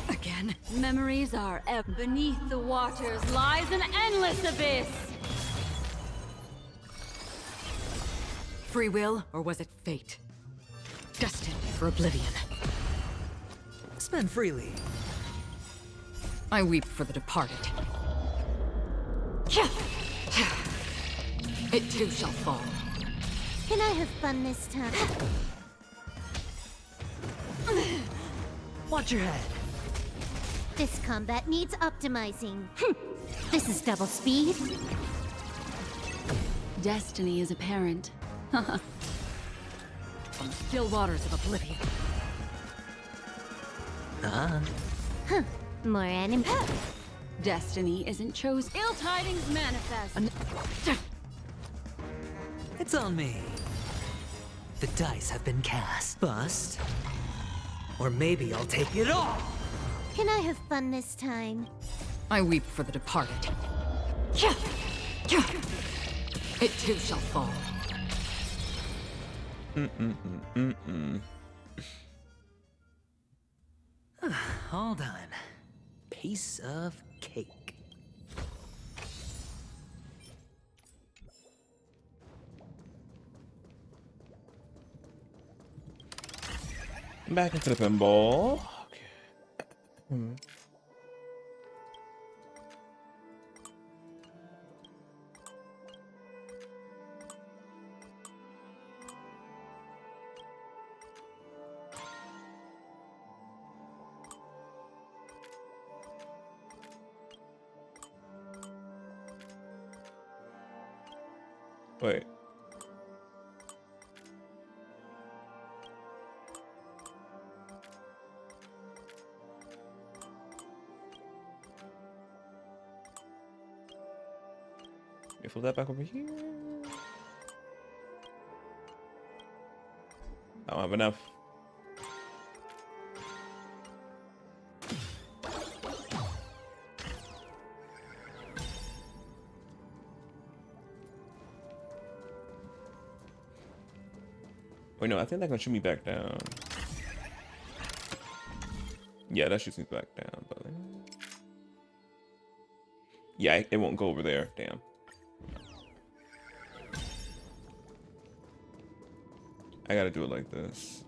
Again, memories are beneath the waters lies an endless abyss. Free will, or was it fate? Destined for oblivion. Spend freely. I weep for the departed. It too shall fall. Can I have fun this time? Watch your head. This combat needs optimizing. This is double speed. Destiny is apparent. From the still waters of oblivion. Huh. More enemy. Destiny isn't chosen. Ill tidings manifest. It's on me. The dice have been cast. Bust. Or maybe I'll take it all. Can I have fun this time? I weep for the departed. It too shall fall. All done. Piece of cake. Back into the pinball. Okay. Wait. You flip that back over here. I don't have enough. Wait, no, I think that can shoot me back down. Yeah, that shoots me back down, but yeah, it won't go over there. Damn. I gotta do it like this.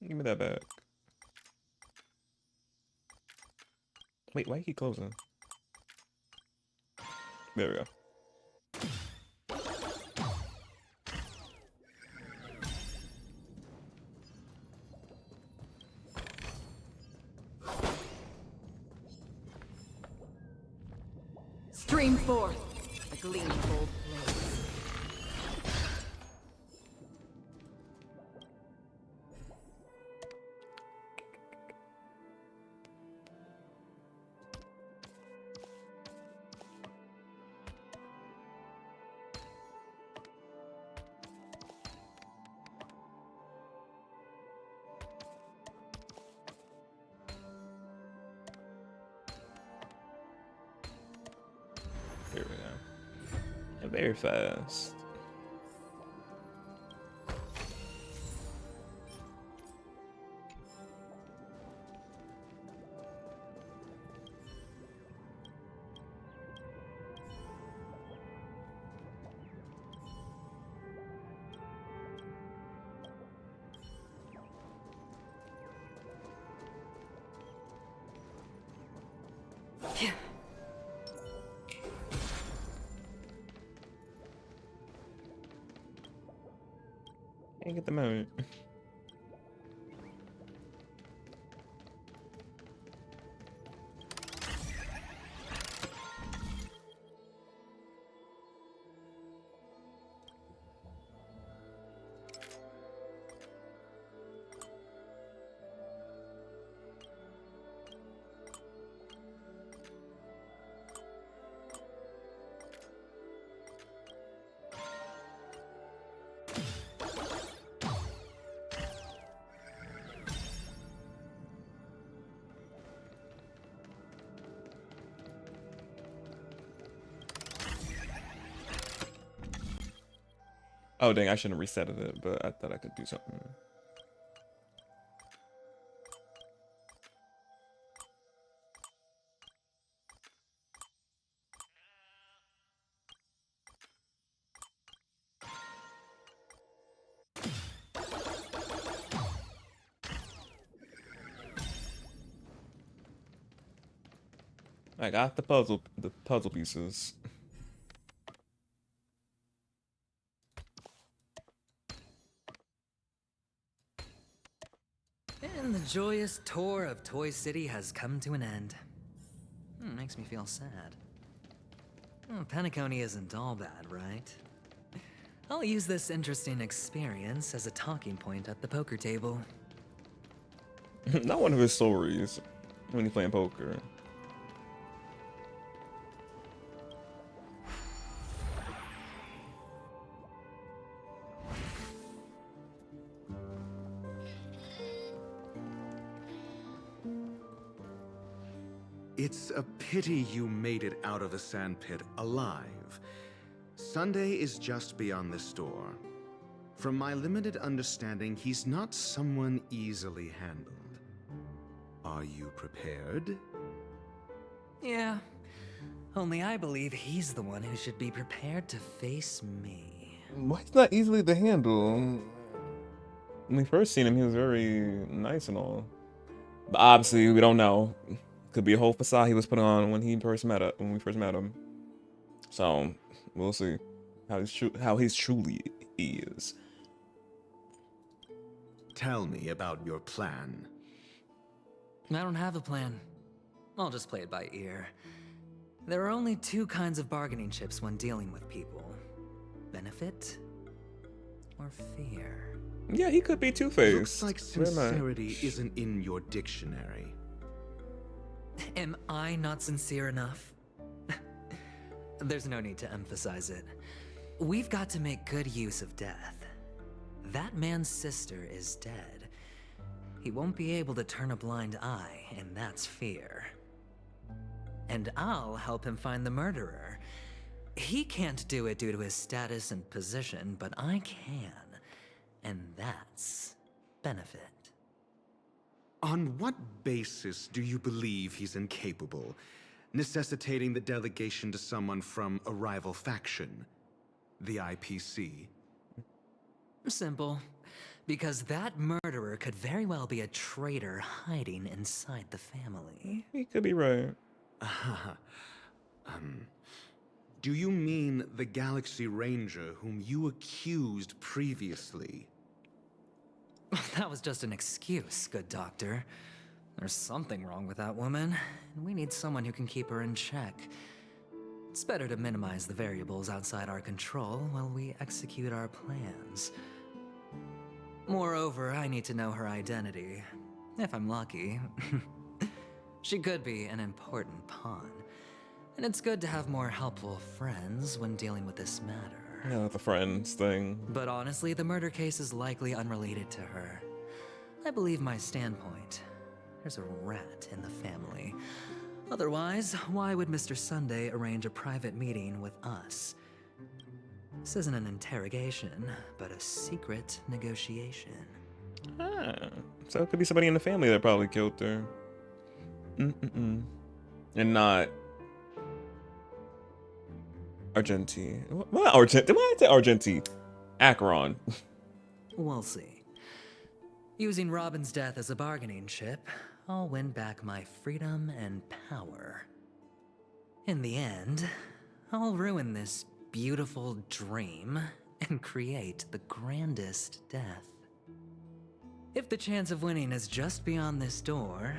Give me that back. Wait, why you keep closing? There we go. Stream forth the gleam of old blades. Here we go. And very fast. Can't get them out. Oh dang, I shouldn't have resetted it, but I thought I could do something. I got the puzzle pieces. And the joyous tour of Toy City has come to an end. Makes me feel sad. Penacony isn't all bad, right? I'll use this interesting experience as a talking point at the poker table. Not one of his stories when he's playing poker. It's a pity you made it out of the sandpit alive. Sunday is just beyond this door. From my limited understanding, he's not someone easily handled. Are you prepared? Yeah. Only I believe he's the one who should be prepared to face me. Why he's not easily to handle? When we first seen him, he was very nice and all. But obviously, we don't know. Could be a whole facade he was put on when we first met him. So we'll see how he's truly is. Tell me about your plan. I don't have a plan. I'll just play it by ear. There are only two kinds of bargaining chips when dealing with people: benefit or fear. Yeah, he could be two-faced. Looks like sincerity isn't in your dictionary. Am I not sincere enough? There's no need to emphasize it. We've got to make good use of death. That man's sister is dead. He won't be able to turn a blind eye, and that's fear. And I'll help him find the murderer. He can't do it due to his status and position, but I can. And that's benefit. On what basis do you believe he's incapable, necessitating the delegation to someone from a rival faction? The IPC? Simple. Because that murderer could very well be a traitor hiding inside the family. He could be right. Do you mean the Galaxy Ranger whom you accused previously? That was just an excuse, good doctor. There's something wrong with that woman, and we need someone who can keep her in check. It's better to minimize the variables outside our control while we execute our plans. Moreover, I need to know her identity, if I'm lucky. She could be an important pawn, and it's good to have more helpful friends when dealing with this matter. Yeah, the friends thing. But honestly, the murder case is likely unrelated to her. I believe my standpoint. There's a rat in the family. Otherwise, why would Mr. Sunday arrange a private meeting with us? This isn't an interrogation, but a secret negotiation. So it could be somebody in the family that probably killed her. And not Argenti. What Argenti? Why did I say Argenti? Acheron. We'll see. Using Robin's death as a bargaining chip, I'll win back my freedom and power. In the end, I'll ruin this beautiful dream and create the grandest death. If the chance of winning is just beyond this door,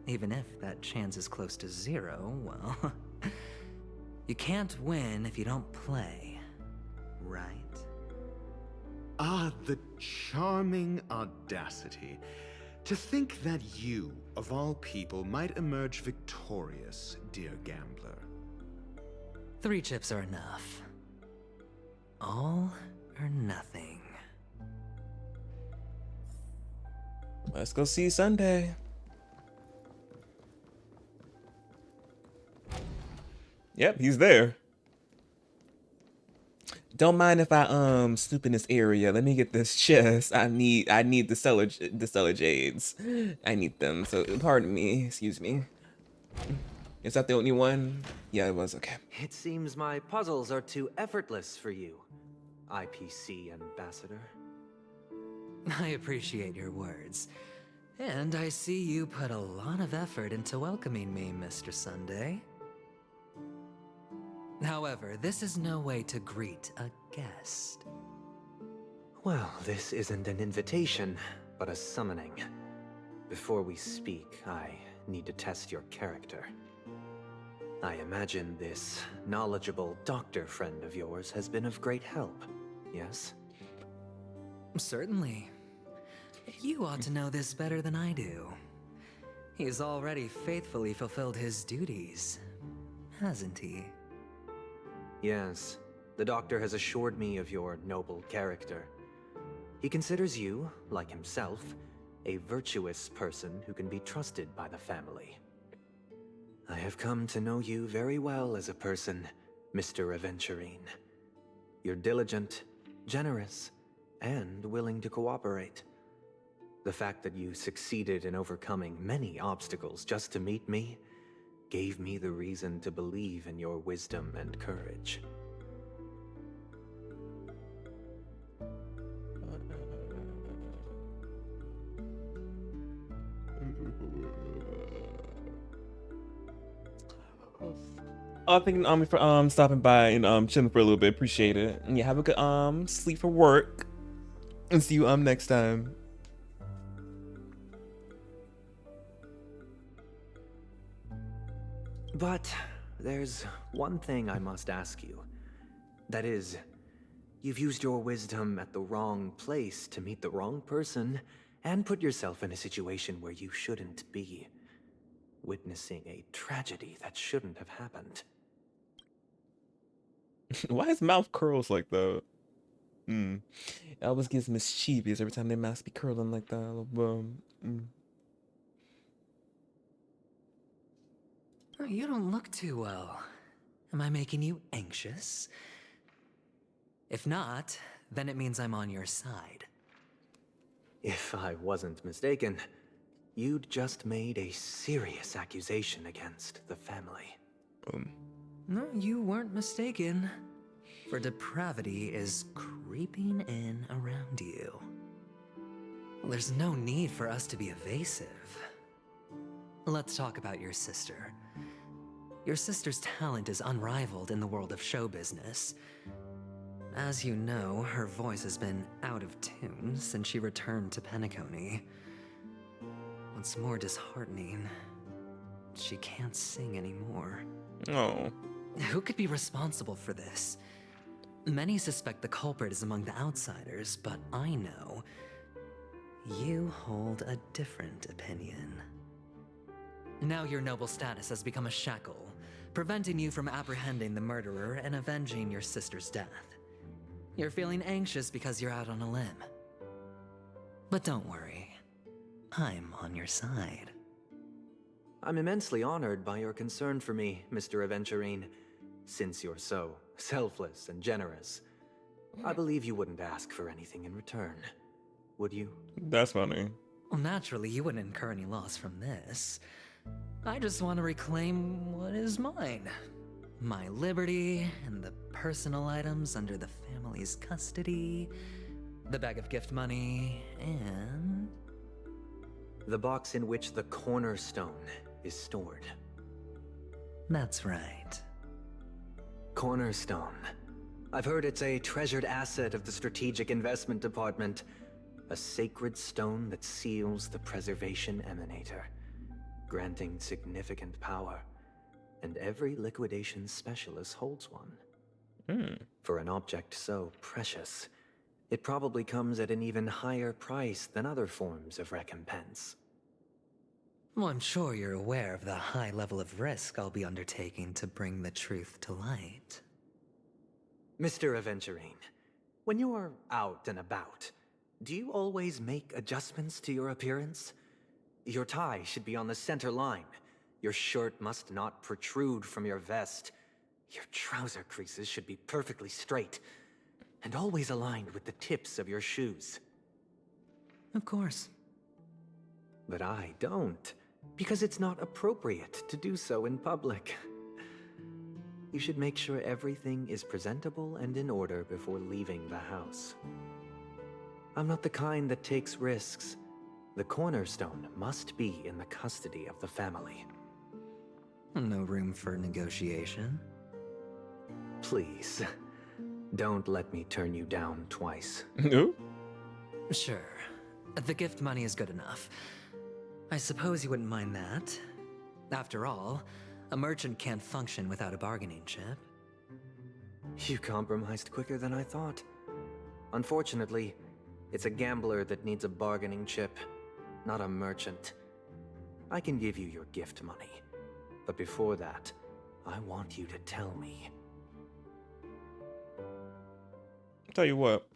even if that chance is close to 0, well, you can't win if you don't play, right? Ah, the charming audacity. To think that you, of all people, might emerge victorious, dear gambler. 3 chips are enough. All or nothing. Let's go see Sunday. Yep, he's there. Don't mind if I snoop in this area. Let me get this chest. I need the stellar jades. I need them. So pardon me. Excuse me. Is that the only one? Yeah, it was. Okay. It seems my puzzles are too effortless for you, IPC ambassador. I appreciate your words. And I see you put a lot of effort into welcoming me, Mr. Sunday. However, this is no way to greet a guest. Well, this isn't an invitation, but a summoning. Before we speak, I need to test your character. I imagine this knowledgeable doctor friend of yours has been of great help, yes? Certainly. You ought to know this better than I do. He's already faithfully fulfilled his duties, hasn't he? Yes, the doctor has assured me of your noble character. He considers you, like himself, a virtuous person who can be trusted by the family. I have come to know you very well as a person, Mr. Aventurine. You're diligent, generous, and willing to cooperate. The fact that you succeeded in overcoming many obstacles just to meet me gave me the reason to believe in your wisdom and courage. Oh, thank you for stopping by and chilling for a little bit. Appreciate it. And yeah, have a good sleep for work. And see you next time. But there's one thing I must ask you. That is, you've used your wisdom at the wrong place to meet the wrong person and put yourself in a situation where you shouldn't be, witnessing a tragedy that shouldn't have happened. Why his mouth curls like that? It always gives mischievous every time their mouths be curling like that. Oh, you don't look too well. Am I making you anxious? If not, then it means I'm on your side. If I wasn't mistaken, you'd just made a serious accusation against the family. No, you weren't mistaken. For depravity is creeping in around you. Well, there's no need for us to be evasive. Let's talk about your sister. Your sister's talent is unrivaled in the world of show business. As you know, her voice has been out of tune since she returned to Penacony. What's more disheartening, she can't sing anymore. Oh. Who could be responsible for this? Many suspect the culprit is among the outsiders, but I know you hold a different opinion. Now your noble status has become a shackle, preventing you from apprehending the murderer and avenging your sister's death. You're feeling anxious because you're out on a limb. But don't worry, I'm on your side. I'm immensely honored by your concern for me, Mr. Aventurine. Since you're so selfless and generous, I believe you wouldn't ask for anything in return, would you? That's funny. Well, naturally, you wouldn't incur any loss from this. I just want to reclaim what is mine. My liberty and the personal items under the family's custody, the bag of gift money, and... the box in which the cornerstone is stored. That's right. Cornerstone. I've heard it's a treasured asset of the Strategic Investment Department. A sacred stone that seals the Preservation Emanator, granting significant power. And every liquidation specialist holds one. For an object so precious, it probably comes at an even higher price than other forms of recompense. Well, I'm sure you're aware of the high level of risk I'll be undertaking to bring the truth to light. Mr. Aventurine, when you're out and about, do you always make adjustments to your appearance? Your tie should be on the center line. Your shirt must not protrude from your vest. Your trouser creases should be perfectly straight, and always aligned with the tips of your shoes. Of course. But I don't, because it's not appropriate to do so in public. You should make sure everything is presentable and in order before leaving the house. I'm not the kind that takes risks. The cornerstone must be in the custody of the family. No room for negotiation. Please, don't let me turn you down twice. No? Sure. The gift money is good enough. I suppose you wouldn't mind that. After all, a merchant can't function without a bargaining chip. You compromised quicker than I thought. Unfortunately, it's a gambler that needs a bargaining chip, not a merchant. I can give you your gift money, but before that, I want you to tell me. Tell you what.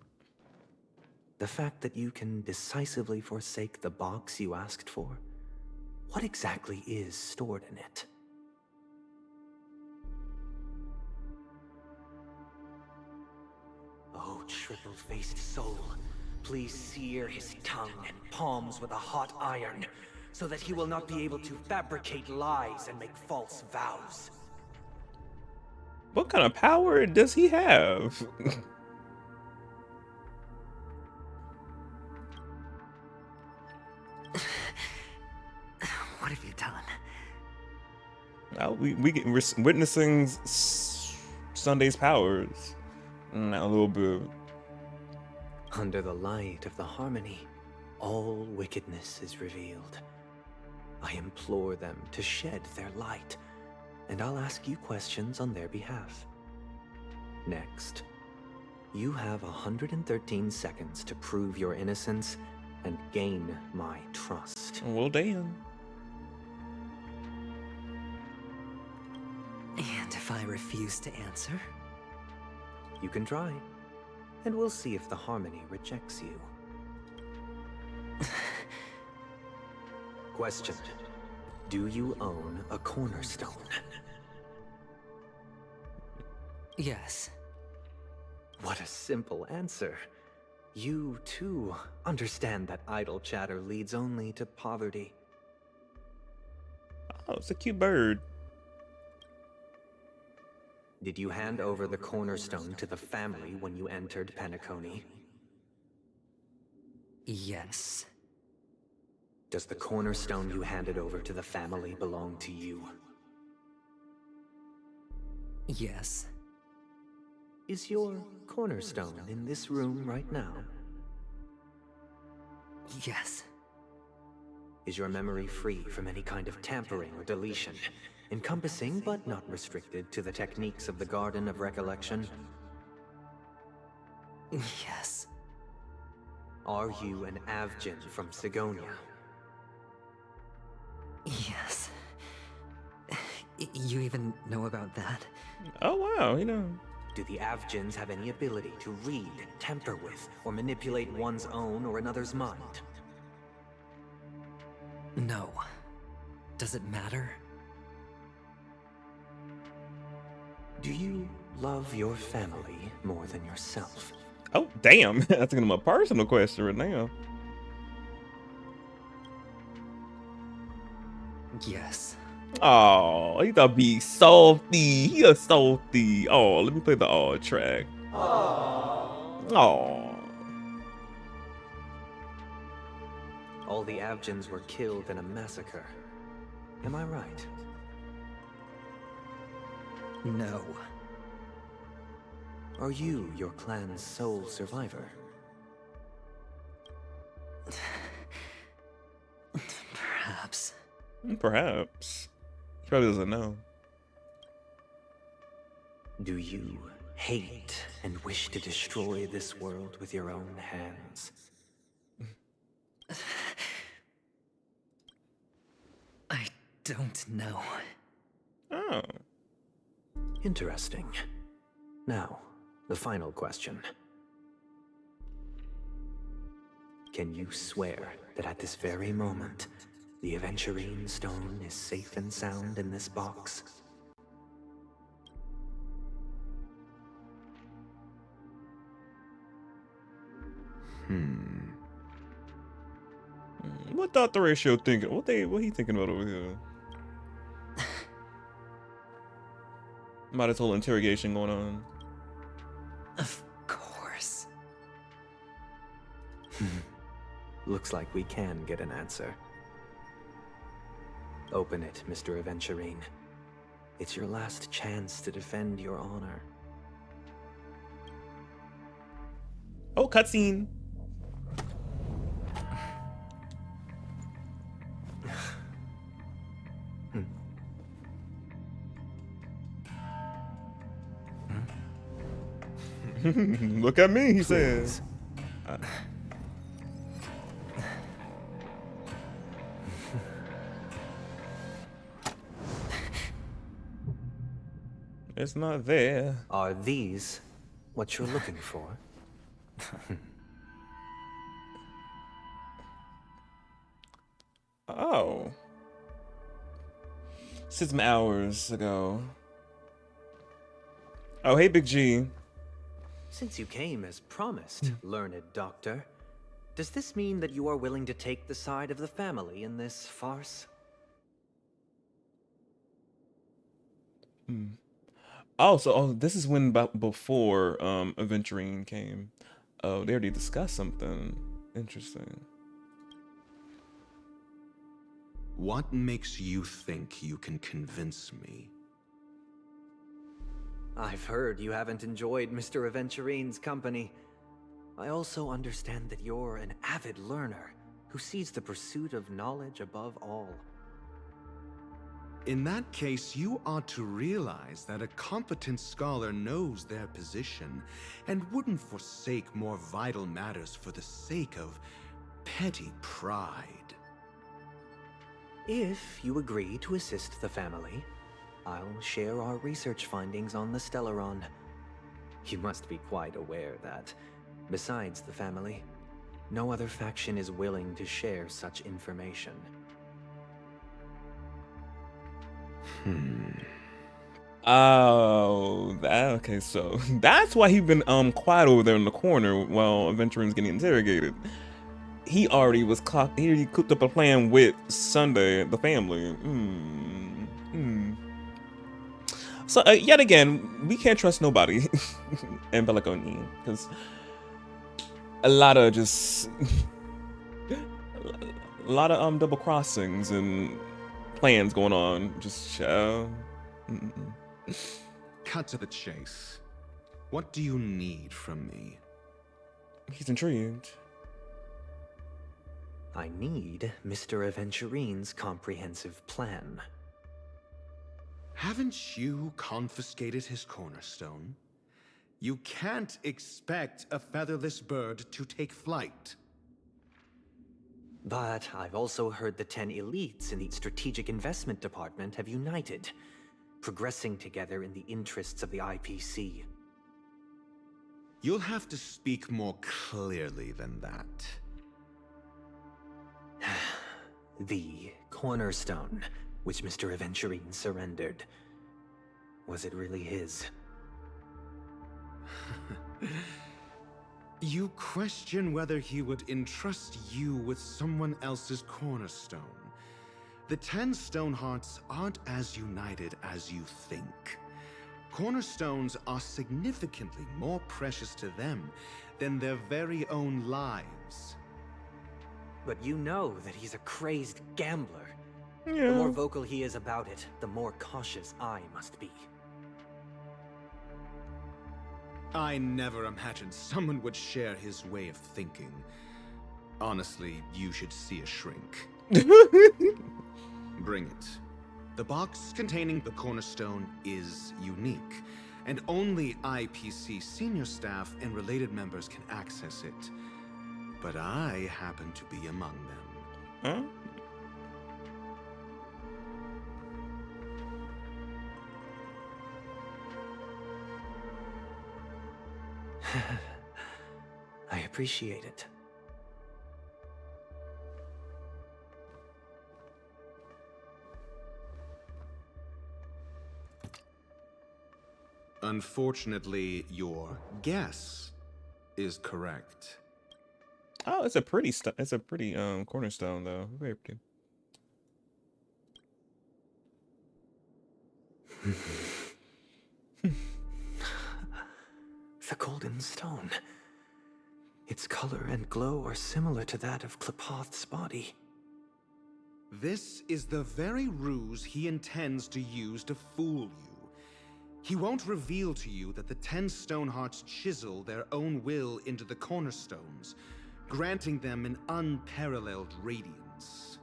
The fact that you can decisively forsake the box you asked for, what exactly is stored in it? Oh, triple-faced soul, please sear his tongue and palms with a hot iron, so that he will not be able to fabricate lies and make false vows. What kind of power does he have? What have you done? Well, we're witnessing Sunday's powers. A little bit. Under the light of the harmony, all wickedness is revealed. I implore them to shed their light, and I'll ask you questions on their behalf. Next, you have 113 seconds to prove your innocence and gain my trust. Well, damn. And if I refuse to answer? You can try, and we'll see if the harmony rejects you. Question: do you own a cornerstone? Yes. What a simple answer. You, too, understand that idle chatter leads only to poverty. Oh, it's a cute bird. Did you hand over the cornerstone to the family when you entered Penacony? Yes. Does the cornerstone you handed over to the family belong to you? Yes. Is your cornerstone in this room right now? Yes. Is your memory free from any kind of tampering or deletion, encompassing but not restricted to the techniques of the Garden of Recollection? Yes. Are you an Avgin from Sigonia? Yes. You even know about that? Oh wow, you know. Do the Avgins have any ability to read, temper with, or manipulate one's own or another's mind? No. Does it matter? Do you love your family more than yourself? Oh, damn. That's gonna be a personal question right now. Yes. Oh, he thought be salty. He a salty. Oh, let me play the track. Oh. All the Avgins were killed in a massacre. Am I right? No. Are you your clan's sole survivor? Perhaps. Perhaps. He probably doesn't know. Do you hate and wish to destroy this world with your own hands? I don't know. Oh. Interesting. Now, the final question. Can you swear that at this very moment, the Aventurine Stone is safe and sound in this box? What Dr. Ratio thinking? What he thinking about over here? Might have told interrogation going on. Of course. Looks like we can get an answer. Open it, Mr. Aventurine. It's your last chance to defend your honor. Oh, cutscene. Look at me, he says. It's not there. Are these what you're looking for? Oh. 6 hours ago. Oh, hey, Big G. Since you came as promised, learned doctor, does this mean that you are willing to take the side of the family in this farce? Oh, so this is when before Aventurine came. Oh, they already discussed something. Interesting. What makes you think you can convince me? I've heard you haven't enjoyed Mr. Aventurine's company. I also understand that you're an avid learner who sees the pursuit of knowledge above all. In that case, you ought to realize that a competent scholar knows their position and wouldn't forsake more vital matters for the sake of petty pride. If you agree to assist the family, I'll share our research findings on the Stellaron. You must be quite aware that, besides the family, no other faction is willing to share such information. Oh, okay, so that's why he's been quiet over there in the corner while Aventurine's getting interrogated. He already was he already cooked up a plan with Sunday, the family. So yet again, we can't trust nobody in Penacony because a lot of double crossings and plans going on. Just Cut to the chase. What do you need from me? He's intrigued. I need Mr. Aventurine's comprehensive plan. Haven't you confiscated his cornerstone? You can't expect a featherless bird to take flight. But I've also heard the 10 elites in the Strategic Investment Department have united, progressing together in the interests of the IPC. You'll have to speak more clearly than that. The cornerstone, which Mr. Aventurine surrendered. Was it really his? You question whether he would entrust you with someone else's cornerstone. The 10 Stonehearts aren't as united as you think. Cornerstones are significantly more precious to them than their very own lives. But you know that he's a crazed gambler. Yeah. The more vocal he is about it, the more cautious I must be. I never imagined someone would share his way of thinking. Honestly, you should see a shrink. Bring it. The box containing the cornerstone is unique, and only IPC senior staff and related members can access it. But I happen to be among them. Huh? I appreciate it. Unfortunately, your guess is correct. Oh, it's a pretty cornerstone though. Very pretty. The golden stone. Its color and glow are similar to that of Klepoth's body. This is the very ruse he intends to use to fool you. He won't reveal to you that the 10 Stonehearts chisel their own will into the cornerstones, granting them an unparalleled radiance.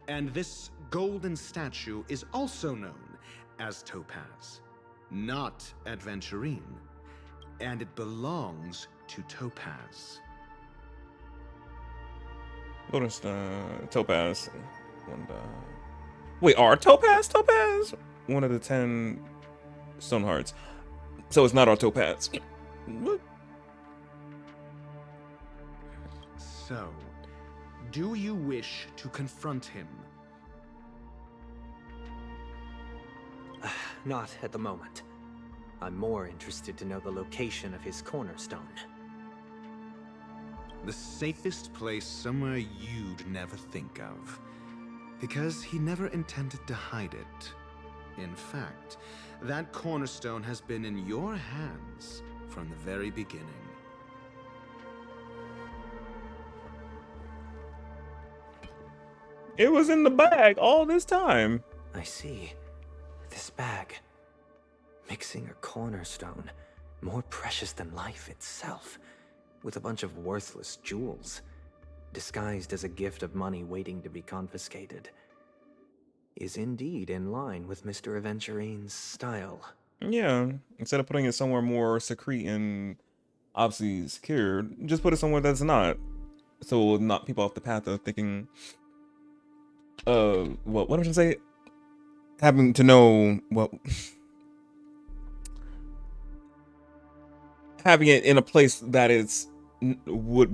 And this golden statue is also known as Topaz, not Adventurine, and it belongs to Topaz. Golden Topaz. Wait, are Topaz? One of the 10 Stonehearts. So it's not our Topaz. What? So, do you wish to confront him? Not at the moment. I'm more interested to know the location of his cornerstone. The safest place somewhere you'd never think of. Because he never intended to hide it. In fact, that cornerstone has been in your hands from the very beginning. It was in the bag all this time. I see. This bag. Mixing a cornerstone, more precious than life itself, with a bunch of worthless jewels, disguised as a gift of money waiting to be confiscated, is indeed in line with Mr. Aventurine's style. Yeah, instead of putting it somewhere more secret and obviously secured, just put it somewhere that's not. So it will knock people off the path of thinking, what am I trying to say? Having to know, well, having it in a place that is would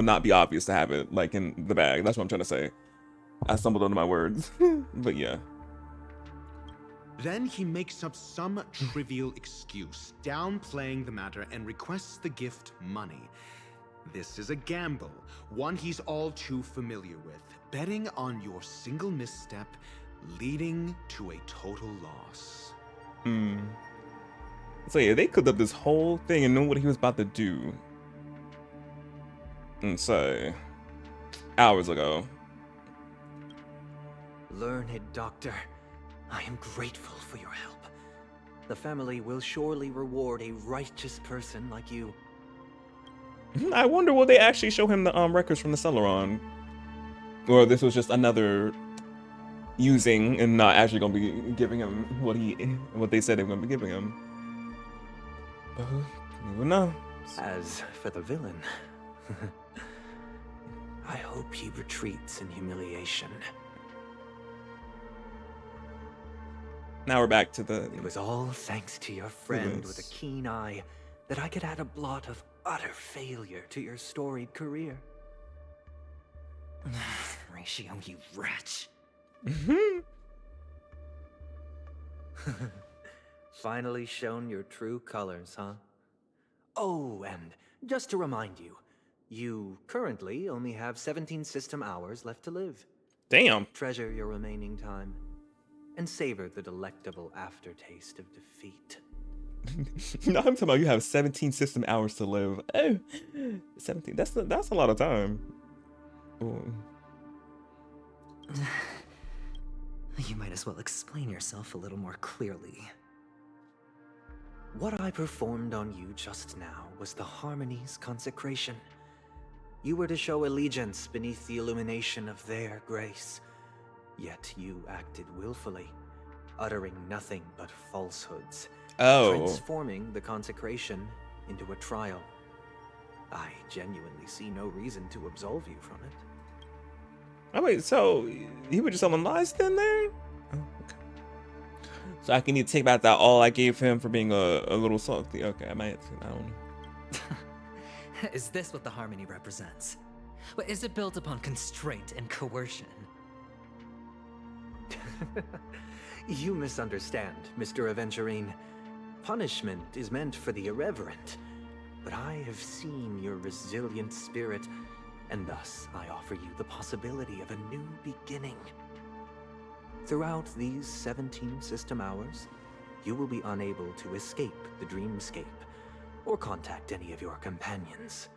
not be obvious to have it, like in the bag. That's what I'm trying to say. I stumbled onto my words, but yeah. Then he makes up some trivial excuse, downplaying the matter, and requests the gift money. This is a gamble, one he's all too familiar with, betting on your single misstep, leading to a total loss. So yeah, they cooked up this whole thing and knew what he was about to do. And so, hours ago. Learned doctor, I am grateful for your help. The family will surely reward a righteous person like you. I wonder will they actually show him the records from the Celeron, or this was just another using and not actually gonna be giving him what they said they were gonna be giving him. You know. As for the villain, I hope he retreats in humiliation. Now we're back to the... It was all thanks to your friend with a keen eye that I could add a blot of utter failure to your storied career. Ratio, you wretch. Finally shown your true colors, huh? Oh, and just to remind you, you currently only have 17 system hours left to live. Damn. Treasure your remaining time and savor the delectable aftertaste of defeat. No, I'm talking about you have 17 system hours to live. Oh, 17. That's a lot of time. Ooh. You might as well explain yourself a little more clearly. What I performed on you just now was the Harmony's consecration. You were to show allegiance beneath the illumination of their grace. Yet you acted willfully, uttering nothing but falsehoods, transforming the consecration into a trial. I genuinely see no reason to absolve you from it. Oh wait, so he was just telling lies then there? Oh, okay. So I can need to take back that all I gave him for being a little salty. Okay, I don't know. Is this what the Harmony represents? But is it built upon constraint and coercion? You misunderstand, Mr. Aventurine. Punishment is meant for the irreverent. But I have seen your resilient spirit, and thus I offer you the possibility of a new beginning. Throughout these 17 system hours, you will be unable to escape the dreamscape or contact any of your companions.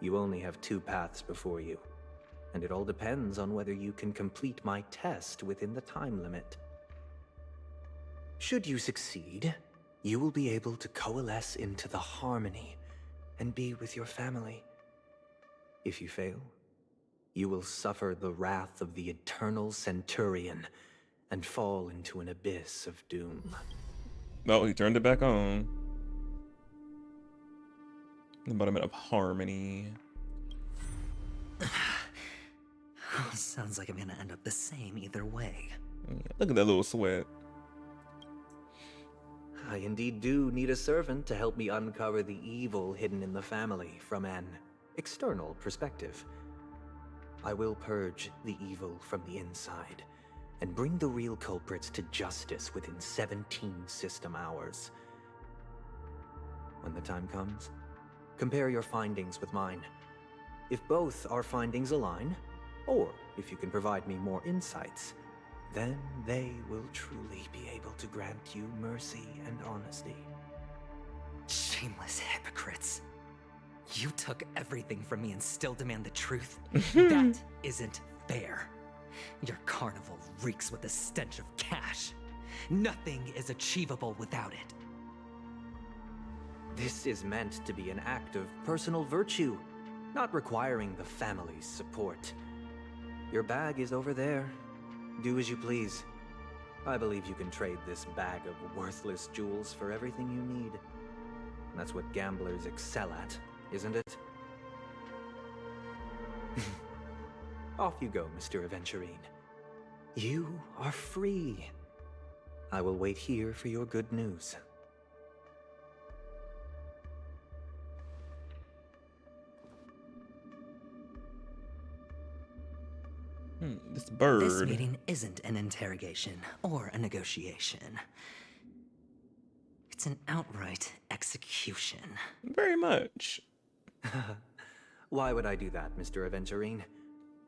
You only have 2 paths before you, and it all depends on whether you can complete my test within the time limit. Should you succeed, you will be able to coalesce into the Harmony and be with your family. If you fail, you will suffer the wrath of the Eternal Centurion and fall into an abyss of doom. Oh, he turned it back on. The embodiment of Harmony. Sounds like I'm gonna end up the same either way. Yeah, look at that little sweat. I indeed do need a servant to help me uncover the evil hidden in the family from an external perspective. I will purge the evil from the inside and bring the real culprits to justice within 17 system hours. When the time comes, compare your findings with mine. If both our findings align, or if you can provide me more insights, then they will truly be able to grant you mercy and honesty. Shameless hypocrites. You took everything from me and still demand the truth? That isn't fair. Your carnival reeks with the stench of cash. Nothing is achievable without it. This is meant to be an act of personal virtue, not requiring the family's support. Your bag is over there. Do as you please. I believe you can trade this bag of worthless jewels for everything you need. That's what gamblers excel at, isn't it? Off you go, Mr. Aventurine. You are free. I will wait here for your good news. This bird. This meeting isn't an interrogation or a negotiation. It's an outright execution. Very much. Why would I do that, Mr. Aventurine?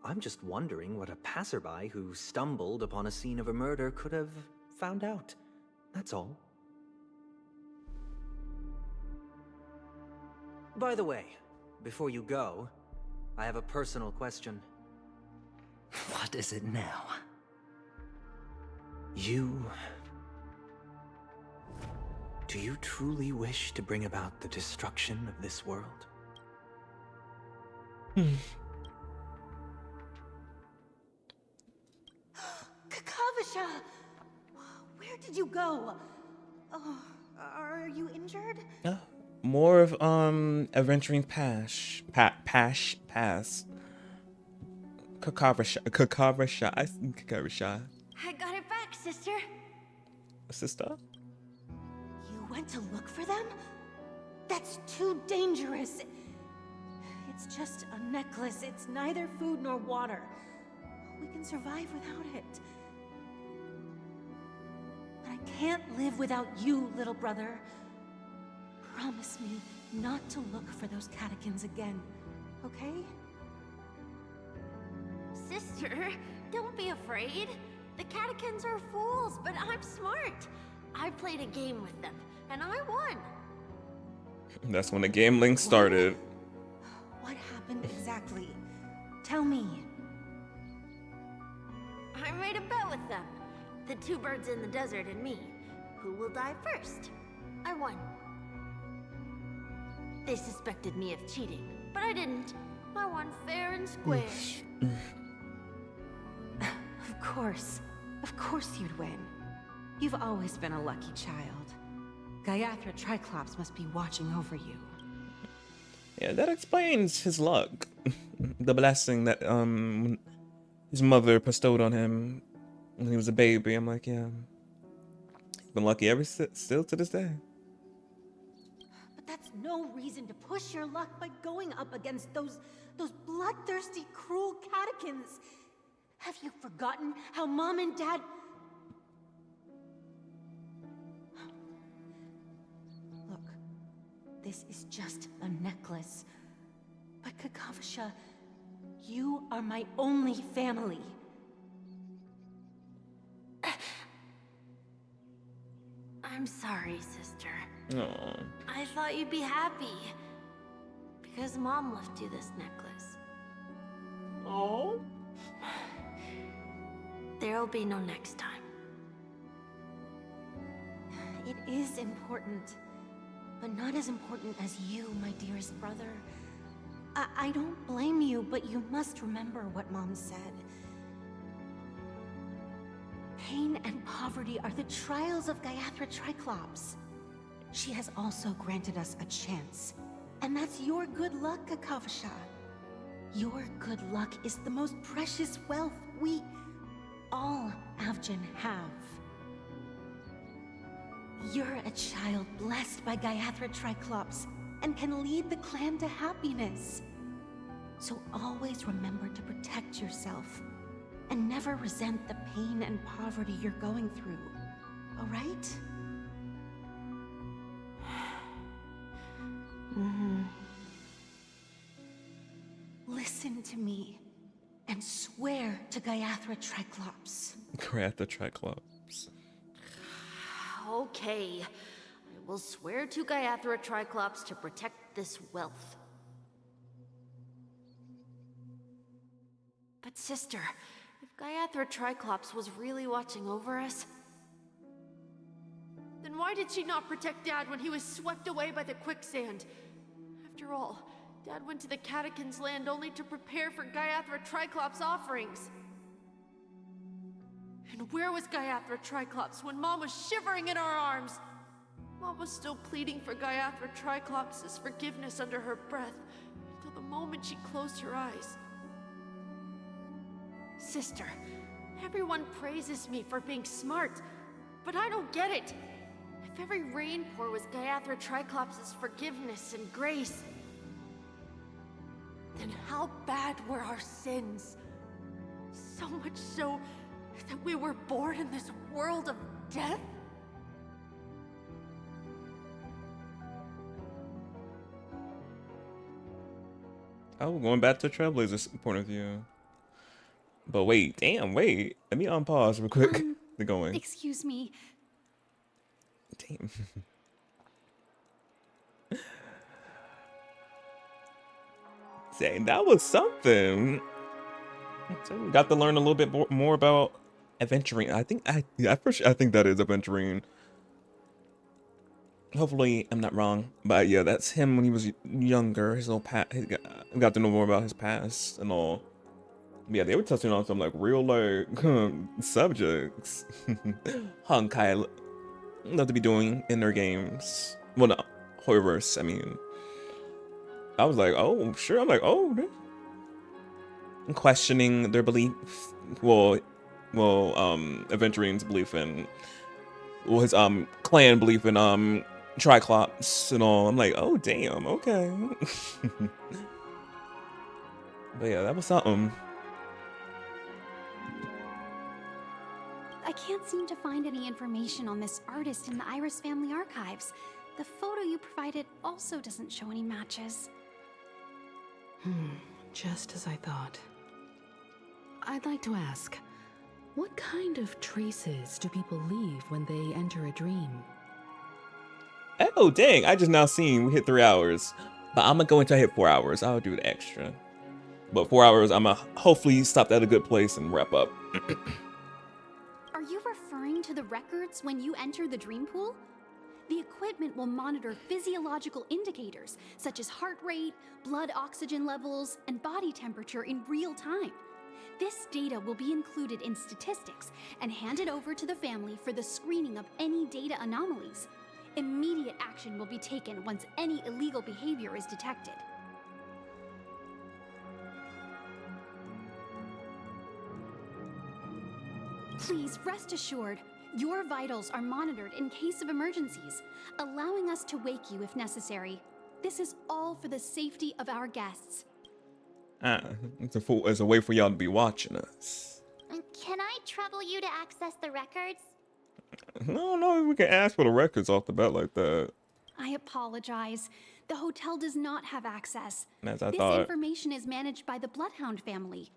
I'm just wondering what a passerby who stumbled upon a scene of a murder could have found out. That's all. By the way, before you go, I have a personal question. What is it now? Do you truly wish to bring about the destruction of this world? Kakavasha! Where did you go? Oh, are you injured? More of adventuring past. Kakavasha. I got it back, sister. Sister? You went to look for them? That's too dangerous. It's just a necklace. It's neither food nor water. We can survive without it. But I can't live without you, little brother. Promise me not to look for those catechins again, okay? Sister, don't be afraid. The catechins are fools, but I'm smart. I played a game with them, and I won. That's when the game link started. What happened exactly? Tell me. I made a bet with them. The 2 birds in the desert and me. Who will die first? I won. They suspected me of cheating, but I didn't. I won fair and square. Of course you'd win. You've always been a lucky child. Gaiathra Triclops must be watching over you. Yeah, that explains his luck. The blessing that his mother bestowed on him when he was a baby. I'm like, yeah, he's been lucky ever still to this day. But that's no reason to push your luck by going up against those bloodthirsty, cruel catechins. Have you forgotten how Mom and Dad... Look, this is just a necklace. But Kakavasha, you are my only family. I'm sorry, sister. Aww. I thought you'd be happy. Because Mom left you this necklace. Oh. There'll be no next time. It is important, but not as important as you, my dearest brother. I don't blame you, but you must remember what Mom said. Pain and poverty are the trials of Gaiathra Triclops. She has also granted us a chance. And that's your good luck, Kakavasha. Your good luck is the most precious wealth we, all Avgin, have. You're a child blessed by Gaiathra Triclops and can lead the clan to happiness. So always remember to protect yourself and never resent the pain and poverty you're going through, all right? Listen to me and swear to Gaiathra Triclops. Gaiathra Triclops. Okay. I will swear to Gaiathra Triclops to protect this wealth. But sister, if Gaiathra Triclops was really watching over us, then why did she not protect Dad when he was swept away by the quicksand? After all, Dad went to the Catechins' land only to prepare for Gaiathra Triclops' offerings. And where was Gaiathra Triclops when Mom was shivering in our arms? Mom was still pleading for Gaiathra Triclops' forgiveness under her breath, until the moment she closed her eyes. Sister, everyone praises me for being smart, but I don't get it. If every rain pour was Gaiathra Triclops' forgiveness and grace, then how bad were our sins? So much so that we were born in this world of death? Oh, going back to Trailblazers' point of view. But wait, damn, wait. Let me unpause real quick. They're going. Excuse me. Damn. Dang, that was something. So we got to learn a little bit more about adventuring. I think I think that is adventuring. Hopefully I'm not wrong, but yeah, that's him when he was younger. His little past. We got to know more about his past and all. Yeah, they were touching on some like real like subjects. Honkai love to be doing in their games. Well, no, Horrorverse. I mean, I was like, oh, sure. I'm like, oh, questioning their belief. Well, Aventuring's belief in, well, his clan belief in Triclops and all. I'm like, oh, damn, okay. But yeah, that was something. I can't seem to find any information on this artist in the Iris family archives. The photo you provided also doesn't show any matches. Just as I thought. I'd like to ask, what kind of traces do people leave when they enter a dream? Oh, dang, I just now seen we hit 3 hours. But I'm gonna go until I hit 4 hours. I'll do the extra. But 4 hours, I'm gonna hopefully stop at a good place and wrap up. Are you referring to the records when you enter the dream pool? The equipment will monitor physiological indicators such as heart rate, blood oxygen levels, and body temperature in real time. This data will be included in statistics and handed over to the family for the screening of any data anomalies. Immediate action will be taken once any illegal behavior is detected. Please rest assured, your vitals are monitored in case of emergencies, allowing us to wake you if necessary. This is all for the safety of our guests. It's a way for y'all to be watching us. Can I trouble you to access the records? No, we can ask for the records off the bat like that. I apologize. The hotel does not have access. As I This thought. information is managed by the Bloodhound family.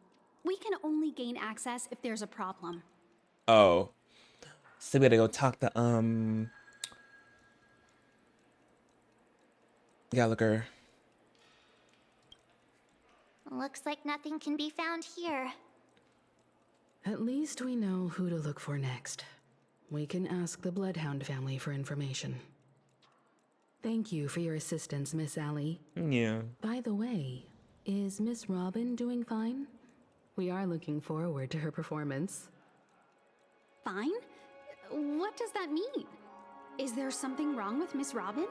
We can only gain access if there's a problem. Oh. So we gotta go talk to, Gallagher. Looks like nothing can be found here. At least we know who to look for next. We can ask the Bloodhound family for information. Thank you for your assistance, Miss Allie. Yeah. By the way, is Miss Robin doing fine? We are looking forward to her performance. Fine? What does that mean? Is there something wrong with Miss Robin?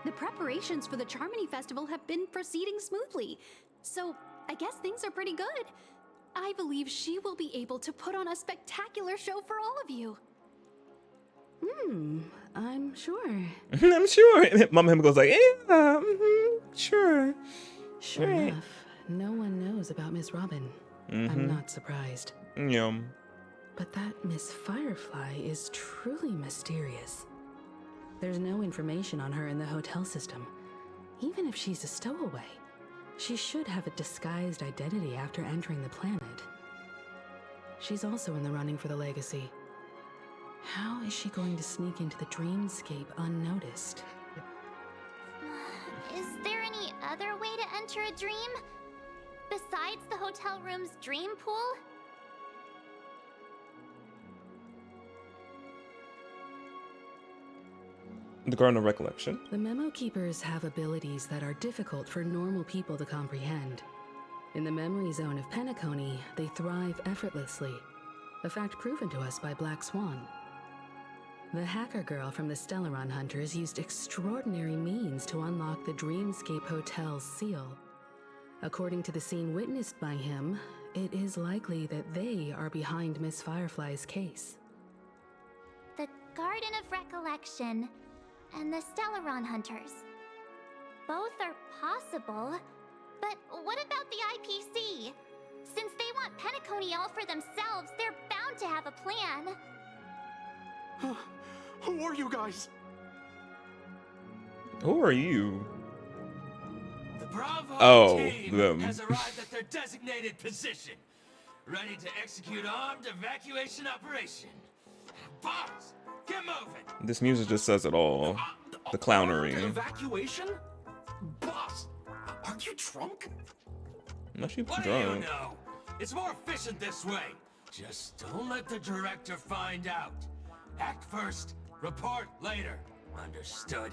The preparations for the Charmony Festival have been proceeding smoothly, so I guess things are pretty good. I believe she will be able to put on a spectacular show for all of you. I'm sure. I'm sure. Mama him goes like, yeah, sure. Sure enough, no one knows about Miss Robin. I'm not surprised. Yeah. But that Miss Firefly is truly mysterious. There's no information on her in the hotel system. Even if she's a stowaway, she should have a disguised identity after entering the planet. She's also in the running for the legacy. How is she going to sneak into the dreamscape unnoticed? Is there any other way to enter a dream? Besides the hotel room's dream pool? The Garden of Recollection. The Memo Keepers have abilities that are difficult for normal people to comprehend. In the memory zone of Penacony, they thrive effortlessly, a fact proven to us by Black Swan. The hacker girl from the Stellaron Hunters used extraordinary means to unlock the Dreamscape Hotel's seal. According to the scene witnessed by him, it is likely that they are behind Miss Firefly's case. The Garden of Recollection and the Stellaron Hunters. Both are possible, but what about the IPC? Since they want Penacony all for themselves, they're bound to have a plan. Who are you guys? Who are you? The Bravo team them. has arrived at their designated position, ready to execute armed evacuation operation. Boss, get moving. This music just says it all. The clownery. Evacuation? Boss, aren't you drunk? No, she What drunk. do you know? It's more efficient this way. Just don't let the director find out. Act first, report later. Understood?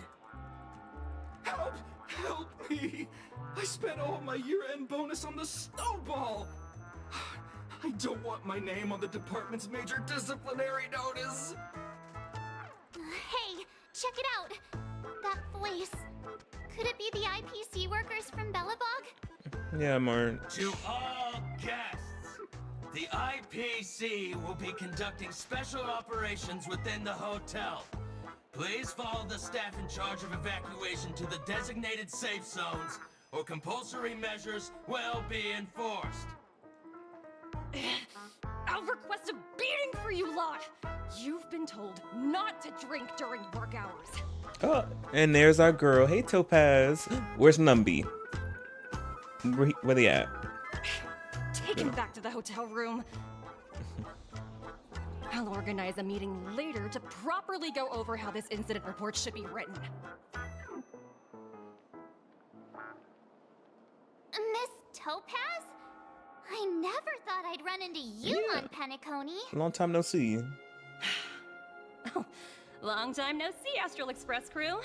Help! Help me! I spent all my year-end bonus on the snowball! I don't want my name on the department's major disciplinary notice! Hey, check it out! That voice. Could it be the IPC workers from Belobog? Yeah, Mark. To all guests, the IPC will be conducting special operations within the hotel. Please follow the staff in charge of evacuation to the designated safe zones, or compulsory measures will be enforced. I'll request a beating for you lot! You've been told not to drink during work hours. Oh, and there's our girl. Hey, Topaz. Where's Numby? Where they at? Take him back to the hotel room. I'll organize a meeting later to properly go over how this incident report should be written. Miss Topaz? I never thought I'd run into you on Penacony. Long time no see. Long time no see, Astral Express crew.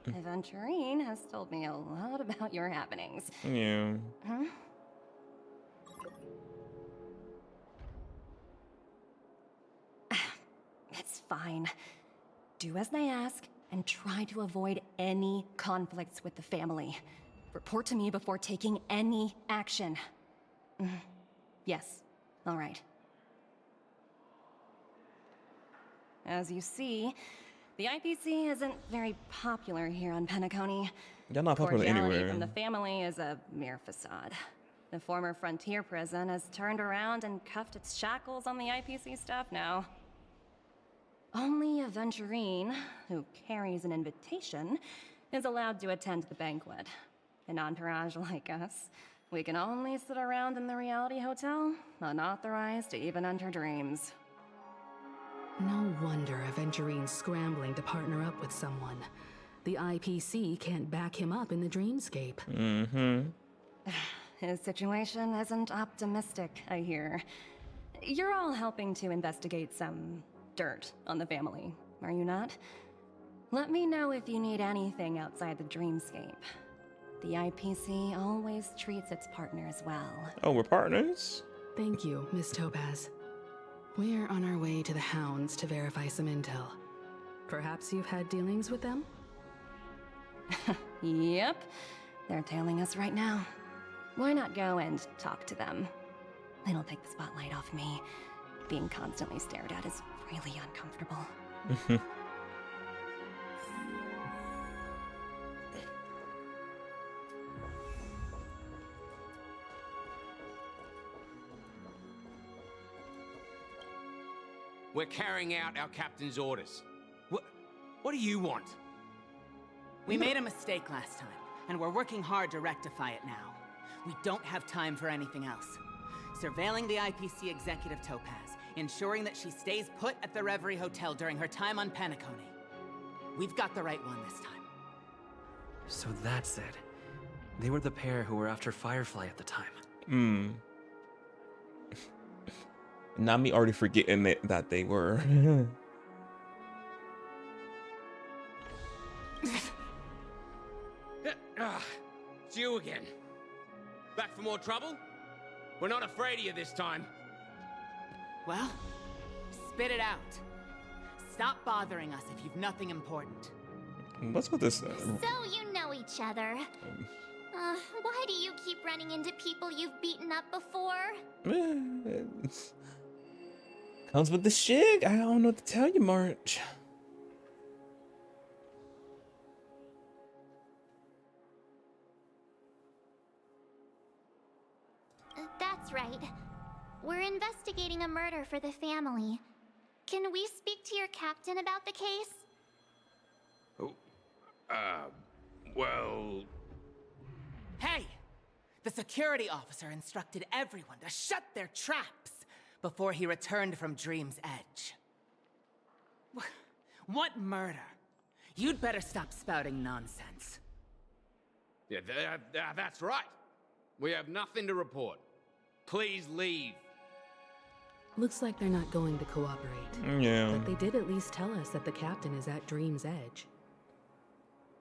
Aventurine has told me a lot about your happenings. Yeah. Huh? It's fine. Do as they ask, and try to avoid any conflicts with the family. Report to me before taking any action. Yes. All right. As you see, the IPC isn't very popular here on Penacony. They're not popular Cordiality anywhere. from the family is a mere facade. The former frontier prison has turned around and cuffed its shackles on the IPC staff now. Only Aventurine, who carries an invitation, is allowed to attend the banquet. An entourage like us, we can only sit around in the reality hotel, unauthorized to even enter dreams. No wonder Aventurine's scrambling to partner up with someone. The IPC can't back him up in the dreamscape. His situation isn't optimistic, I hear. You're all helping to investigate some dirt on the family, are you not? Let me know if you need anything outside the dreamscape. The IPC always treats its partners well. Oh, we're partners? Thank you, Miss Topaz. We're on our way to the Hounds to verify some intel. Perhaps you've had dealings with them? Yep. They're tailing us right now. Why not go and talk to them? It'll take the spotlight off me. Being constantly stared at is really uncomfortable. We're carrying out our captain's orders. What do you want? We made a mistake last time, and we're working hard to rectify it now. We don't have time for anything else. Surveilling the IPC executive Topaz, ensuring that she stays put at the Reverie Hotel during her time on Penacony. We've got the right one this time. So that's it. They were the pair who were after Firefly at the time. Not me already forgetting that they were. It's you again. Back for more trouble? We're not afraid of you this time. Well, spit it out. Stop bothering us if you've nothing important. What's with this? So you know each other. Why do you keep running into people you've beaten up before? Comes with the shig. I don't know what to tell you, March. That's right. We're investigating a murder for the family. Can we speak to your captain about the case? Well... Hey! The security officer instructed everyone to shut their traps before he returned from Dream's Edge. What murder? You'd better stop spouting nonsense. Yeah, that's right. We have nothing to report. Please leave. Looks like they're not going to cooperate. Yeah. But they did at least tell us that the captain is at Dream's Edge.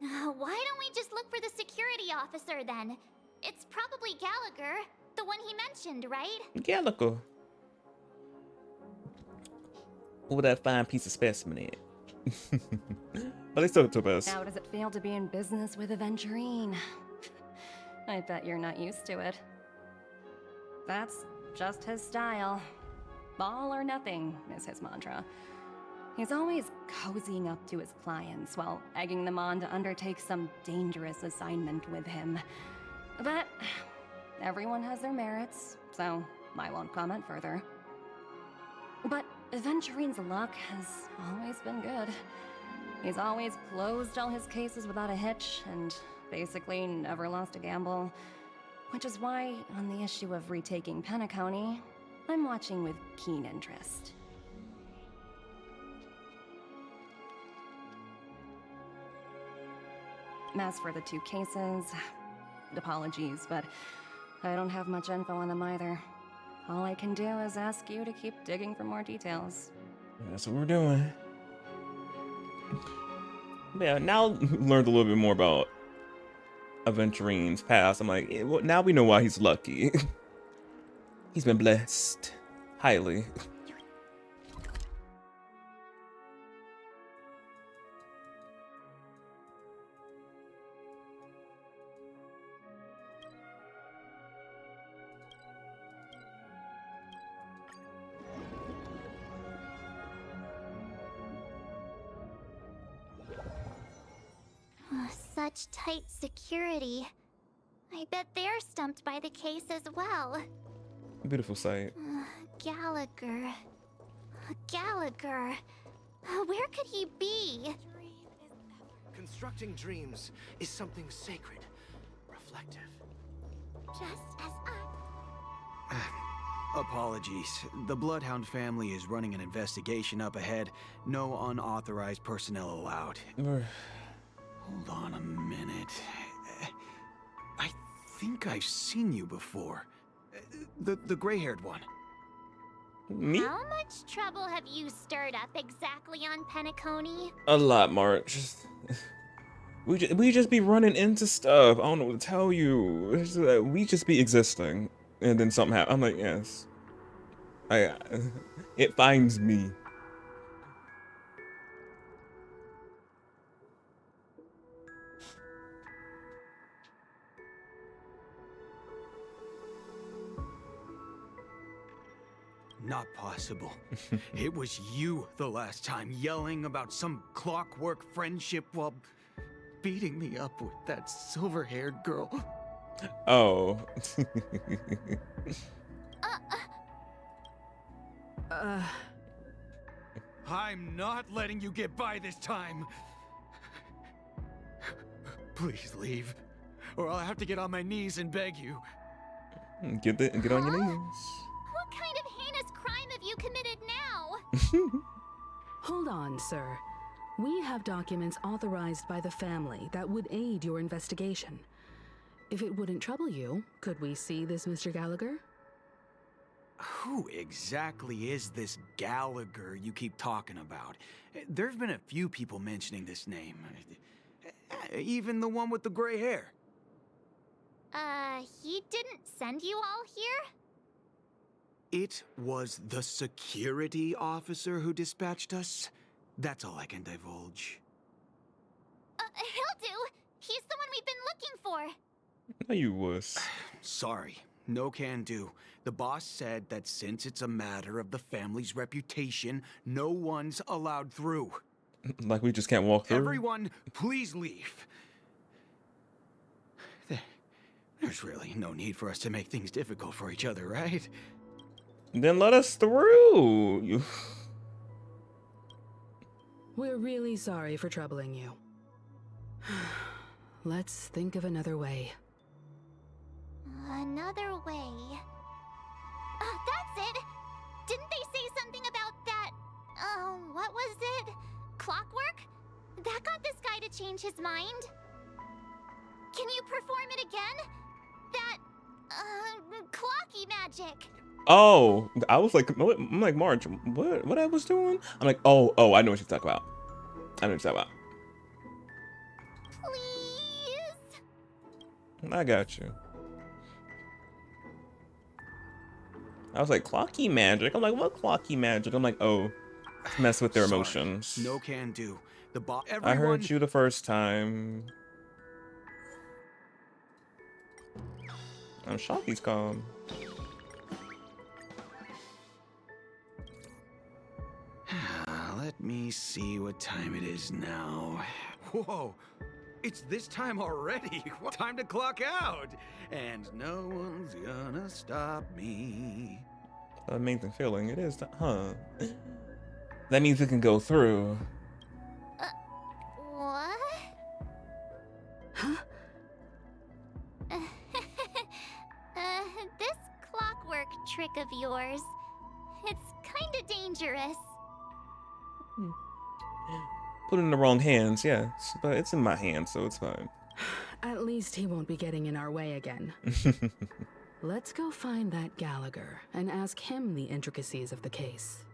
Why don't we just look for the security officer then? It's probably Gallagher, the one he mentioned, right? Gallagher. What would that fine piece of specimen at? But they still took us. How does it feel to be in business with Aventurine? I bet you're not used to it. That's just his style. All or nothing is his mantra. He's always cozying up to his clients while egging them on to undertake some dangerous assignment with him. But everyone has their merits, so I won't comment further. But Aventurine's luck has always been good. He's always closed all his cases without a hitch and basically never lost a gamble. Which is why, on the issue of retaking Penacony, I'm watching with keen interest. As for the two cases, apologies, but I don't have much info on them either. All I can do is ask you to keep digging for more details. That's what we're doing. But yeah, now learned a little bit more about Aventurine's past. I'm like, well, now we know why he's lucky. He's been blessed highly. Such tight security. I bet they're stumped by the case as well. Beautiful sight. Gallagher. Gallagher. Where could he be? Constructing dreams is something sacred, reflective. Just as Apologies. The Bloodhound family is running an investigation up ahead. No unauthorized personnel allowed. Hold on a minute. I think I've seen you before. The gray-haired one. Me? How much trouble have you stirred up exactly on Penacony? A lot, March. We just be running into stuff. I don't know what to tell you. It's just that we just be existing, and then something happens. I'm like, yes. It finds me. Not possible. It was you the last time, yelling about some clockwork friendship while beating me up with that silver-haired girl. Oh. I'm not letting you get by this time. Please leave, or I'll have to get on my knees and beg you. Get on your knees. What kind of heinous crime have you committed now? Hold on, sir. We have documents authorized by the family that would aid your investigation. If it wouldn't trouble you, could we see this Mr. Gallagher? Who exactly is this Gallagher you keep talking about? There's been a few people mentioning this name. Even the one with the gray hair. He didn't send you all here? It was the security officer who dispatched us. That's all I can divulge. He'll do. He's the one we've been looking for. No, you wuss. Sorry, no can do. The boss said that since it's a matter of the family's reputation, no one's allowed through. Like we just can't walk through? Everyone, please leave. There's really no need for us to make things difficult for each other, right? Then let us through. We're really sorry for troubling you. Let's think of another way. Another way. That's it! Didn't they say something about that? What was it? Clockwork? That got this guy to change his mind. Can you perform it again? That, clocky magic. Oh, I was like, I'm like, March, what I was doing? I'm like, oh, I know what you're talking about. I know what you're talking about. Please? I got you. I was like, clocky magic? I'm like, what clocky magic? I'm like, oh, mess with their emotions. No can do. The boss. I heard you the first time. I'm shocked he's calm. Let me see what time it is now. Whoa, it's this time already. What time to clock out? And no one's gonna stop me. Amazing feeling it is, huh? That means we can go through. What? Huh? This clockwork trick of yours, it's kinda dangerous. Put it in the wrong hands, yes, but it's in my hands, so it's fine. At least he won't be getting in our way again. Let's go find that Gallagher and ask him the intricacies of the case.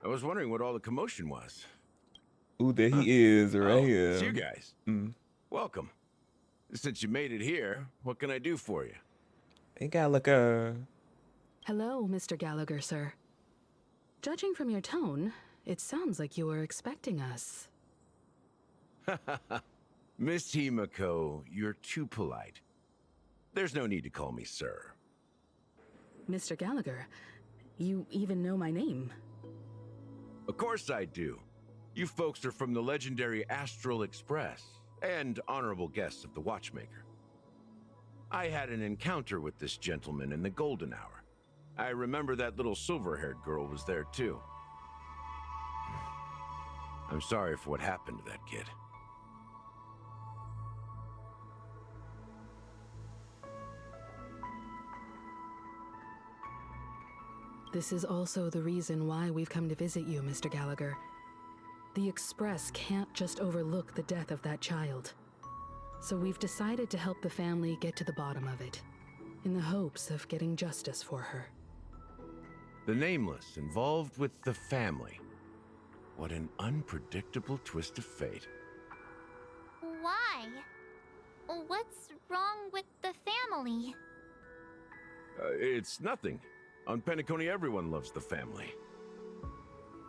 I was wondering what all the commotion was. Ooh, there he is, right here. It's you guys. Welcome. Since you made it here, what can I do for you? Hey, Gallagher. Hello, Mr. Gallagher, sir. Judging from your tone, it sounds like you were expecting us. Miss Himiko, you're too polite. There's no need to call me sir. Mr. Gallagher, you even know my name. Of course I do. You folks are from the legendary Astral Express and honorable guests of the Watchmaker. I had an encounter with this gentleman in the golden hour. I remember that little silver-haired girl was there too. I'm sorry for what happened to that kid. This is also the reason why we've come to visit you, Mr. Gallagher. The Express can't just overlook the death of that child. So we've decided to help the family get to the bottom of it, in the hopes of getting justice for her. The Nameless involved with the family. What an unpredictable twist of fate. Why? What's wrong with the family? It's nothing. On Penacony, everyone loves the family.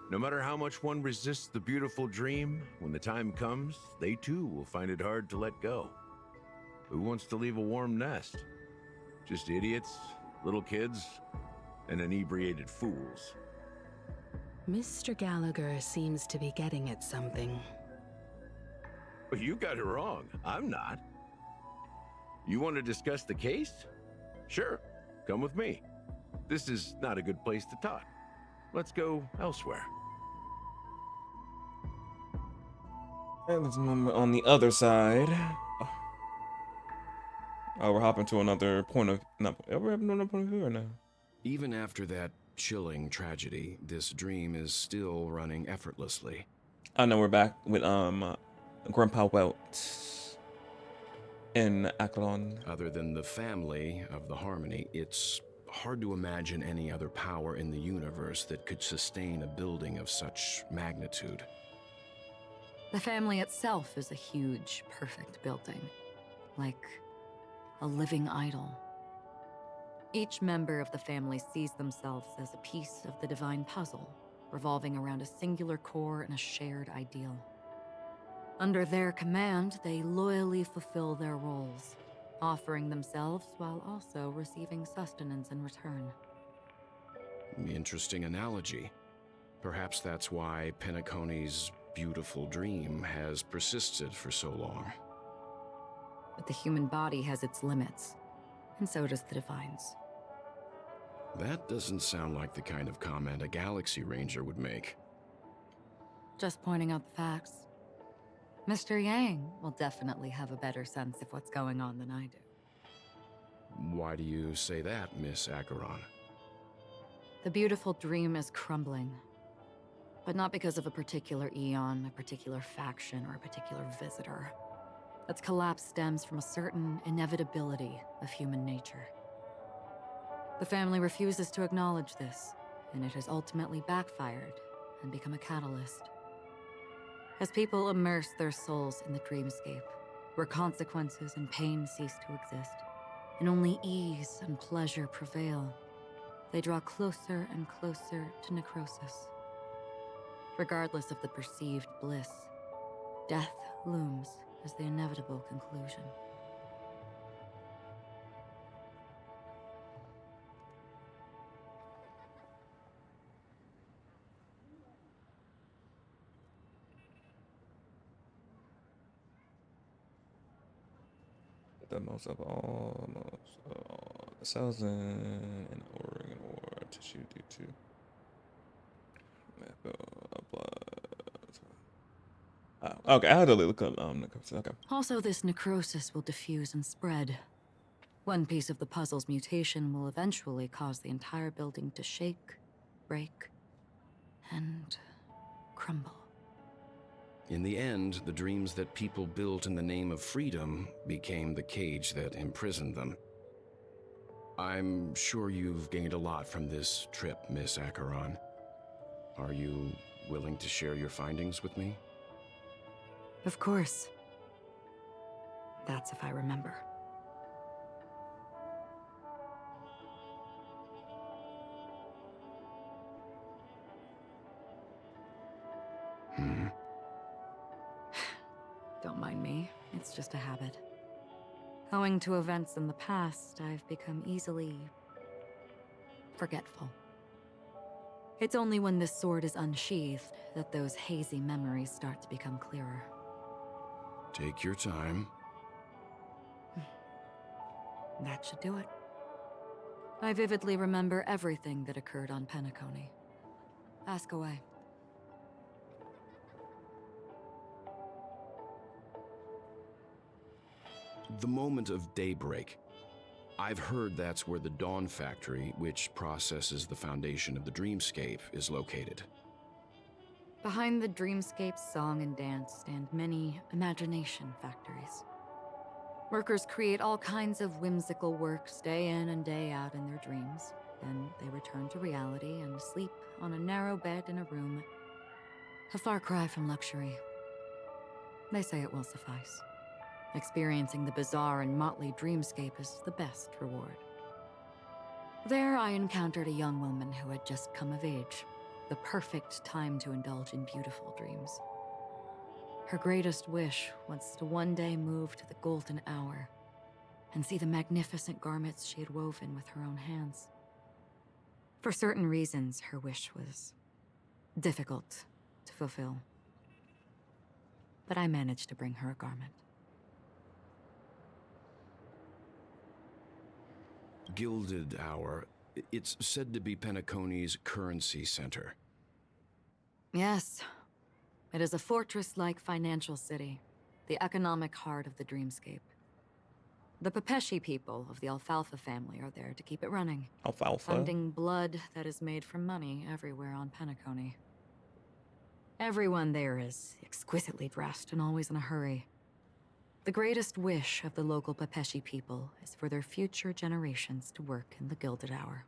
No matter how much one resists the beautiful dream, when the time comes, they too will find it hard to let go. Who wants to leave a warm nest? Just idiots, little kids, and inebriated fools. Mr. Gallagher seems to be getting at something. You got it wrong. I'm not. You want to discuss the case? Sure, come with me. This is not a good place to talk. Let's go elsewhere. And let's move on the other side. Oh, we're hopping to another point of... we're having another point of view right now. Even after that chilling tragedy, this dream is still running effortlessly. I know we're back with Grandpa Welt in Akron. Other than the family of the Harmony, it's hard to imagine any other power in the universe that could sustain a building of such magnitude. The family itself is a huge, perfect building, like a living idol. Each member of the family sees themselves as a piece of the divine puzzle, revolving around a singular core and a shared ideal. Under their command, they loyally fulfill their roles, offering themselves while also receiving sustenance in return. Interesting analogy. Perhaps that's why Penacony's beautiful dream has persisted for so long. But the human body has its limits, and so does the divine's. That doesn't sound like the kind of comment a Galaxy Ranger would make. Just pointing out the facts. Mr. Yang will definitely have a better sense of what's going on than I do. Why do you say that, Miss Acheron? The beautiful dream is crumbling. But not because of a particular eon, a particular faction, or a particular visitor. Its collapse stems from a certain inevitability of human nature. The family refuses to acknowledge this, and it has ultimately backfired and become a catalyst. As people immerse their souls in the dreamscape, where consequences and pain cease to exist, and only ease and pleasure prevail, they draw closer and closer to necrosis. Regardless of the perceived bliss, death looms as the inevitable conclusion. The most of all the cells in organ or tissue due to blood. Okay, I had a look up necrosis. Okay. Also, this necrosis will diffuse and spread. One piece of the puzzle's mutation will eventually cause the entire building to shake, break, and crumble. In the end, the dreams that people built in the name of freedom became the cage that imprisoned them. I'm sure you've gained a lot from this trip, Miss Acheron. Are you willing to share your findings with me? Of course. That's if I remember. Don't mind me. It's just a habit. Owing to events in the past, I've become easily forgetful. It's only when this sword is unsheathed that those hazy memories start to become clearer. Take your time. That should do it. I vividly remember everything that occurred on Penacony. Ask away. The moment of daybreak. I've heard that's where the Dawn Factory, which processes the foundation of the dreamscape, is located. Behind the dreamscape's song and dance stand many imagination factories. Workers create all kinds of whimsical works day in and day out in their dreams. Then they return to reality and sleep on a narrow bed in a room. A far cry from luxury. They say it will suffice. Experiencing the bizarre and motley dreamscape is the best reward. There I encountered a young woman who had just come of age. The perfect time to indulge in beautiful dreams. Her greatest wish was to one day move to the golden hour and see the magnificent garments she had woven with her own hands. For certain reasons, her wish was difficult to fulfill. But I managed to bring her a garment. Gilded Hour. It's said to be Penacony's currency center. Yes. It is a fortress-like financial city, the economic heart of the dreamscape. The Pepeshi people of the Alfalfa family are there to keep it running. Alfalfa? Funding blood that is made from money everywhere on Penacony. Everyone there is exquisitely dressed and always in a hurry. The greatest wish of the local Pepeshi people is for their future generations to work in the Gilded Hour.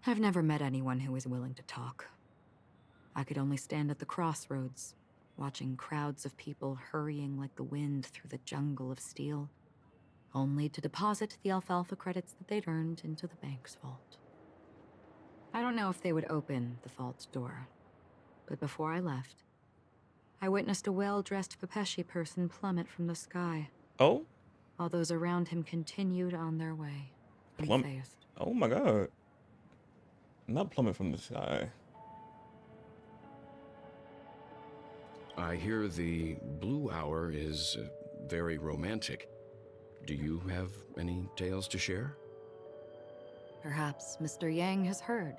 I've never met anyone who is willing to talk. I could only stand at the crossroads, watching crowds of people hurrying like the wind through the jungle of steel, only to deposit the alfalfa credits that they'd earned into the bank's vault. I don't know if they would open the vault door, but before I left, I witnessed a well-dressed Pepeshi person plummet from the sky. Oh? While those around him continued on their way. Unfazed. Oh my god. Not plummet from the sky. I hear the Blue Hour is very romantic. Do you have any tales to share? Perhaps Mr. Yang has heard.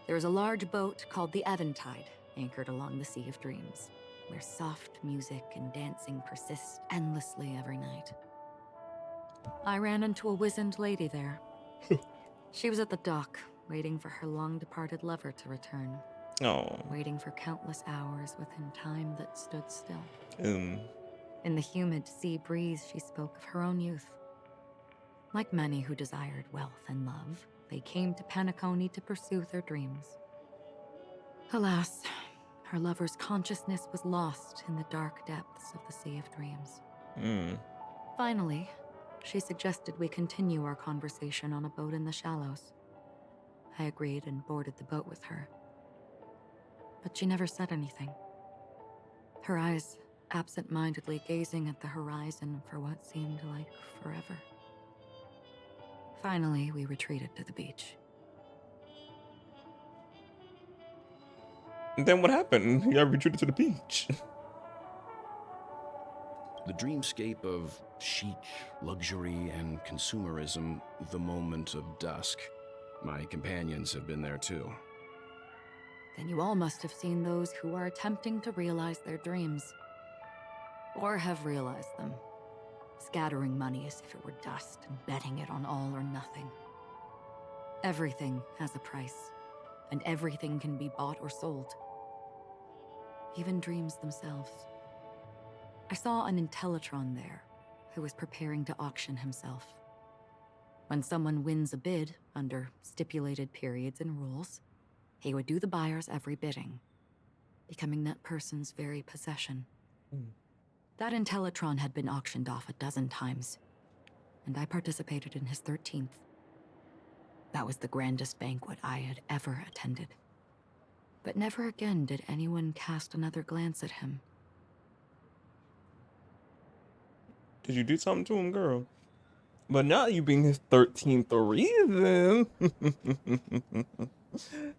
There is a large boat called the Eventide, anchored along the Sea of Dreams, where soft music and dancing persist endlessly every night. I ran into a wizened lady there. She was at the dock, waiting for her long-departed lover to return. Oh. Waiting for countless hours within time that stood still. In the humid sea breeze, she spoke of her own youth. Like many who desired wealth and love, they came to Penacony to pursue their dreams. Alas, her lover's consciousness was lost in the dark depths of the Sea of Dreams. Finally, she suggested we continue our conversation on a boat in the shallows. I agreed and boarded the boat with her. But she never said anything. Her eyes absent-mindedly gazing at the horizon for what seemed like forever. Finally, we retreated to the beach. And then what happened? You retreated to the beach. The dreamscape of chic, luxury, and consumerism, the moment of dusk. My companions have been there too. Then you all must have seen those who are attempting to realize their dreams. Or have realized them. Scattering money as if it were dust and betting it on all or nothing. Everything has a price, and everything can be bought or sold. Even dreams themselves. I saw an Intellitron there, who was preparing to auction himself. When someone wins a bid under stipulated periods and rules, He would do the buyer's every bidding, becoming that person's very possession. That Intellitron had been auctioned off a dozen times, and I participated in his 13th. That was the grandest banquet I had ever attended. But never again did anyone cast another glance at him. Did you do something to him, girl? But now you being his 13th reason.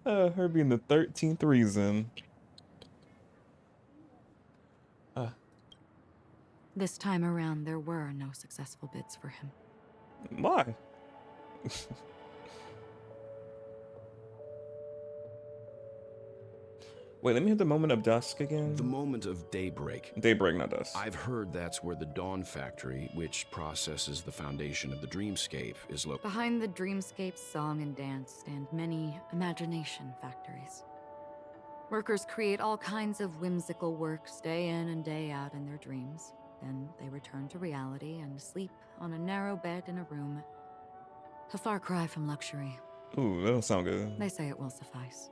Her being the 13th reason. This time around, there were no successful bids for him. Why? Wait, let me hit the moment of dusk again. The moment of daybreak. Daybreak, not dusk. I've heard that's where the Dawn Factory, which processes the foundation of the dreamscape, is located. Behind the dreamscape's song and dance stand many imagination factories. Workers create all kinds of whimsical works day in and day out in their dreams. Then they return to reality and sleep on a narrow bed in a room. A far cry from luxury. Ooh, that'll sound good. They say it will suffice.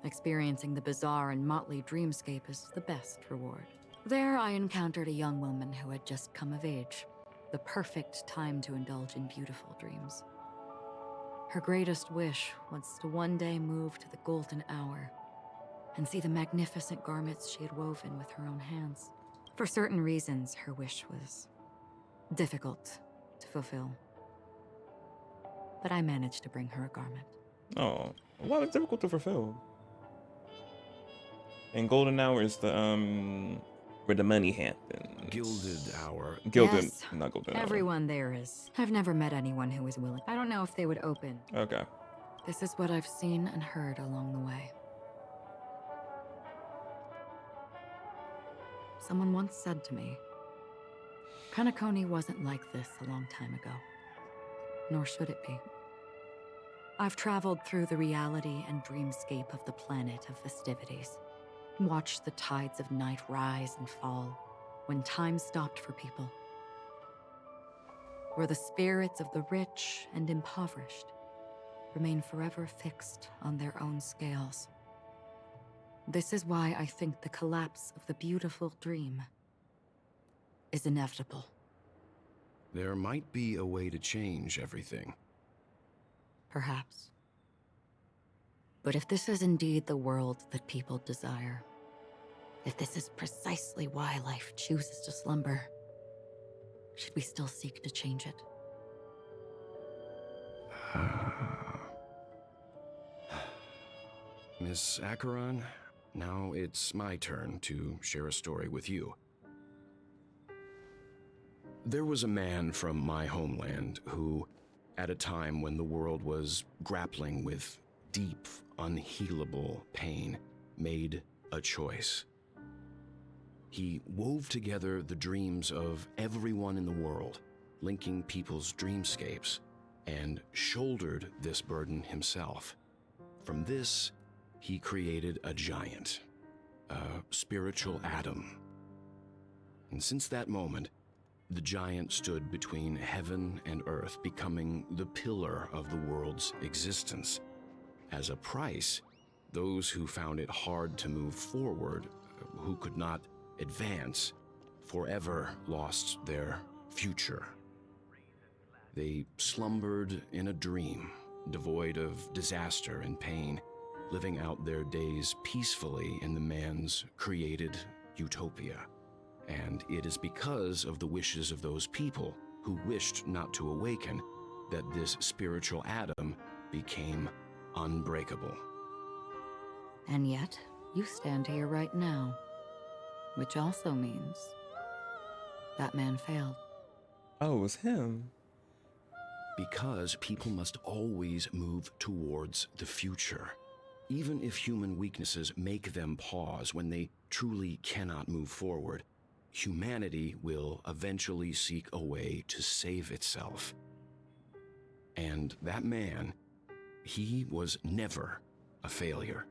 Experiencing the bizarre and motley dreamscape is the best reward. There I encountered a young woman who had just come of age. The perfect time to indulge in beautiful dreams. Her greatest wish was to one day move to the golden hour and see the magnificent garments she had woven with her own hands. For certain reasons, her wish was difficult to fulfill. But I managed to bring her a garment. Oh, well, it's difficult to fulfill. And golden hour is the where the money happens. Gilded hour. Gilded, Yes, not golden hour. everyone there is. I've never met anyone who is willing. I don't know if they would open. Okay. This is what I've seen and heard along the way. Someone once said to me, Penacony wasn't like this a long time ago. Nor should it be. I've traveled through the reality and dreamscape of the planet of festivities. Watched the tides of night rise and fall when time stopped for people. Where the spirits of the rich and impoverished remain forever fixed on their own scales. This is why I think the collapse of the beautiful dream is inevitable. There might be a way to change everything. Perhaps. But if this is indeed the world that people desire, if this is precisely why life chooses to slumber, should we still seek to change it? Miss Acheron, now it's my turn to share a story with you. There was a man from my homeland who, at a time when the world was grappling with deep, unhealable pain, made a choice. He wove together the dreams of everyone in the world, linking people's dreamscapes, and shouldered this burden himself. From this, he created a giant, a spiritual atom. And since that moment, the giant stood between heaven and earth, becoming the pillar of the world's existence. As a price, those who found it hard to move forward, who could not advance, forever lost their future. They slumbered in a dream, devoid of disaster and pain, living out their days peacefully in the man's created utopia. And it is because of the wishes of those people who wished not to awaken that this spiritual atom became unbreakable. And yet, you stand here right now. Which also means that man failed. Oh, it was him. Because people must always move towards the future. Even if human weaknesses make them pause when they truly cannot move forward, humanity will eventually seek a way to save itself. And that man, he was never a failure.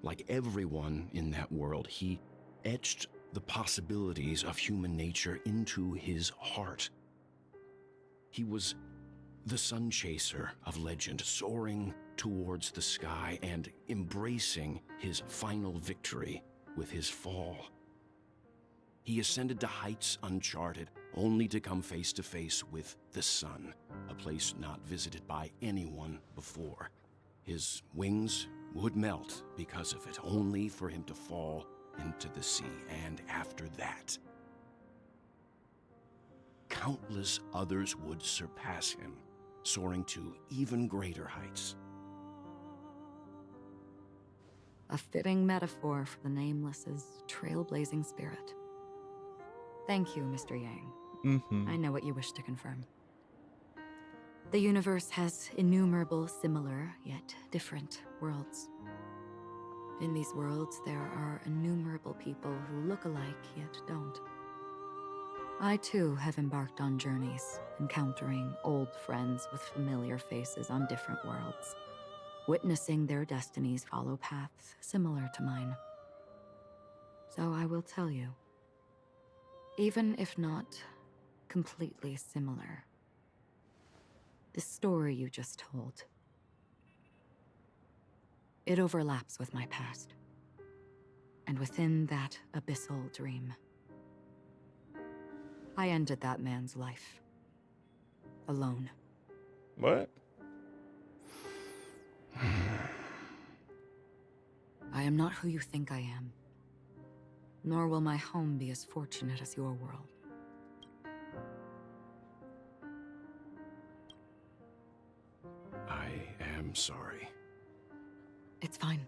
Like everyone in that world, he etched the possibilities of human nature into his heart. He was the sun chaser of legend, soaring towards the sky and embracing his final victory with his fall. He ascended to heights uncharted, only to come face to face with the sun, a place not visited by anyone before. His wings would melt because of it, only for him to fall into the sea. And after that, countless others would surpass him, soaring to even greater heights. A fitting metaphor for the Nameless's trailblazing spirit. Thank you, Mr. Yang. I know what you wish to confirm. The universe has innumerable similar, yet different worlds. In these worlds, there are innumerable people who look alike, yet don't. I too have embarked on journeys, encountering old friends with familiar faces on different worlds, witnessing their destinies follow paths similar to mine. So I will tell you, even if not completely similar, the story you just told, it overlaps with my past, and within that abyssal dream, I ended that man's life. Alone. What? I am not who you think I am. Nor will my home be as fortunate as your world. I am sorry. It's fine.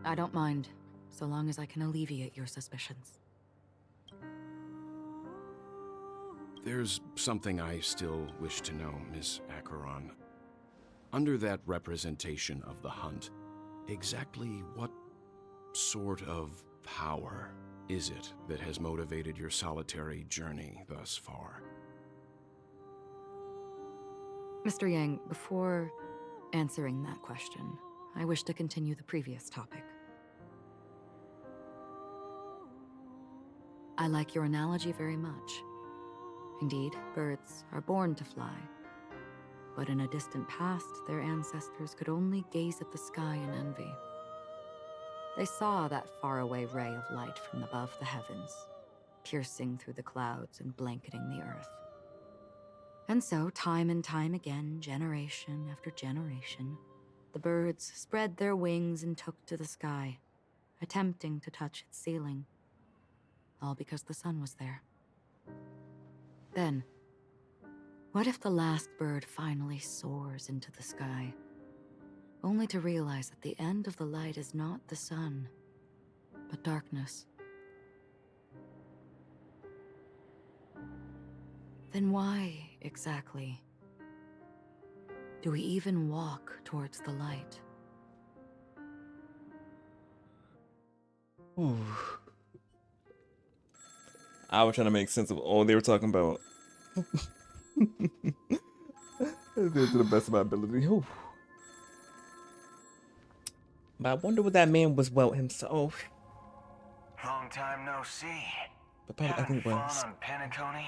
I don't mind, so long as I can alleviate your suspicions. There's something I still wish to know, Miss Acheron. Under that representation of the hunt, exactly what sort of power is it that has motivated your solitary journey thus far? Mr. Yang, before answering that question, I wish to continue the previous topic. I like your analogy very much. Indeed, birds are born to fly. But in a distant past, their ancestors could only gaze at the sky in envy. They saw that faraway ray of light from above the heavens, piercing through the clouds and blanketing the earth. And so, time and time again, generation after generation, the birds spread their wings and took to the sky, attempting to touch its ceiling, all because the sun was there. Then, what if the last bird finally soars into the sky, only to realize that the end of the light is not the sun, but darkness? Then why, exactly, do we even walk towards the light? Ooh. I was trying to make sense of all they were talking about. I did it to the best of my ability. Ooh. But I wonder what that man was about himself. Long time no see. But probably, I think it was. Fun on Penacony?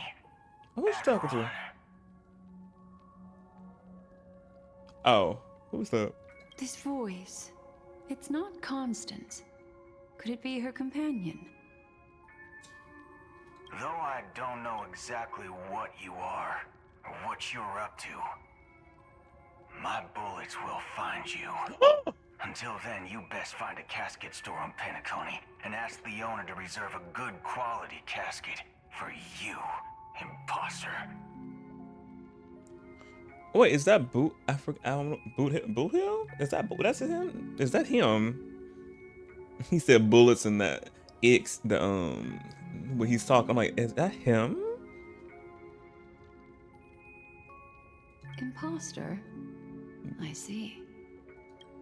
Who's talking to? Oh, who's that? This voice, it's not Constance. Could it be her companion? Though I don't know exactly what you are, or what you're up to, my bullets will find you. Until then, you best find a casket store on Penacony and ask the owner to reserve a good quality casket for you, imposter. Wait, is that Boot? I don't know. Boot Hill? Is that that's him? Is that him? He said bullets in that X. The when he's talking, I'm like, is that him? Imposter? I see.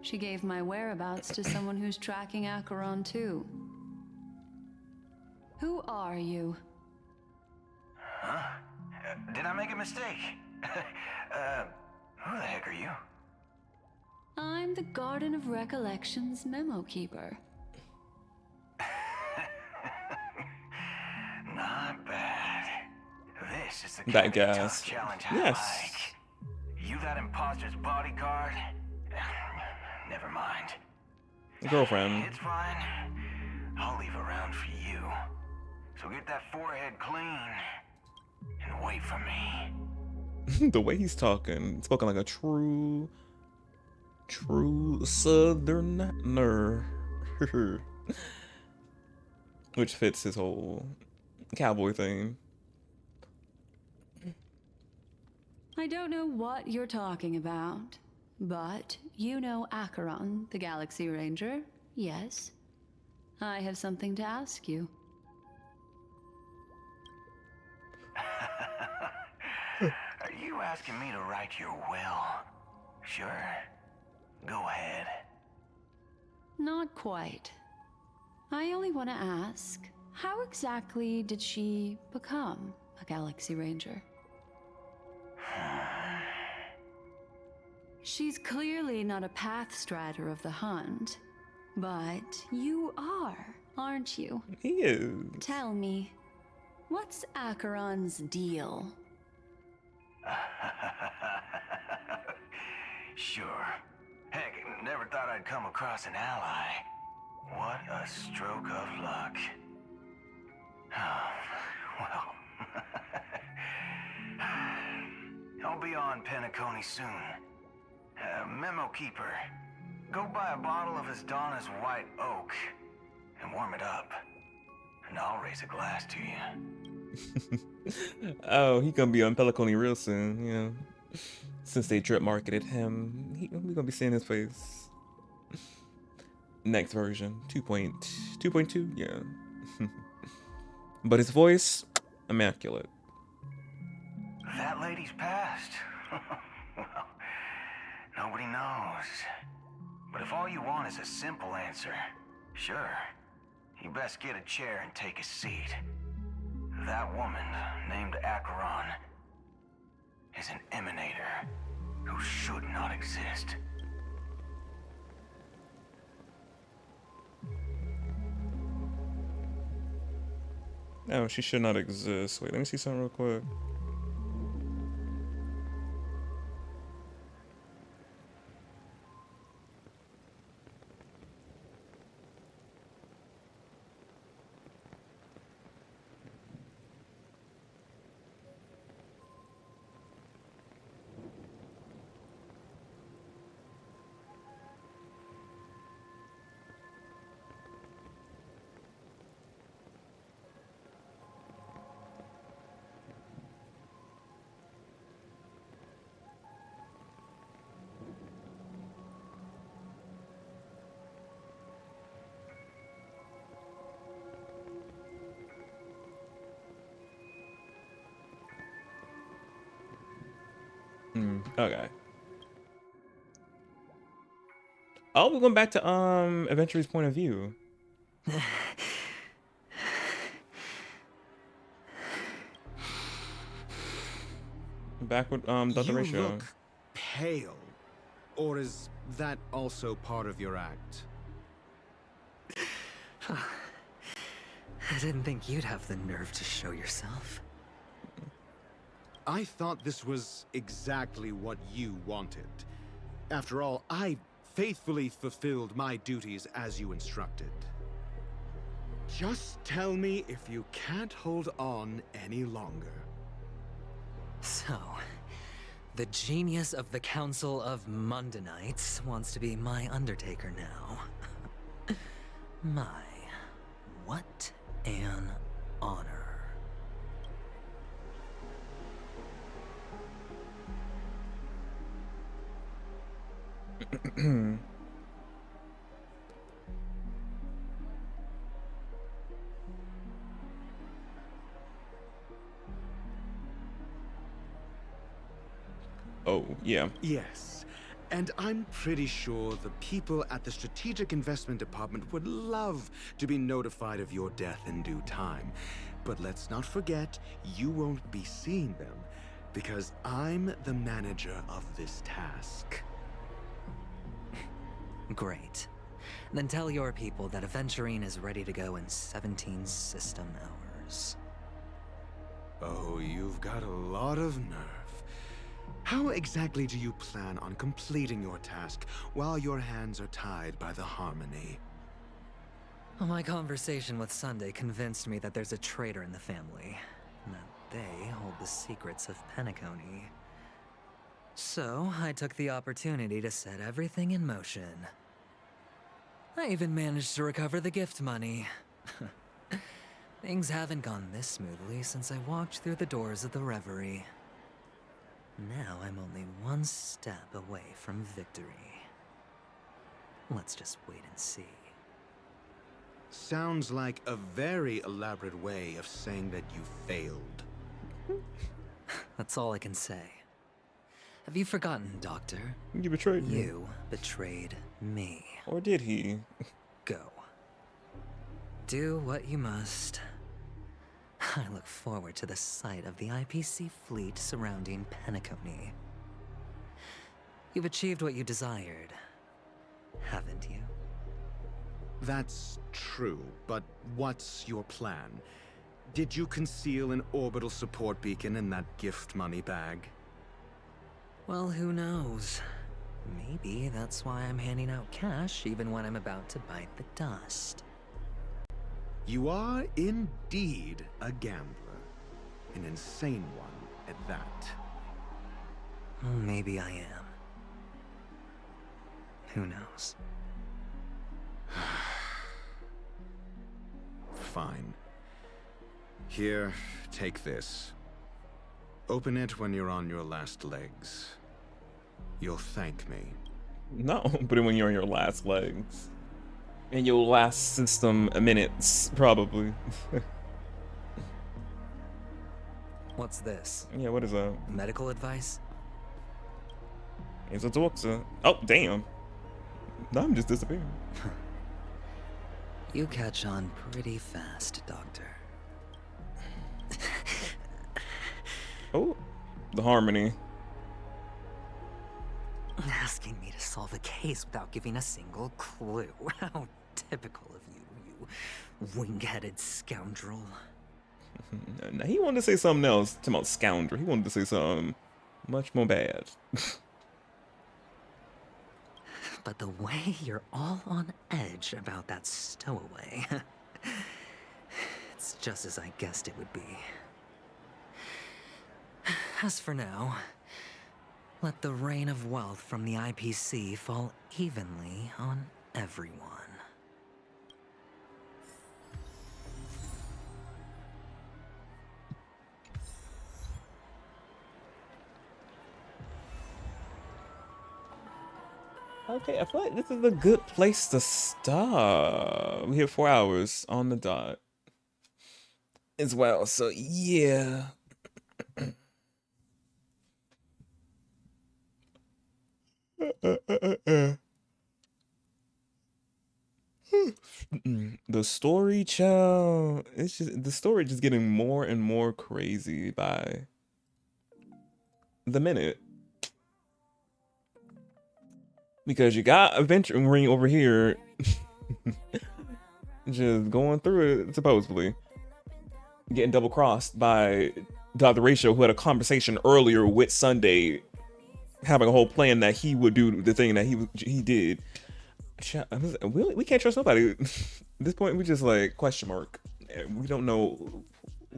She gave my whereabouts to someone who's tracking Acheron too. Who are you? Huh? Did I make a mistake? Who the heck are you? I'm the Garden of Recollection's memo keeper. Not bad. This is the That kind of gas. tough challenge I Yes. like. You that imposter's bodyguard? Never mind. Girlfriend. It's fine. I'll leave a round for you. So get that forehead clean and wait for me. The way he's talking, spoken like a true southerner. Which fits his whole cowboy thing. I don't know what you're talking about, but you know Acheron, the Galaxy Ranger, yes? I have something to ask you. Are you asking me to write your will? Sure. Go ahead. Not quite. I only want to ask, how exactly did she become a Galaxy Ranger? She's clearly not a path strider of the hunt, but you are, aren't you? He is. Tell me, what's Acheron's deal? Sure. Heck, never thought I'd come across an ally. What a stroke of luck. Well, I'll be on Penacony soon. Memo keeper, go buy a bottle of Donna's white oak and warm it up, and I'll raise a glass to you. Oh, he gonna be on Penacony real soon, you know. Since they drip marketed him, we gonna be seeing his face. Next version, 2.2, yeah. But his voice, immaculate. That lady's passed. Well, nobody knows. But if all you want is a simple answer, sure. You best get a chair and take a seat. That woman, named Acheron, is an emanator who should not exist. Oh, she should not exist. Wait, let me see something real quick. Okay. Oh, we're going back to Adventure's point of view. Back with Dr. You Ratio. look pale, or is that also part of your act? I didn't think you'd have the nerve to show yourself. I thought this was exactly what you wanted. After all, I faithfully fulfilled my duties as you instructed. Just tell me if you can't hold on any longer. So, the genius of the Council of Mundanites wants to be my Undertaker now. My, what an honor. Oh, yeah. Yes, and I'm pretty sure the people at the Strategic Investment Department would love to be notified of your death in due time. But let's not forget, you won't be seeing them, because I'm the manager of this task. Great. Then tell your people that Aventurine is ready to go in 17 system hours. Oh, you've got a lot of nerve. How exactly do you plan on completing your task while your hands are tied by the harmony? Well, my conversation with Sunday convinced me that there's a traitor in the family, and that they hold the secrets of Penacony. So, I took the opportunity to set everything in motion. I even managed to recover the gift money. Things haven't gone this smoothly since I walked through the doors of the Reverie. Now I'm only one step away from victory. Let's just wait and see. Sounds like a very elaborate way of saying that you failed. That's all I can say. Have you forgotten, Doctor? You betrayed me. You betrayed me. Or did he? Go. Do what you must. I look forward to the sight of the IPC fleet surrounding Penacony. You've achieved what you desired, haven't you? That's true, but what's your plan? Did you conceal an orbital support beacon in that gift money bag? Well, who knows? Maybe that's why I'm handing out cash even when I'm about to bite the dust. You are indeed a gambler. An insane one at that. Well, maybe I am. Who knows? Fine. Here, take this. Open it when you're on your last legs. You'll thank me. No, but when you're on your last legs. In your last system minutes, probably. What's this? Yeah, what is that? Medical advice? It's a doctor. Oh, damn. No, I'm just disappearing. You catch on pretty fast, Doctor. Oh, the harmony. Asking me to solve a case without giving a single clue. How typical of you, you wing-headed scoundrel. Now, he wanted to say something else. Talking about scoundrel. He wanted to say something much more bad. But the way you're all on edge about that stowaway, it's just as I guessed it would be. As for now, let the rain of wealth from the IPC fall evenly on everyone. Okay, I feel like this is a good place to stop. We hit 4 hours on the dot as well, so yeah. The story, child, it's just the story just getting more and more crazy by the minute. Because you got Adventuring Ring over here just going through it, supposedly. Getting double crossed by Dr. Ratio, who had a conversation earlier with Sunday, having a whole plan that he would do the thing that he did. We can't trust nobody. At this point, we just like question mark. We don't know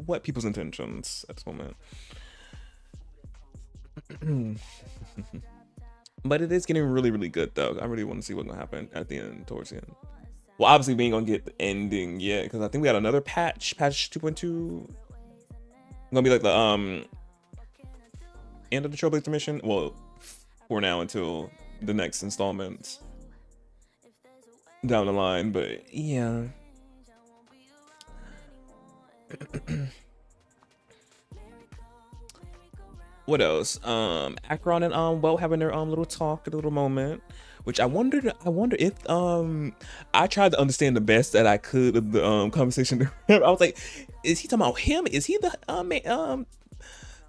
what people's intentions at this moment. But it is getting really, really good though. I really want to see what's gonna happen at the end, towards the end. Well, obviously we ain't gonna get the ending yet, because I think we got another patch 2.2. Gonna be like the end of the Trailblazer mission. Well, for now until the next installment down the line, but yeah. What else? Acheron and Well having their little talk, a little moment, which I wonder if I tried to understand the best that I could of the conversation. I was like, is he talking about him? Is he the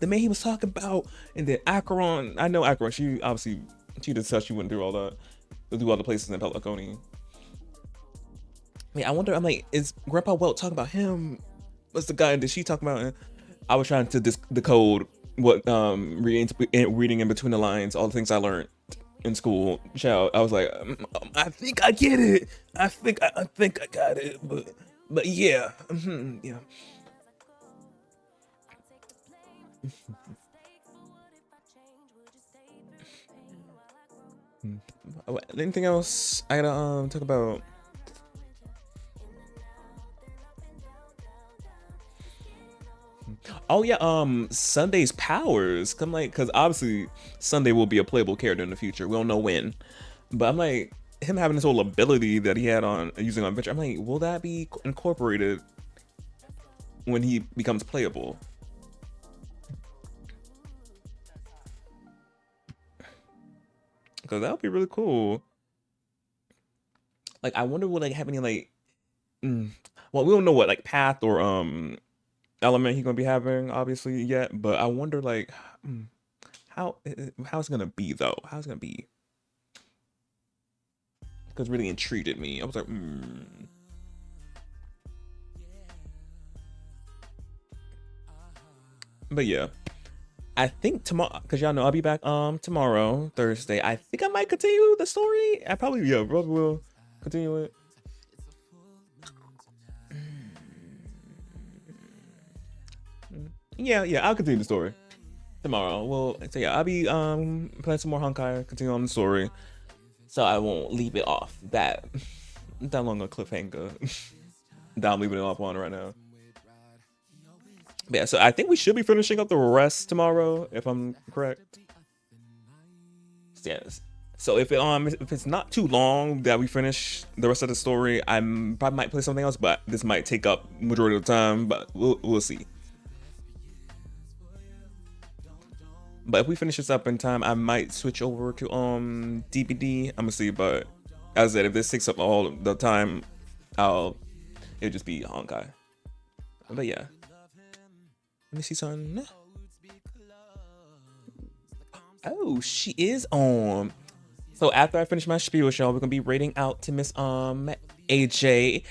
man he was talking about? And then Acheron, I know Acheron, she obviously she just said she went through all that, through all the places in Penacony. I mean, I wonder, I'm like, is Grandpa Welt talking about him? What's the guy that she talking about? And I was trying to decode what reading in between the lines, all the things I learned in school. Child, I was like, I think I get it. I think I got it. But yeah, yeah. Anything else I gotta talk about? Oh yeah, Sunday's powers. Come like, cause obviously Sunday will be a playable character in the future. We don't know when, but I'm like, him having this whole ability that he had on using on Adventure. I'm like, will that be incorporated when he becomes playable? Cause that would be really cool. Like, I wonder will like have any like, well, we don't know what like path or element he's gonna be having obviously yet, but I wonder like how's it gonna be though? How's it gonna be? Because really intrigued me. I was like, But yeah, I think tomorrow, because y'all know I'll be back tomorrow, Thursday. I think I might continue the story. I probably will continue it. Yeah, I'll continue the story tomorrow. Well, so yeah, I'll be playing some more Honkai, continue on the story, so I won't leave it off that long a cliffhanger that I'm leaving it off on right now. But yeah, so I think we should be finishing up the rest tomorrow, if I'm correct. Yes. So if it's not too long that we finish the rest of the story, I probably might play something else, but this might take up majority of the time. But we'll see. But if we finish this up in time, I might switch over to DBD. I'm gonna see, but as I said, if this takes up all the time, it'll just be Honkai. But yeah, let me see something. Oh, she is on. So after I finish my spiel, y'all, we're gonna be rating out to Miss AJ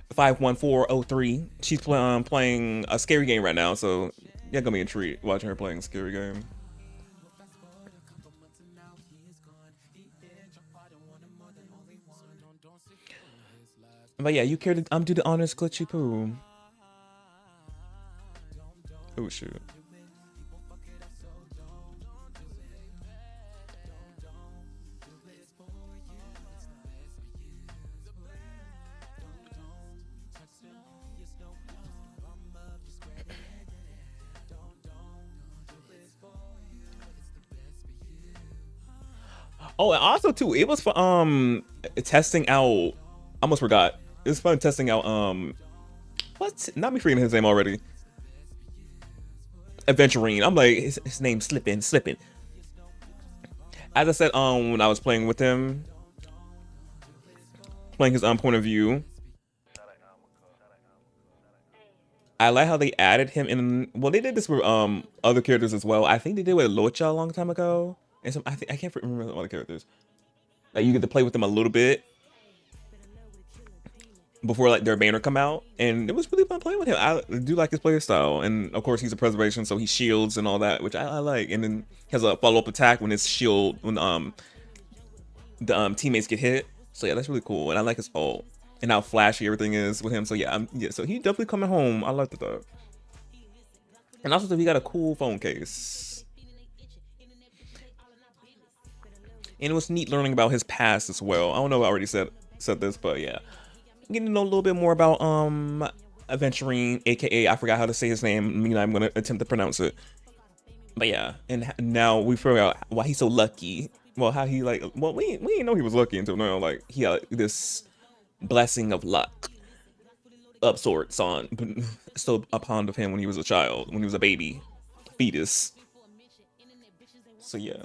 51403. She's playing a scary game right now, so yeah, gonna be intrigued watching her playing a scary game. But yeah, you care to do the honors, Glitchy Poo? Oh shoot. Oh, and also too, it was for testing out. I almost forgot. It was fun testing out what? Not me forgetting his name already. Adventurine. I'm like his name's slipping. As I said, when I was playing with him, playing his point of view, I like how they added him in. Well, they did this with other characters as well. I think they did with Locha a long time ago, and some I can't remember the other characters. Like you get to play with them a little bit before like their banner come out, and it was really fun playing with him. I do like his play style, and of course he's a preservation, so he shields and all that, which I like. And then he has a follow-up attack when his shield when the teammates get hit. So yeah, that's really cool, and I like his ult and how flashy everything is with him. So yeah, so he definitely coming home. I like that. And also, he got a cool phone case, and it was neat learning about his past as well. I don't know if I already said this, but yeah. Getting to know a little bit more about Adventurine, aka I forgot how to say his name. I'm gonna attempt to pronounce it. But yeah, and now we figure out why he's so lucky. Well, how he we didn't know he was lucky until now. Like he had this blessing of luck of sorts still upon of him when he was a child, when he was a baby, fetus. So yeah,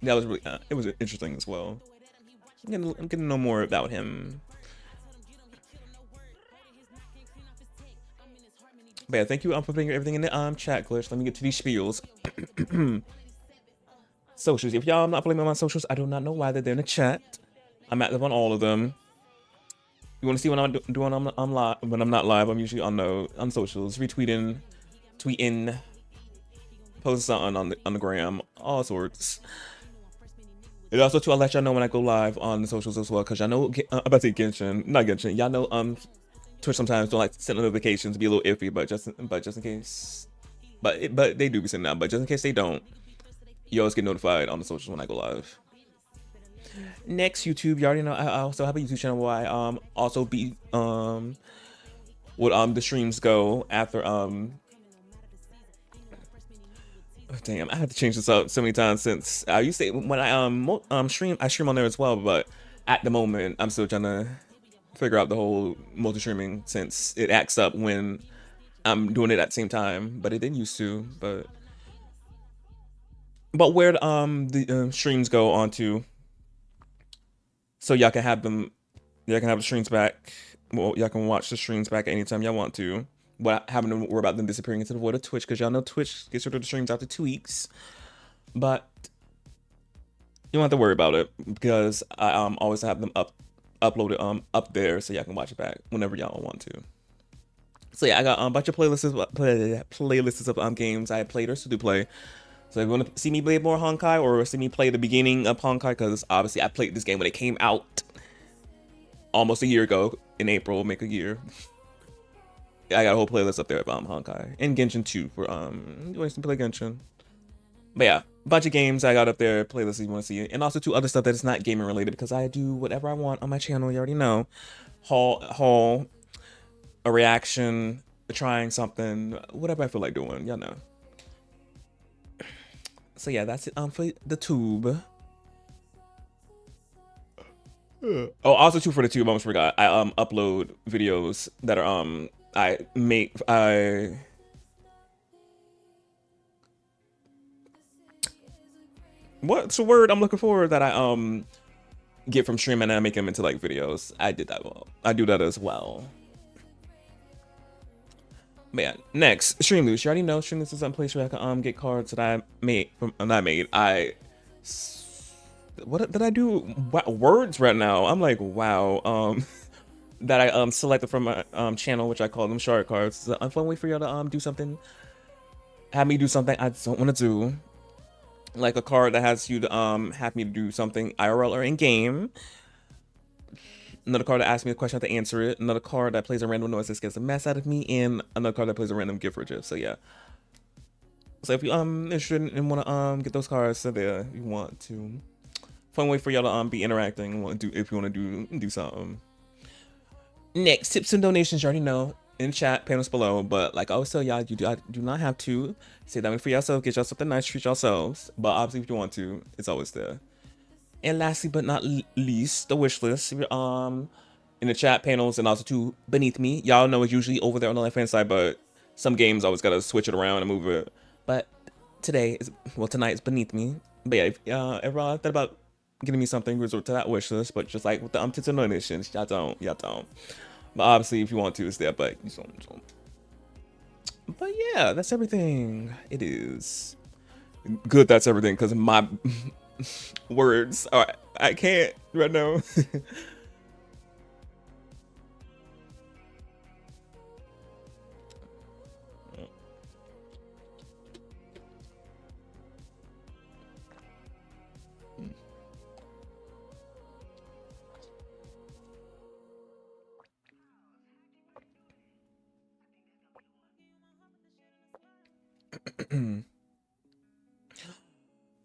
that was really it was interesting as well. I'm getting to know more about him. But yeah, thank you for putting everything in the chat, Glitch. Let me get to these spiels. Socials. If y'all not following me on my socials, I do not know why they're there in the chat. I'm active on all of them. You want to see what I'm doing? I'm live. When I'm not live, I'm usually on socials, retweeting, tweeting, posting something on the gram, all sorts. And also too, I'll let y'all know when I go live on the socials as well, because y'all know I'm about to say Genshin, not Genshin. Y'all know Twitch sometimes don't like to send notifications, be a little iffy, but just in case, but they do be sending out. But just in case they don't, you always get notified on the socials when I go live. Next, YouTube, you already know I also have a YouTube channel where I also be would the streams go after damn, I had to change this up so many times since I used to when I stream on there as well, but at the moment I'm still trying to figure out the whole multi-streaming since it acts up when I'm doing it at the same time, but it didn't used to. But where the streams go onto, so y'all can have them, y'all can have the streams back. Well, y'all can watch the streams back anytime y'all want to, without having to worry about them disappearing into the void of Twitch, because y'all know Twitch gets rid of the streams after 2 weeks. But you don't have to worry about it because I always have them uploaded up there so y'all can watch it back whenever y'all want to. So yeah, I got a bunch of playlists of games I played or still do play. So if you want to see me play more Honkai or see me play the beginning of Honkai, because obviously I played this game when it came out almost a year ago in April, make a year. I got a whole playlist up there about Honkai and Genshin too for you want to play Genshin. But yeah, a bunch of games I got up there, playlists you want to see, and also two other stuff that is not gaming related because I do whatever I want on my channel. You already know, haul, a reaction, trying something, whatever I feel like doing. Y'all know. So yeah, that's it for the tube. Oh, also too for the tube, I almost forgot. I upload videos that are what's the word I'm looking for that I get from streaming and I make them into like videos. I did that well. I do that as well. But yeah, next, Stream Loose. You already know Stream Loose is some place where I can get cards that I made what did I do? What words right now? I'm like, wow. That I selected from my channel, which I call them shard cards. It's a fun way for y'all to do something. Have me do something I don't want to do. Like a card that has you to have me do something IRL or in game. Another card that asks me a question, I have to answer it. Another card that plays a random noise that scares the mess out of me, and another card that plays a random gift or GIF. So yeah. So if you interested and want to get those cards, so there you want to. Fun way for y'all to be interacting and want to do if you want to do something. Next, tips and donations, you already know in chat panels below, but like I always tell y'all, you do not have to say that for yourself, get y'all something nice, treat yourselves, but obviously if you want to, it's always there. And lastly but not least, the wish list. In the chat panels and also too beneath me. Y'all know it's usually over there on the left hand side, but some games always gotta switch it around and move it. But tonight is beneath me. But yeah, if everyone thought about getting me something, resort to that wish list. But just like with the tips and donations, y'all don't. But obviously if you want to, it's there, but you don't. But yeah, that's everything. It is good. That's everything because my words are I can't right now.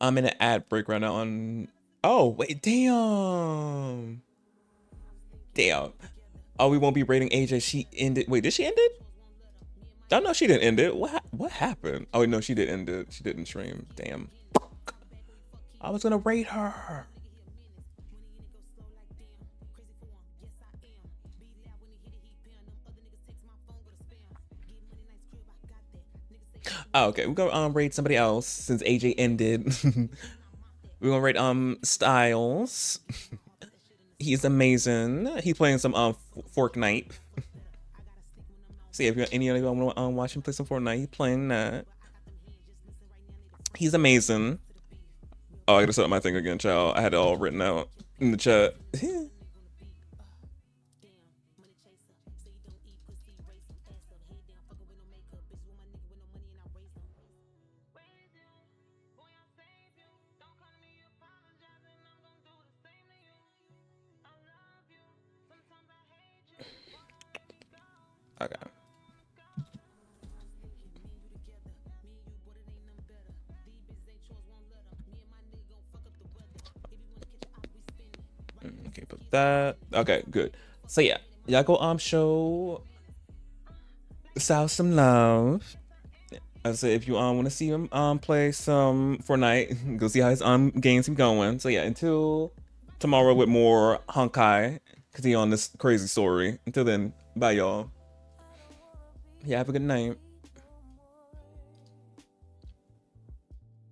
I'm in an ad break right now on. Oh wait, damn. Oh, we won't be rating AJ. She ended. Wait, did she end it? Oh no, she didn't end it. What happened? Oh no, she did end it. She didn't stream. Damn. I was gonna rate her. Oh, okay, we're gonna rate somebody else since AJ ended. We're gonna rate Styles. He's amazing. He's playing some Fortnite. See if you any of you want to watch him play some Fortnite, he's playing that. He's amazing. Oh, I gotta set up my thing again, child. I had it all written out in the chat. Okay, put that. Okay, good. So yeah, y'all go show Sal some love. I said if you want to see him play some Fortnite, go see how his games be going. So yeah, until tomorrow with more Honkai, continue on this crazy story. Until then, bye y'all. Yeah, have a good night.